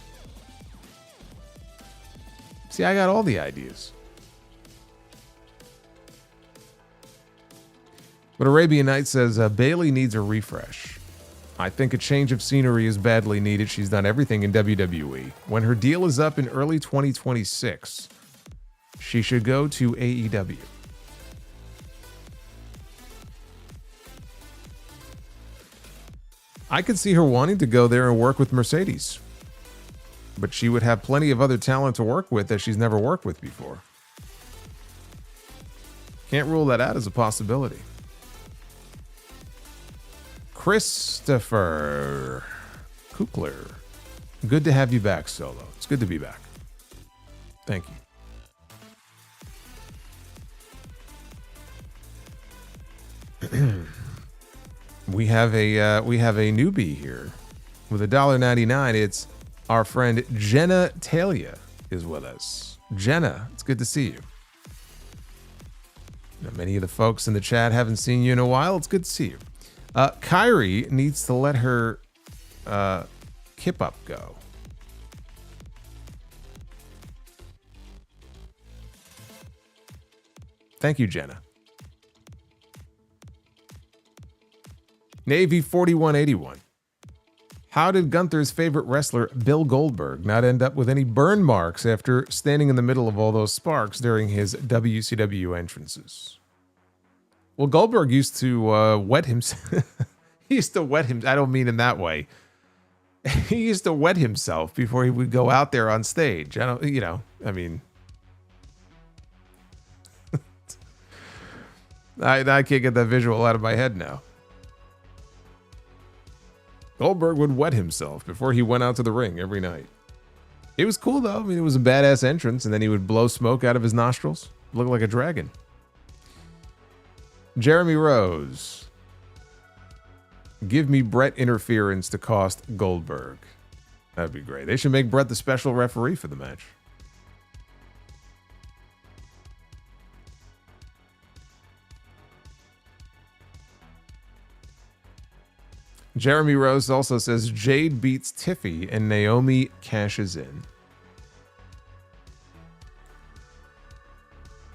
See, I got all the ideas. But Arabian Night says, Bayley needs a refresh. I think a change of scenery is badly needed. She's done everything in WWE. When her deal is up in early 2026, she should go to AEW. I could see her wanting to go there and work with Mercedes. But she would have plenty of other talent to work with that she's never worked with before. Can't rule that out as a possibility. Christopher Kukler. Good to have you back, Solo. It's good to be back. Thank you. We have a newbie here with $1.99. It's our friend Jenna Talia is with us. Jenna, it's good to see you. Now, many of the folks in the chat haven't seen you in a while. It's good to see you. Kairi needs to let her kip up go. Thank you, Jenna. Navy 4181. How did Gunther's favorite wrestler, Bill Goldberg, not end up with any burn marks after standing in the middle of all those sparks during his WCW entrances? Well, Goldberg used to wet himself. He used to wet him. I don't mean in that way. He used to wet himself before he would go out there on stage. I don't, you know, I mean, I can't get that visual out of my head now. Goldberg would wet himself before he went out to the ring every night. It was cool, though. I mean, it was a badass entrance, and then he would blow smoke out of his nostrils. Look like a dragon. Jeremy Rose. Give me Brett interference to cost Goldberg. That'd be great. They should make Brett the special referee for the match. Jeremy Rose also says Jade beats Tiffy and Naomi cashes in.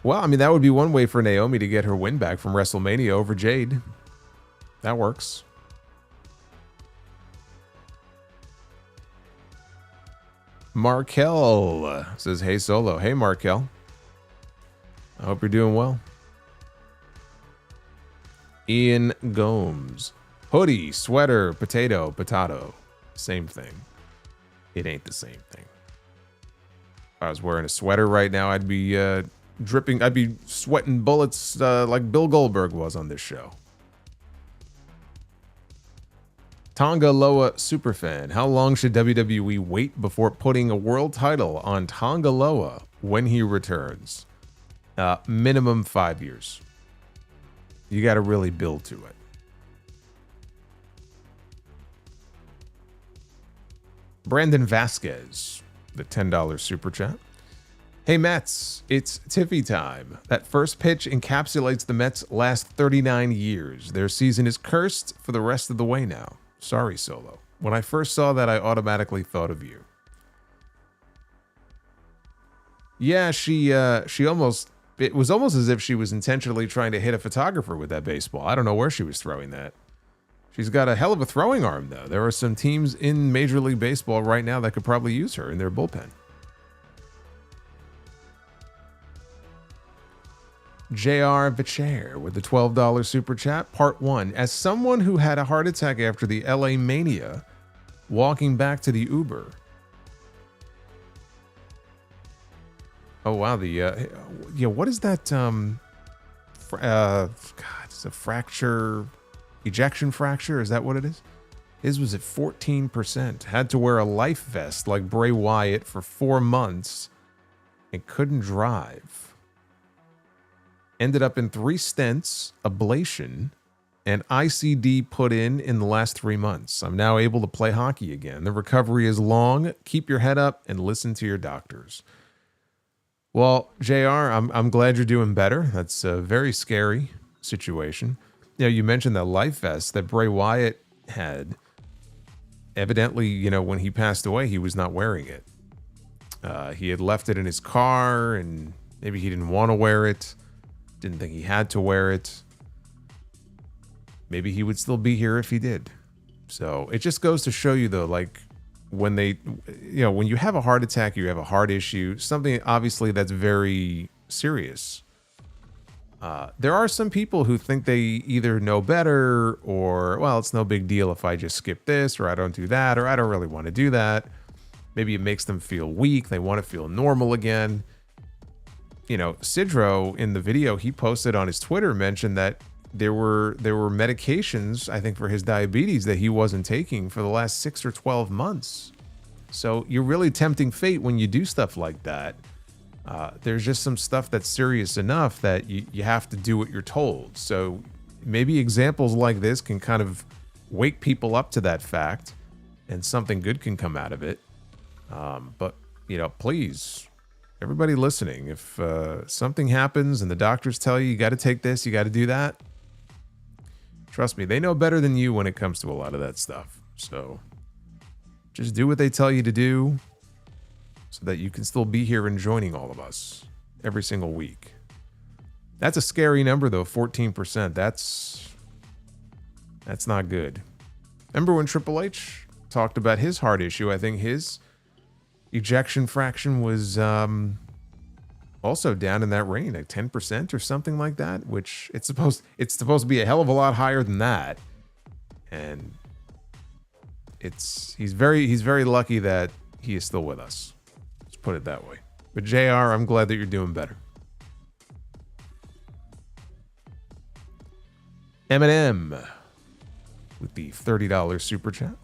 Well, I mean, that would be one way for Naomi to get her win back from WrestleMania over Jade. That works. Markel says, hey, Solo. Hey, Markel. I hope you're doing well. Ian Gomes. Hoodie, sweater, potato. Same thing. It ain't the same thing. If I was wearing a sweater right now, I'd be dripping. I'd be sweating bullets like Bill Goldberg was on this show. Tonga Loa Superfan. How long should WWE wait before putting a world title on Tonga Loa when he returns? Minimum 5 years. You got to really build to it. Brandon Vasquez, the $10 super chat. Hey Mets, it's Tiffy time. That first pitch encapsulates the Mets' last 39 years. Their season is cursed for the rest of the way now. Sorry, Solo. When I first saw that, I automatically thought of you. Yeah, she almost, it was almost as if she was intentionally trying to hit a photographer with that baseball. I don't know where she was throwing that. She's got a hell of a throwing arm, though. There are some teams in Major League Baseball right now that could probably use her in their bullpen. JR Vaquer with the $12 super chat. Part 1. As someone who had a heart attack after the LA Mania, walking back to the Uber. Oh, wow. The, what is that? God, it's a fracture, ejection fracture. Is that what it is? His was at 14%. Had to wear a life vest like Bray Wyatt for 4 months and couldn't drive. Ended up in 3 stents, ablation, and ICD put in the last 3 months. I'm now able to play hockey again. The recovery is long. Keep your head up and listen to your doctors. Well, JR, I'm glad you're doing better. That's a very scary situation. You know, you mentioned that life vest that Bray Wyatt had. Evidently, you know, when he passed away, he was not wearing it. He had left it in his car, and maybe he didn't want to wear it. Didn't think he had to wear it. Maybe he would still be here if he did. So it just goes to show you, though, like, when they, you know, when you have a heart attack, you have a heart issue, something obviously that's very serious. There are some people who think they either know better or, well, it's no big deal if I just skip this, or I don't do that, or I don't really want to do that. Maybe it makes them feel weak. They want to feel normal again. You know, Sidro in the video he posted on his Twitter mentioned that there were medications, I think, for his diabetes that he wasn't taking for the last 6 or 12 months. So you're really tempting fate when you do stuff like that. There's just some stuff that's serious enough that you have to do what you're told. So maybe examples like this can kind of wake people up to that fact, and something good can come out of it. But, you know, please, everybody listening, if something happens and the doctors tell you got to take this, you got to do that, trust me, they know better than you when it comes to a lot of that stuff. So just do what they tell you to do so that you can still be here and joining all of us every single week. That's a scary number, though, 14%. That's not good. Remember when Triple H talked about his heart issue? I think his ejection fraction was also down in that range, like 10% or something like that, which it's supposed to be a hell of a lot higher than that. And he's very lucky that he is still with us. Let's put it that way. But JR, I'm glad that you're doing better. Eminem with the $30 super chat.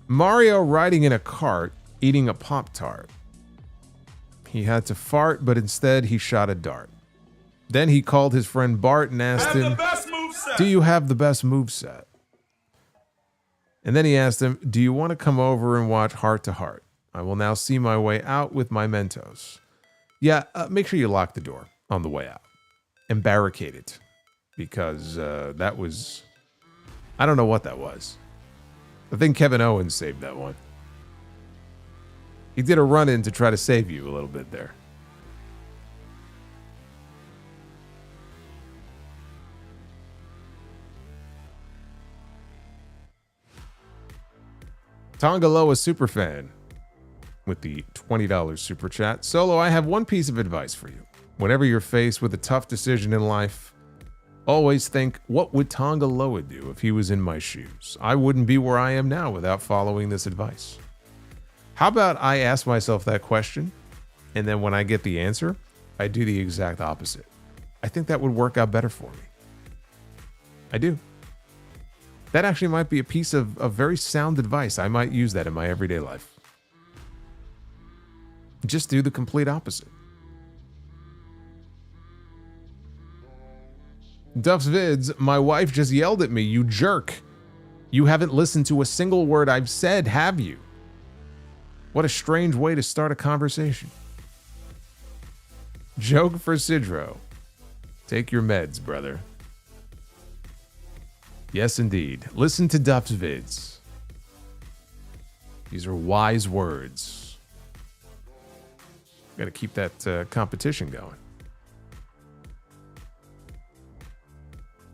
Mario riding in a cart, eating a Pop-Tart. He had to fart, but instead he shot a dart. Then he called his friend Bart and asked him, "Do you have the best moveset?" And then he asked him, "Do you want to come over and watch Heart to Heart? I will now see my way out with my Mentos." Yeah, make sure you lock the door on the way out and barricade it, because that was, I don't know what that was. I think Kevin Owens saved that one. He did a run-in to try to save you a little bit there. Tongaloa Superfan with the $20 super chat. Solo, I have one piece of advice for you. Whenever you're faced with a tough decision in life, always think, what would Tongaloa do if he was in my shoes? I wouldn't be where I am now without following this advice. How about I ask myself that question, and then when I get the answer, I do the exact opposite? I think that would work out better for me. I do. That actually might be a piece of very sound advice. I might use that in my everyday life. Just do the complete opposite. Duff's Vids, my wife just yelled at me, "You jerk. You haven't listened to a single word I've said, have you?" What a strange way to start a conversation. Joke for Sidro. Take your meds, brother. Yes, indeed. Listen to Duff's vids. These are wise words. Got to keep that competition going.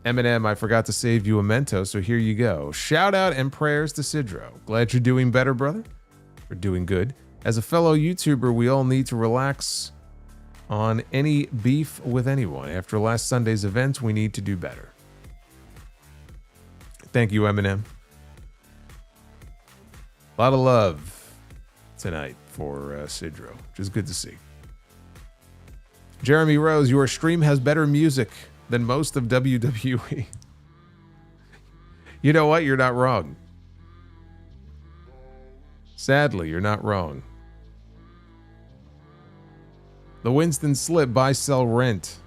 Eminem, I forgot to save you a mento, so here you go. Shout out and prayers to Sidro. Glad you're doing better, brother. We're doing good. As a fellow YouTuber, we all need to relax on any beef with anyone. After last Sunday's event, we need to do better. Thank you, Eminem. A lot of love tonight for Sidro, which is good to see. Jeremy Rose, your stream has better music than most of WWE. You know what? You're not wrong. Sadly, you're not wrong. The Winston Slip, buy, sell, rent.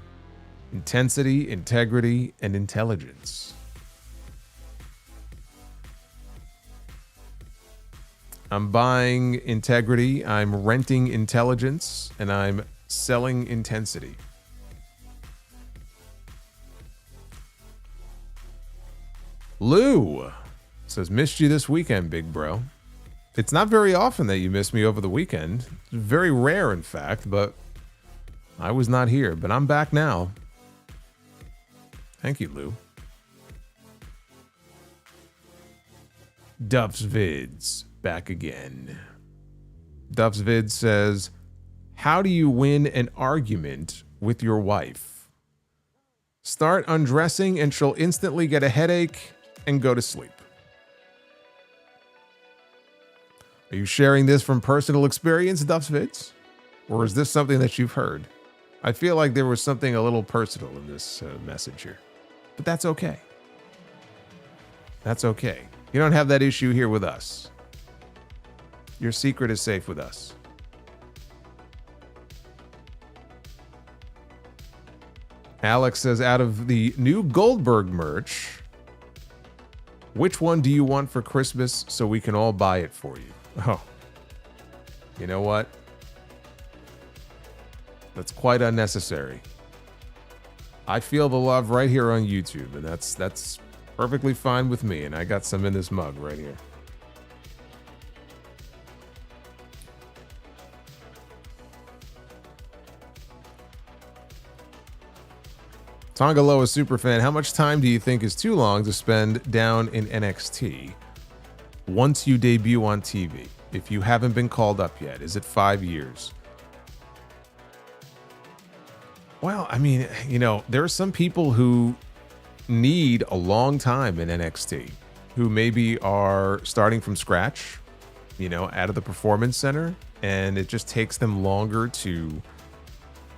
Intensity, integrity, and intelligence. I'm buying integrity, I'm renting intelligence, and I'm selling intensity. Lou says, missed you this weekend, big bro. It's not very often that you miss me over the weekend. It's very rare, in fact, but I was not here. But I'm back now. Thank you, Lou. Duff's Vids, back again. Duff's Vids says, how do you win an argument with your wife? Start undressing and she'll instantly get a headache and go to sleep. Are you sharing this from personal experience, Duff's Vids? Or is this something that you've heard? I feel like there was something a little personal in this message here. But that's okay. That's okay. You don't have that issue here with us. Your secret is safe with us. Alex says, out of the new Goldberg merch, which one do you want for Christmas so we can all buy it for you? Oh, you know what? That's quite unnecessary. I feel the love right here on YouTube, and that's perfectly fine with me, and I got some in this mug right here. Tongaloa Superfan, how much time do you think is too long to spend down in NXT once you debut on TV? If you haven't been called up yet, is it 5 years? Well, I mean, you know, there are some people who need a long time in NXT, who maybe are starting from scratch, you know, out of the Performance Center, and it just takes them longer to,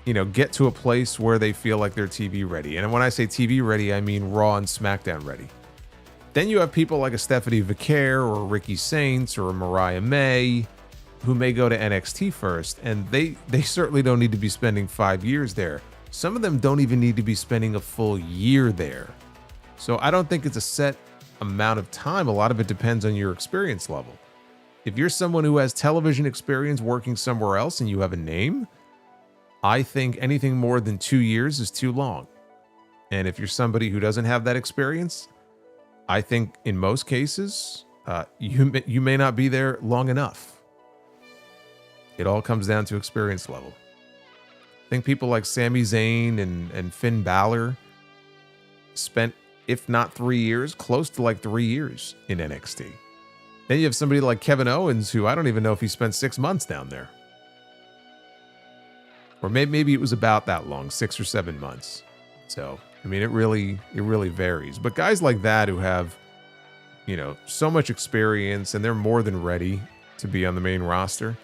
you know, get to a place where they feel like they're TV ready. And when I say TV ready, I mean Raw and SmackDown ready. Then you have people like a Stephanie Vaquer or a Ricky Saints or a Mariah May who may go to NXT first, and they certainly don't need to be spending 5 years there. Some of them don't even need to be spending a full year there. So I don't think it's a set amount of time. A lot of it depends on your experience level. If you're someone who has television experience working somewhere else and you have a name, I think anything more than 2 years is too long. And if you're somebody who doesn't have that experience, I think in most cases, you may not be there long enough. It all comes down to experience level. I think people like Sami Zayn and Finn Balor spent, if not 3 years, close to like 3 years in NXT. Then you have somebody like Kevin Owens, who I don't even know if he spent 6 months down there. Or maybe it was about that long, 6 or 7 months. So, I mean, it really varies. But guys like that who have, you know, so much experience and they're more than ready to be on the main roster,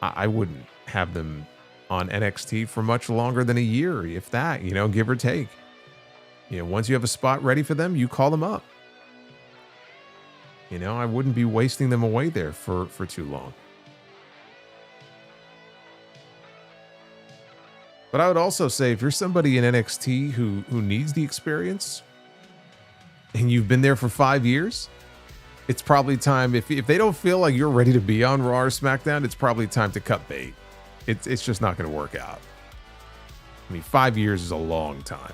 I wouldn't have them on NXT for much longer than a year, if that, you know, give or take. You know, once you have a spot ready for them, you call them up. You know, I wouldn't be wasting them away there for too long. But I would also say, if you're somebody in NXT who needs the experience and you've been there for 5 years, it's probably time, if they don't feel like you're ready to be on Raw or SmackDown, it's probably time to cut bait. It's just not going to work out. I mean, 5 years is a long time.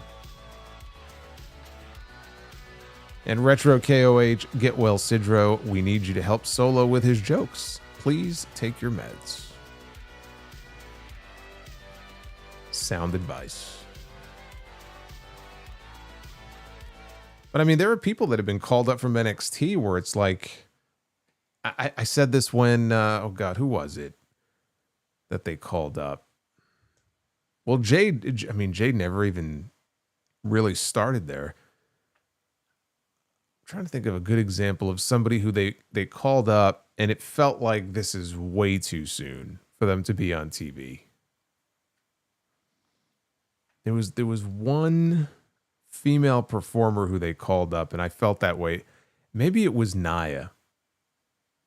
And Retro KOH, get well, Sidro. We need you to help Solo with his jokes. Please take your meds. Sound advice. But I mean, there are people that have been called up from NXT where it's like, I said this when, oh God, who was it that they called up? Well, Jade never even really started there. I'm trying to think of a good example of somebody who they called up and it felt like this is way too soon for them to be on TV. There was one female performer who they called up and I felt that way. Maybe it was Nia.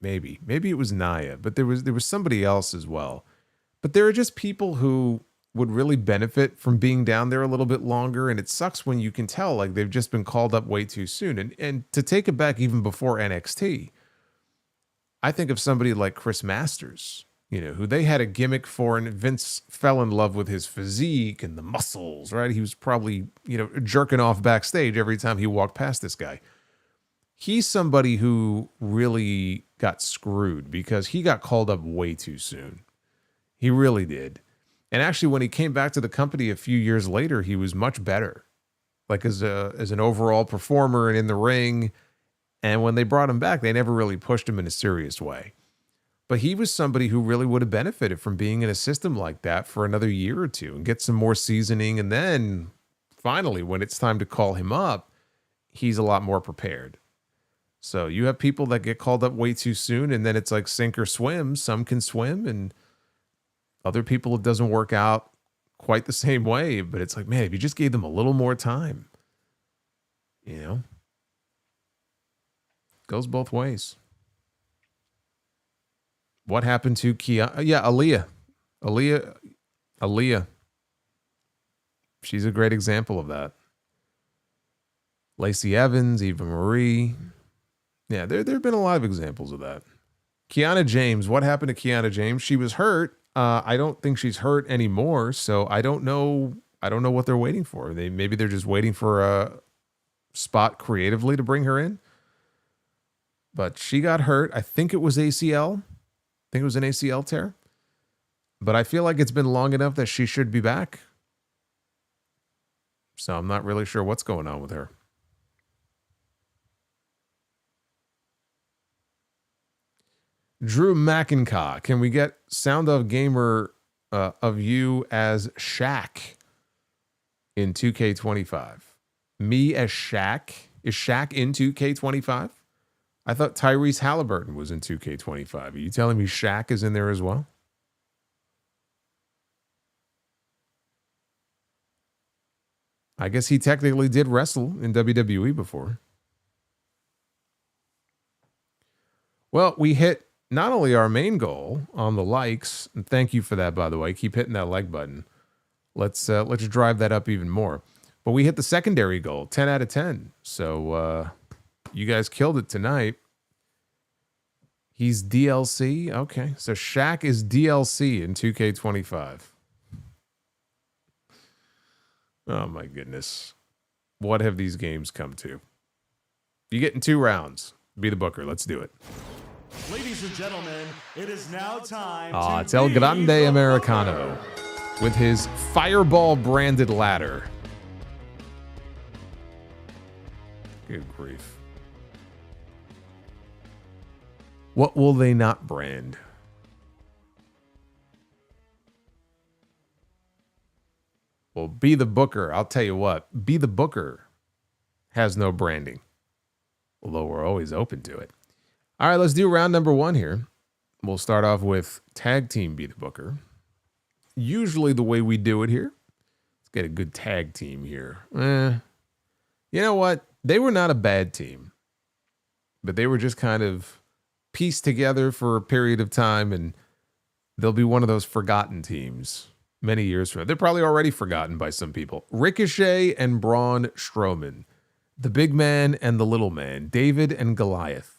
Maybe it was Nia, but there was somebody else as well. But there are just people who would really benefit from being down there a little bit longer, and it sucks when you can tell like they've just been called up way too soon. And to take it back even before NXT, I think of somebody like Chris Masters, who they had a gimmick for, and Vince fell in love with his physique and the muscles, right? He was probably, jerking off backstage every time he walked past this guy. He's somebody who really got screwed because he got called up way too soon. He really did. And actually, when he came back to the company a few years later, he was much better, like as an overall performer and in the ring. And when they brought him back, they never really pushed him in a serious way. But he was somebody who really would have benefited from being in a system like that for another year or two and get some more seasoning. And then finally, when it's time to call him up, he's a lot more prepared. So you have people that get called up way too soon, and then it's like sink or swim. Some can swim, and other people, it doesn't work out quite the same way. But it's like, man, if you just gave them a little more time, goes both ways. What happened to Kia? Yeah, Aaliyah. She's a great example of that. Lacey Evans, Eva Marie. Yeah, there have been a lot of examples of that. Kiana James. What happened to Kiana James? She was hurt. I don't think she's hurt anymore, so I don't know what they're waiting for. Maybe they're just waiting for a spot creatively to bring her in. But she got hurt. I think it was ACL. I think it was an ACL tear. But I feel like it's been long enough that she should be back. So I'm not really sure what's going on with her. Drew McIntyre. Can we get Sound of Gamer of you as Shaq in 2K25? Me as Shaq? Is Shaq in 2K25? I thought Tyrese Halliburton was in 2K25. Are you telling me Shaq is in there as well? I guess he technically did wrestle in WWE before. Well, we hit not only our main goal on the likes, and thank you for that, by the way. Keep hitting that like button. Let's drive that up even more. But we hit the secondary goal, 10 out of 10. So you guys killed it tonight. He's DLC. Okay, so Shaq is DLC in 2K25. Oh my goodness. What have these games come to? You get in 2 rounds. Be the booker. Let's do it. Ladies and gentlemen, it is now time. It's El Grande Americano with his Fireball branded ladder. Good grief. What will they not brand? Well, Be the Booker. I'll tell you what. Be the Booker has no branding, although we're always open to it. All right, let's do round number 1 here. We'll start off with Tag Team Be the Booker. Usually the way we do it here. Let's get a good tag team here. You know what? They were not a bad team, but they were just kind of pieced together for a period of time, and they'll be one of those forgotten teams many years from now. They're probably already forgotten by some people. Ricochet and Braun Strowman. The big man and the little man. David and Goliath.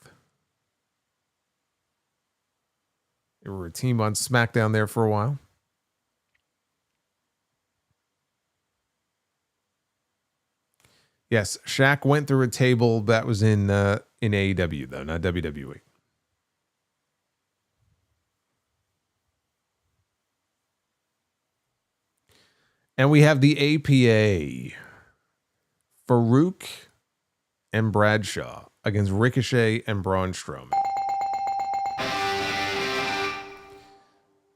They were a team on SmackDown there for a while. Yes, Shaq went through a table that was in AEW, though, not WWE. And we have the APA. Farouk and Bradshaw against Ricochet and Braun Strowman.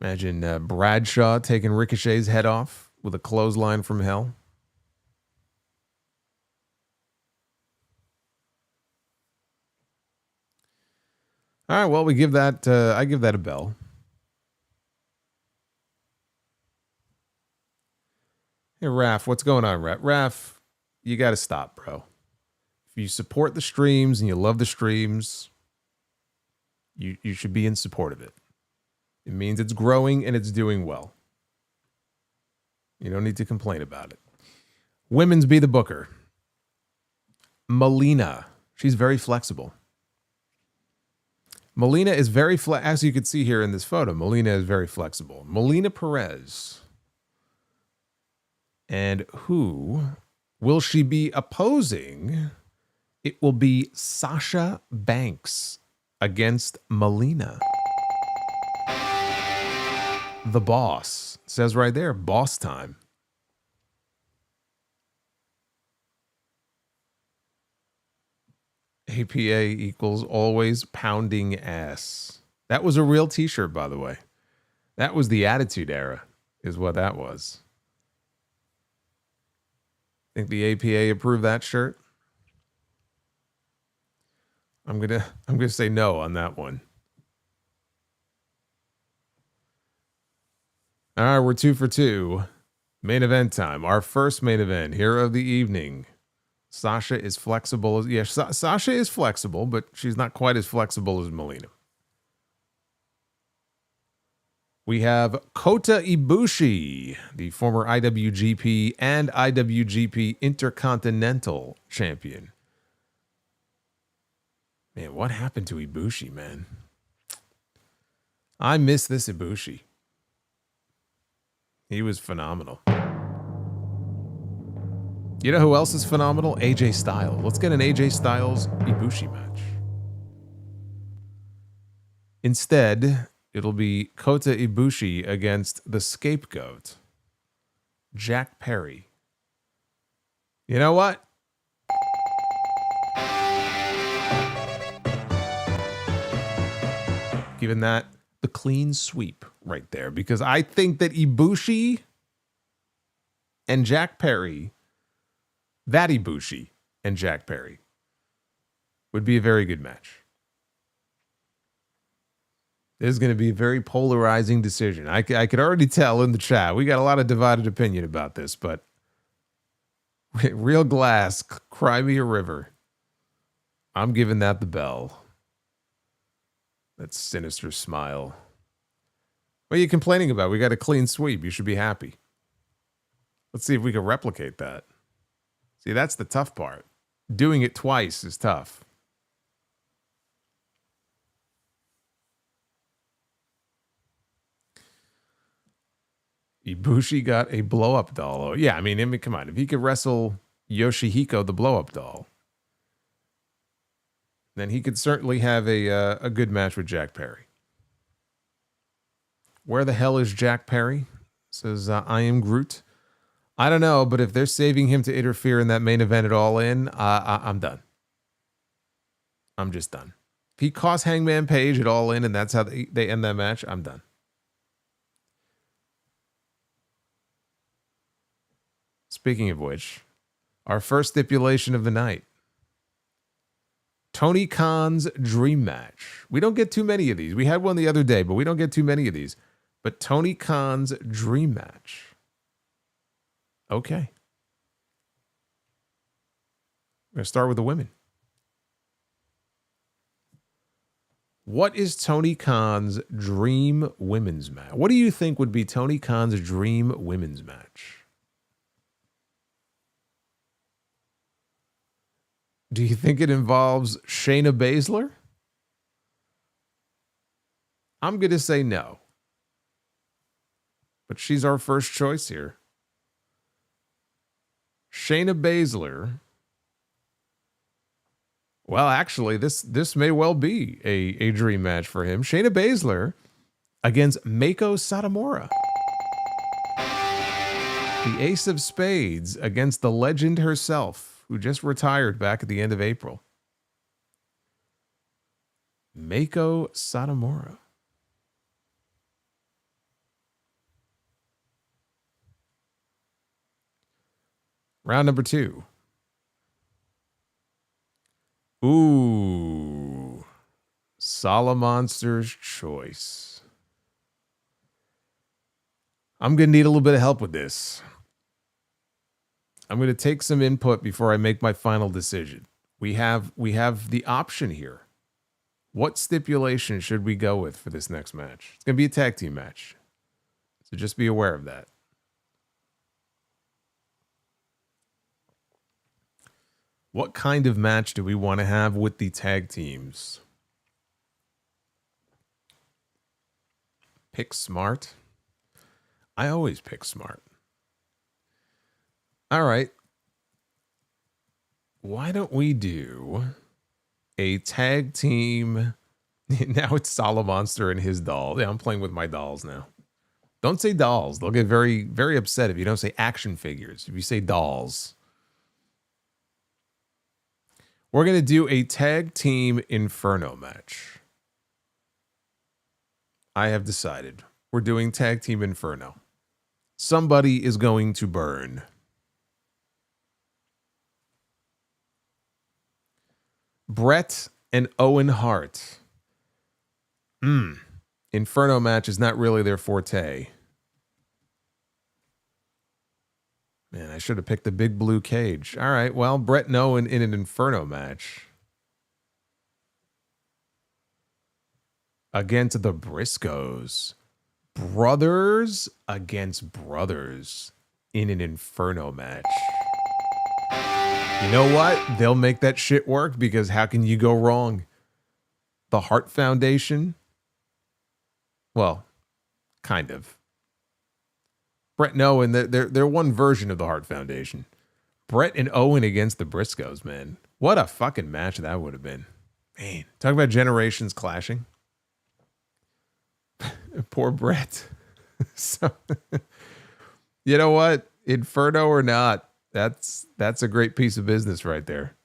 Imagine Bradshaw taking Ricochet's head off with a clothesline from hell. All right, well, we give that. I give that a bell. Hey, Raph, what's going on, Raph? You got to stop, bro. If you support the streams and you love the streams, you should be in support of it. It means it's growing and it's doing well. You don't need to complain about it. Women's Be the Booker. Melina. She's very flexible. Melina is very as you can see here in this photo, Melina is very flexible. Melina Perez. And who will she be opposing? It will be Sasha Banks against Melina. The boss. It says right there, boss time. APA equals always pounding ass. That was a real t-shirt, by the way. That was the Attitude Era, is what that was. Think the APA approved that shirt? I'm gonna say no on that one. All right, we're 2 for 2. Main event time. Our first main event, hero of the evening. Sasha is flexible. Yes, Sasha is flexible, but she's not quite as flexible as Melina. We have Kota Ibushi, the former IWGP and IWGP Intercontinental Champion. Man, what happened to Ibushi, man? I miss this Ibushi. He was phenomenal. You know who else is phenomenal? AJ Styles. Let's get an AJ Styles Ibushi match. Instead, it'll be Kota Ibushi against the scapegoat, Jack Perry. You know what? Giving that the clean sweep right there, because I think that Ibushi and Jack Perry, that Ibushi and Jack Perry, would be a very good match. This is going to be a very polarizing decision. I could already tell in the chat. We got a lot of divided opinion about this, but Real Glass, Cry Me a River. I'm giving that the bell. That sinister smile. What are you complaining about? We got a clean sweep. You should be happy. Let's see if we can replicate that. See, that's the tough part. Doing it twice is tough. Ibushi got a blow-up doll. Oh, yeah, I mean, come on. If he could wrestle Yoshihiko, the blow-up doll, then he could certainly have a good match with Jack Perry. Where the hell is Jack Perry? Says, I am Groot. I don't know, but if they're saving him to interfere in that main event at All In, I'm done. I'm just done. If he costs Hangman Page at All In and that's how they end that match, I'm done. Speaking of which, our first stipulation of the night. Tony Khan's dream match. We don't get too many of these. We had one the other day, but we don't get too many of these. But Tony Khan's dream match. Okay. We're going to start with the women. What is Tony Khan's dream women's match? What do you think would be Tony Khan's dream women's match? Do you think it involves Shayna Baszler? I'm going to say no. But she's our first choice here. Shayna Baszler. Well, actually, this may well be a dream match for him. Shayna Baszler against Meiko Satomura. The Ace of Spades against the legend herself, who just retired back at the end of April. Meiko Satomura. Round number 2. Ooh. Solomonster's choice. I'm going to need a little bit of help with this. I'm going to take some input before I make my final decision. We have the option here. What stipulation should we go with for this next match? It's going to be a tag team match. So just be aware of that. What kind of match do we want to have with the tag teams? Pick smart. I always pick smart. All right. Why don't we do a tag team? Now it's Solomonster and his doll. Yeah, I'm playing with my dolls now. Don't say dolls. They'll get very, very upset if you don't say action figures. If you say dolls. We're going to do a tag team Inferno match. I have decided. We're doing tag team Inferno. Somebody is going to burn. Brett and Owen Hart. Inferno match is not really their forte. Man, I should have picked the big blue cage. All right, well, Brett and Owen in an Inferno match. Against the Briscoes. Brothers against brothers in an Inferno match. You know what? They'll make that shit work because how can you go wrong? The Hart Foundation? Well, kind of. Brett and Owen, they're one version of the Hart Foundation. Brett and Owen against the Briscoes, man. What a fucking match that would have been. Man, talk about generations clashing. Poor Brett. So, you know what? Inferno or not, that's a great piece of business right there.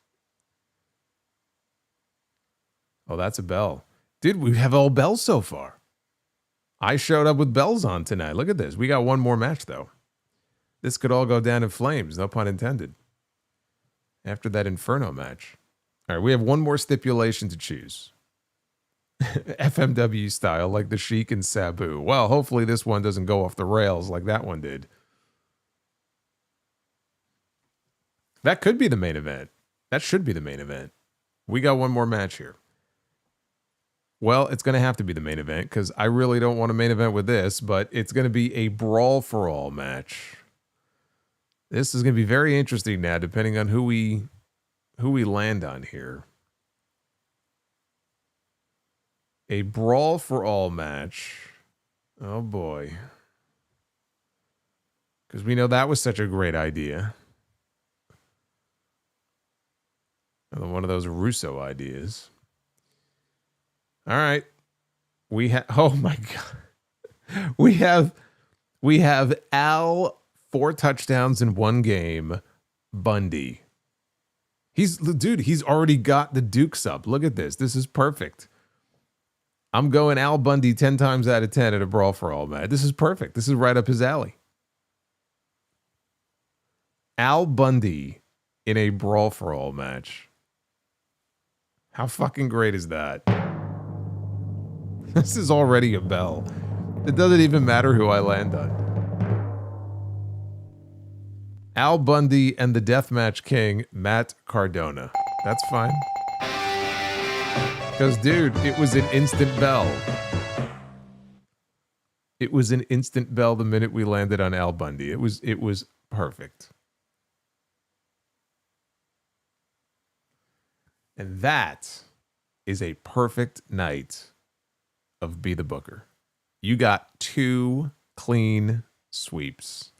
Oh, that's a bell. Dude, we have all bells so far. I showed up with bells on tonight. Look at this. We got one more match, though. This could all go down in flames. No pun intended. After that Inferno match. All right, we have one more stipulation to choose. FMW style, like the Sheik and Sabu. Well, hopefully this one doesn't go off the rails like that one did. That could be the main event. That should be the main event. We got one more match here. Well, it's going to have to be the main event because I really don't want a main event with this, but it's going to be a brawl for all match. This is going to be very interesting now, depending on who we land on here. A brawl for all match. Oh boy. Because we know that was such a great idea. Another one of those Russo ideas. All right. We have, oh my God. We have Al, 4 touchdowns in 1 game. Bundy. He's already got the Dukes up. Look at this. This is perfect. I'm going Al Bundy 10 times out of 10 at a brawl for all match. This is perfect. This is right up his alley. Al Bundy in a brawl for all match. How fucking great is that? This is already a bell. It doesn't even matter who I land on. Al Bundy and the Deathmatch King, Matt Cardona. That's fine. Because, dude, it was an instant bell. It was an instant bell the minute we landed on Al Bundy. It was perfect. And that is a perfect night of Be the Booker. You got 2 clean sweeps.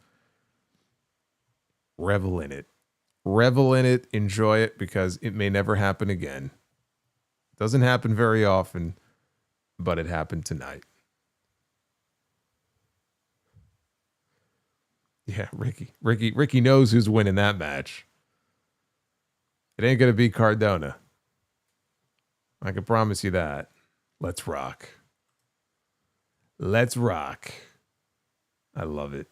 Revel in it. Revel in it. Enjoy it, because it may never happen again. Doesn't happen very often, but it happened tonight. Yeah, Ricky knows who's winning that match. It ain't going to be Cardona. I can promise you that. Let's rock. Let's rock. I love it.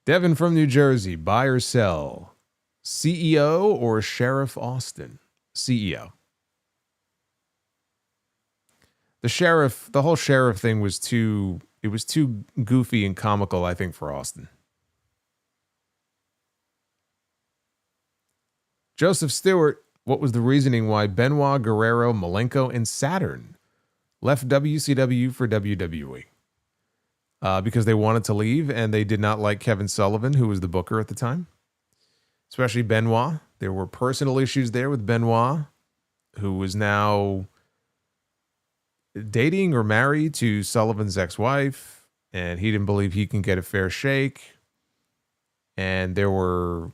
Devin from New Jersey, buy or sell? CEO or Sheriff Austin? CEO. The whole sheriff thing was too goofy and comical, I think, for Austin. Joseph Stewart, what was the reasoning why Benoit, Guerrero, Malenko, and Saturn left WCW for WWE? Because they wanted to leave and they did not like Kevin Sullivan, who was the booker at the time. Especially Benoit. There were personal issues there with Benoit, who was now dating or married to Sullivan's ex-wife, and he didn't believe he can get a fair shake. And there were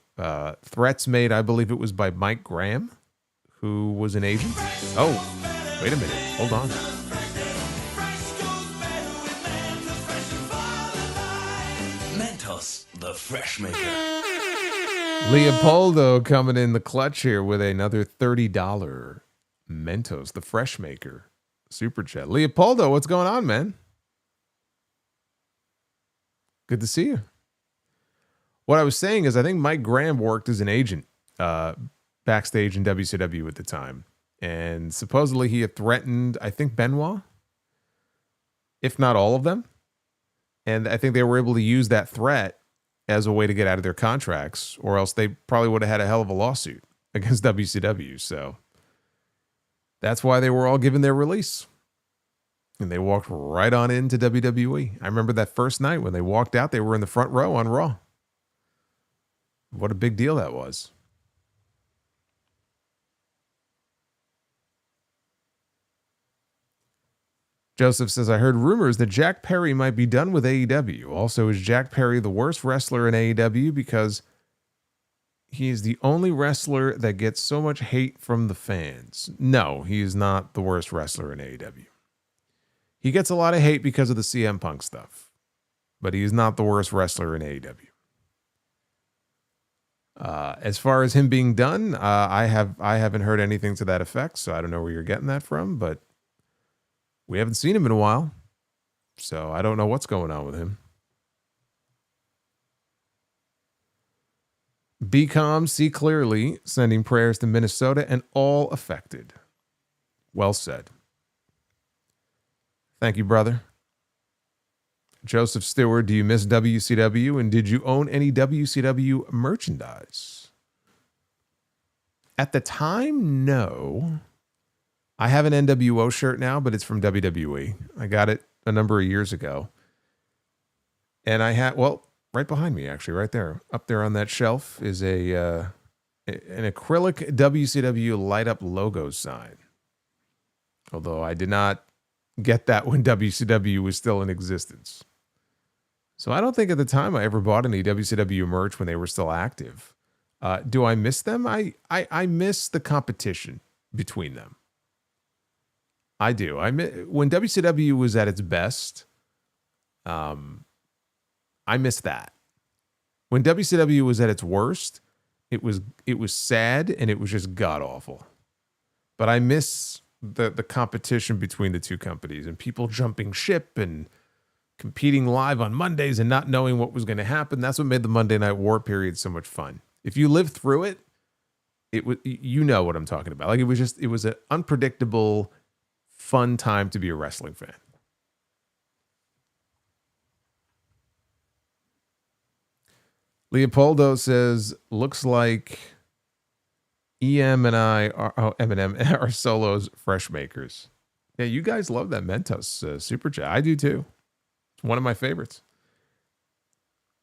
threats made, I believe it was by Mike Graham, who was an agent. Oh, wait a minute. Hold on. Mentos, the fresh maker. Leopoldo coming in the clutch here with another $30 Mentos, the fresh maker super chat. Leopoldo, what's going on, man? Good to see you. What I was saying is I think Mike Graham worked as an agent backstage in WCW at the time. And supposedly he had threatened, I think, Benoit, if not all of them. And I think they were able to use that threat as a way to get out of their contracts, or else they probably would have had a hell of a lawsuit against WCW. So that's why they were all given their release. And they walked right on into WWE. I remember that first night when they walked out, they were in the front row on Raw. What a big deal that was. Joseph says, I heard rumors that Jack Perry might be done with AEW. Also, is Jack Perry the worst wrestler in AEW because he is the only wrestler that gets so much hate from the fans? No, he is not the worst wrestler in AEW. He gets a lot of hate because of the CM Punk stuff, but he is not the worst wrestler in AEW. As far as him being done, I haven't heard anything to that effect, so I don't know where you're getting that from, but we haven't seen him in a while, so I don't know what's going on with him. Be calm, see clearly, sending prayers to Minnesota and all affected. Well said. Thank you, brother. Joseph Stewart, do you miss WCW, and did you own any WCW merchandise? At the time, no. I have an NWO shirt now, but it's from WWE. I got it a number of years ago. And I had, well, right behind me, actually, right there. Up there on that shelf is an acrylic WCW light-up logo sign. Although I did not get that when WCW was still in existence. So I don't think at the time I ever bought any WCW merch when they were still active. Do I miss them? I miss the competition between them. I do. When WCW was at its best, I miss that. When WCW was at its worst, it was sad and it was just god awful. But I miss the competition between the two companies and people jumping ship and competing live on Mondays and not knowing what was going to happen. That's what made the Monday Night War period so much fun. If you lived through it, you know what I'm talking about. Like it was an unpredictable, fun time to be a wrestling fan. Leopoldo says, looks like Eminem are Solo's fresh makers. Yeah, you guys love that Mentos super chat. I do too. It's one of my favorites.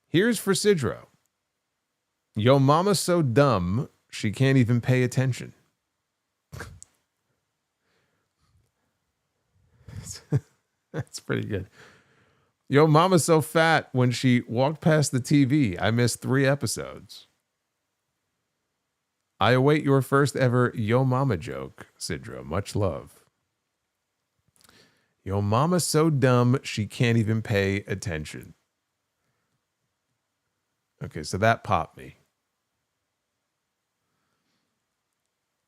Here's for Sidro. Yo mama's so dumb, she can't even pay attention. That's pretty good. Yo, mama's so fat when she walked past the TV. I missed 3 episodes. I await your first ever Yo Mama joke, Sidra. Much love. Yo mama's so dumb she can't even pay attention. Okay, so that popped me.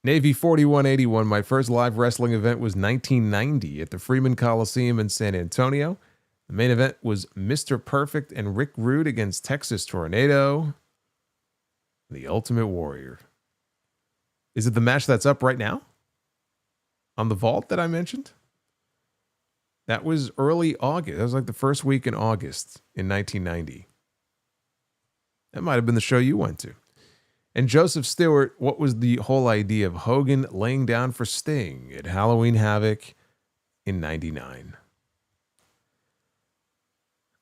Navy 4181, my first live wrestling event was 1990 at the Freeman Coliseum in San Antonio. The main event was Mr. Perfect and Rick Rude against Texas Tornado, the Ultimate Warrior. Is it the match that's up right now? On the Vault that I mentioned? That was early August. That was like the first week in August in 1990. That might have been the show you went to. And Joseph Stewart, what was the whole idea of Hogan laying down for Sting at Halloween Havoc in 99?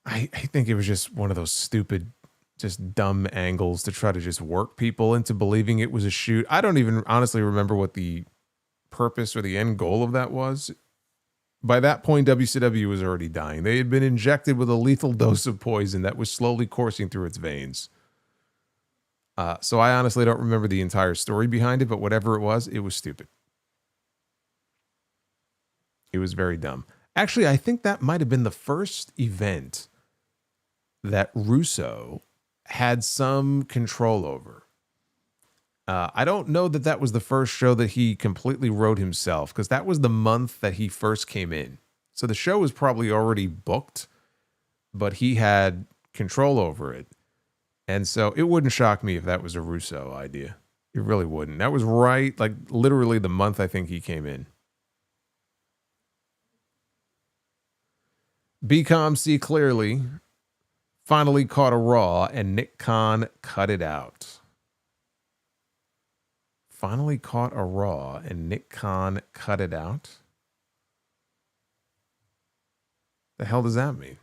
I think it was just one of those stupid, just dumb angles to try to just work people into believing it was a shoot. I don't even honestly remember what the purpose or the end goal of that was. By that point, WCW was already dying. They had been injected with a lethal dose of poison that was slowly coursing through its veins. So I honestly don't remember the entire story behind it, but whatever it was stupid. It was very dumb. Actually, I think that might have been the first event that Russo had some control over. I don't know that that was the first show that he completely wrote himself, because that was the month that he first came in. So the show was probably already booked, but he had control over it. And so it wouldn't shock me if that was a Russo idea. It really wouldn't. That was right, like literally the month I think he came in. BCOM see clearly finally caught a Raw and Nick Khan cut it out. Finally caught a Raw and Nick Khan cut it out? The hell does that mean?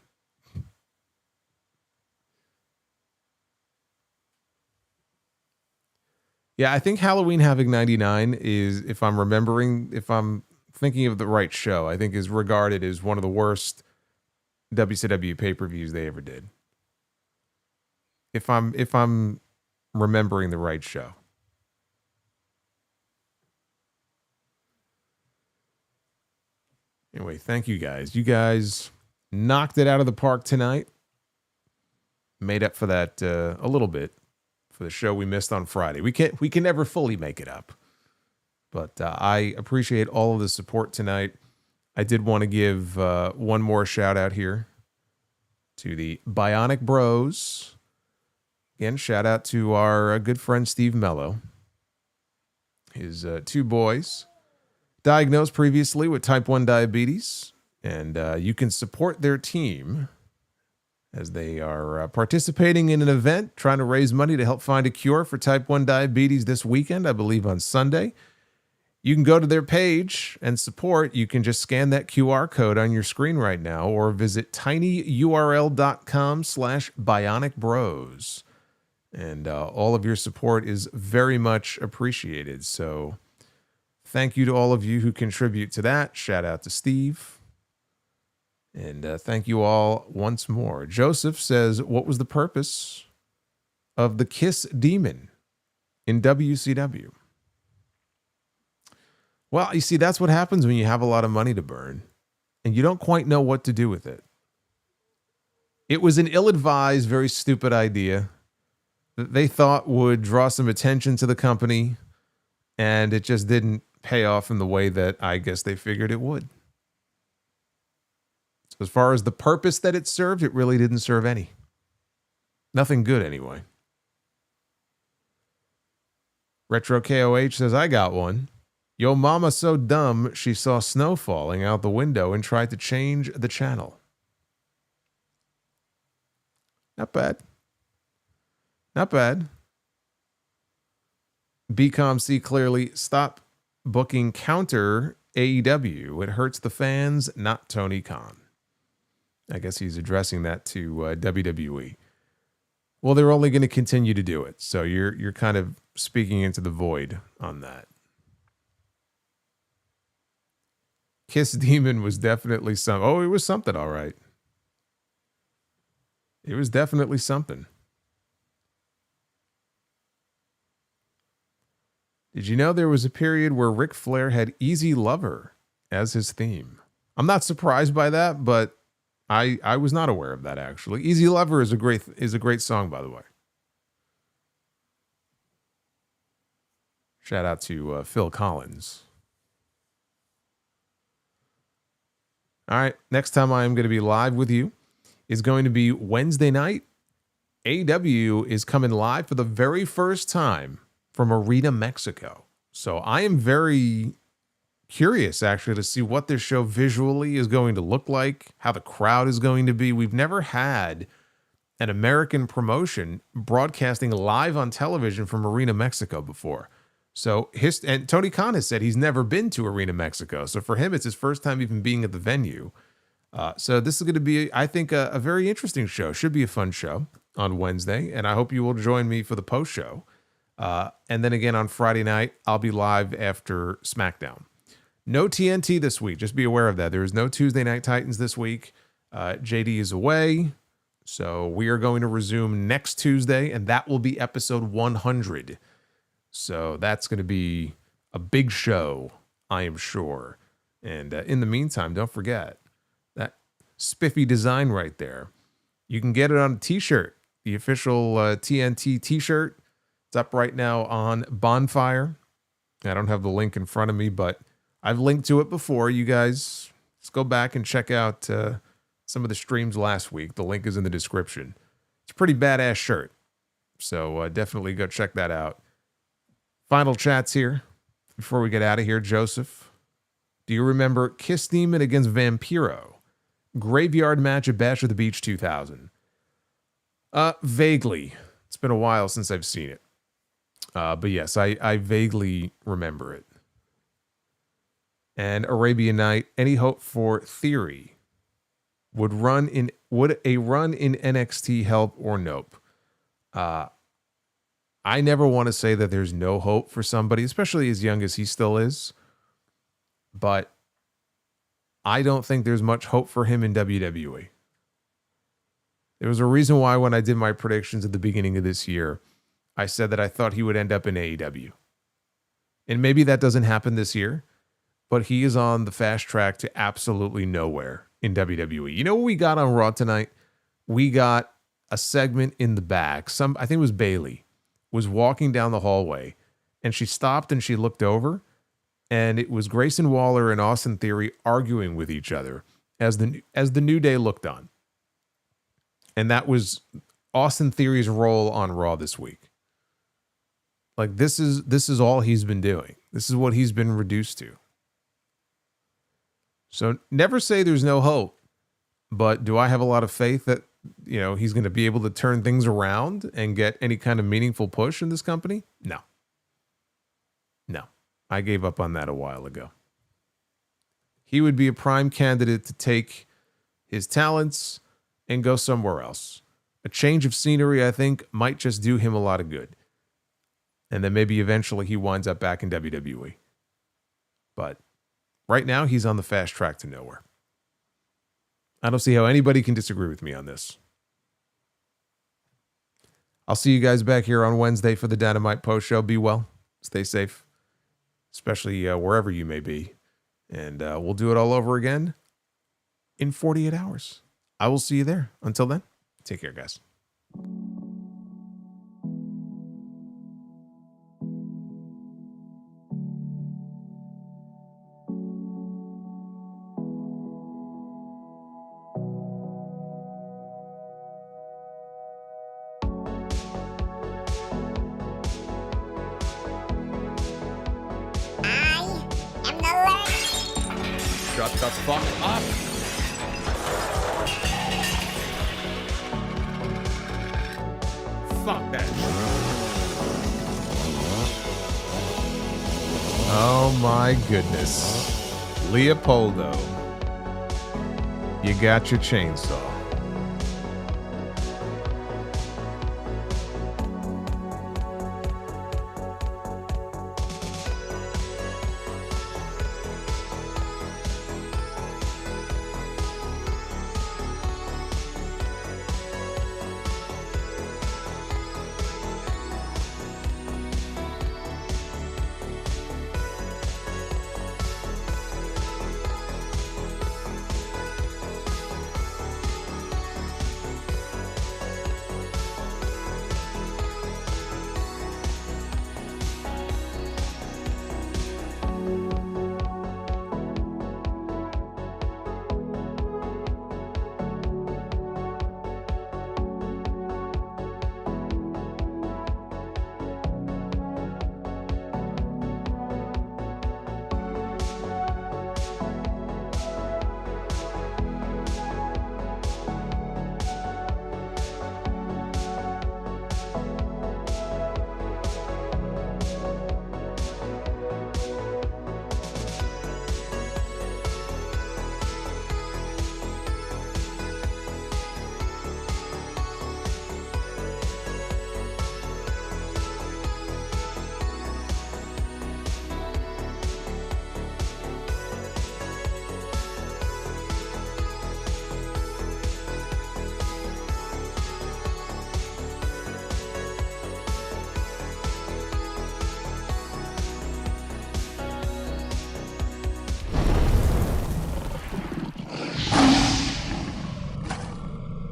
Yeah, I think Halloween Havoc 99 is, if I'm thinking of the right show, I think is regarded as one of the worst WCW pay-per-views they ever did. If I'm remembering the right show. Anyway, thank you guys. You guys knocked it out of the park tonight. Made up for that a little bit for the show we missed on Friday. We can never fully make it up. But I appreciate all of the support tonight. I did want to give one more shout out here to the Bionic Bros. Again, shout out to our good friend Steve Mello. His 2 boys diagnosed previously with type 1 diabetes. And you can support their team as they are participating in an event trying to raise money to help find a cure for type 1 diabetes this weekend, I believe on Sunday. You can go to their page and support. You can just scan that QR code on your screen right now or visit tinyurl.com/bionicbros. And all of your support is very much appreciated. So thank you to all of you who contribute to that. Shout out to Steve. And thank you all once more. Joseph says, what was the purpose of the Kiss Demon in WCW? Well, you see, that's what happens when you have a lot of money to burn and you don't quite know what to do with it. It was an ill-advised, very stupid idea that they thought would draw some attention to the company, and it just didn't pay off in the way that I guess they figured it would. So as far as the purpose that it served, it really didn't serve any. Nothing good anyway. Retro KOH says, I got one. Yo mama so dumb she saw snow falling out the window and tried to change the channel. Not bad. Not bad. BCOM see clearly, stop booking counter AEW. It hurts the fans, not Tony Khan. I guess he's addressing that to WWE. Well, they're only going to continue to do it. So you're kind of speaking into the void on that. Kiss Demon was definitely something. Oh, it was something, all right. It was definitely something. Did you know there was a period where Ric Flair had Easy Lover as his theme? I'm not surprised by that, but I was not aware of that, actually. Easy Lover is a great song, by the way. Shout out to Phil Collins. All right, next time I am going to be live with you is going to be Wednesday night. AEW is coming live for the very first time from Arena, Mexico. So I am very curious, actually, to see what this show visually is going to look like, how the crowd is going to be. We've never had an American promotion broadcasting live on television from Arena, Mexico before. So and Tony Khan has said he's never been to Arena, Mexico. So for him, it's his first time even being at the venue. So this is going to be, I think, a very interesting show. Should be a fun show on Wednesday. And I hope you will join me for the post show. And then again on Friday night, I'll be live after SmackDown. No TNT this week. Just be aware of that. There is no Tuesday Night Titans this week. JD is away. So we are going to resume next Tuesday, and that will be episode 100. So that's going to be a big show, I am sure. And in the meantime, don't forget that spiffy design right there. You can get it on a t-shirt, the official TNT t-shirt. It's up right now on Bonfire. I don't have the link in front of me, but I've linked to it before. You guys just go back and check out some of the streams last week. The link is in the description. It's a pretty badass shirt. So definitely go check that out. Final chats here before we get out of here. Joseph, do you remember Kiss Demon against Vampiro? Graveyard match at Bash at the Beach 2000. Vaguely. It's been a while since I've seen it. But yes, I vaguely remember it. And Arabian Night, any hope for Theory? Would a run in NXT help or nope? I never want to say that there's no hope for somebody, especially as young as he still is. But I don't think there's much hope for him in WWE. There was a reason why when I did my predictions at the beginning of this year, I said that I thought he would end up in AEW. And maybe that doesn't happen this year, but he is on the fast track to absolutely nowhere in WWE. You know what we got on Raw tonight? We got a segment in the back. I think it was Bayley, was walking down the hallway, and she stopped and she looked over, and it was Grayson Waller and Austin Theory arguing with each other as the New Day looked on. And that was Austin Theory's role on Raw this week. Like, this is all he's been doing. This is what he's been reduced to. So never say there's no hope, but do I have a lot of faith that, you know, he's going to be able to turn things around and get any kind of meaningful push in this company? No. I gave up on that a while ago. He would be a prime candidate to take his talents and go somewhere else. A change of scenery, I think, might just do him a lot of good. And then maybe eventually he winds up back in WWE. But right now, he's on the fast track to nowhere. I don't see how anybody can disagree with me on this. I'll see you guys back here on Wednesday for the Dynamite Post Show. Be well. Stay safe. Especially wherever you may be. And we'll do it all over again in 48 hours. I will see you there. Until then, take care, guys. Shut the fuck up. Fuck that. Oh my goodness. Leopoldo. You got your chainsaw.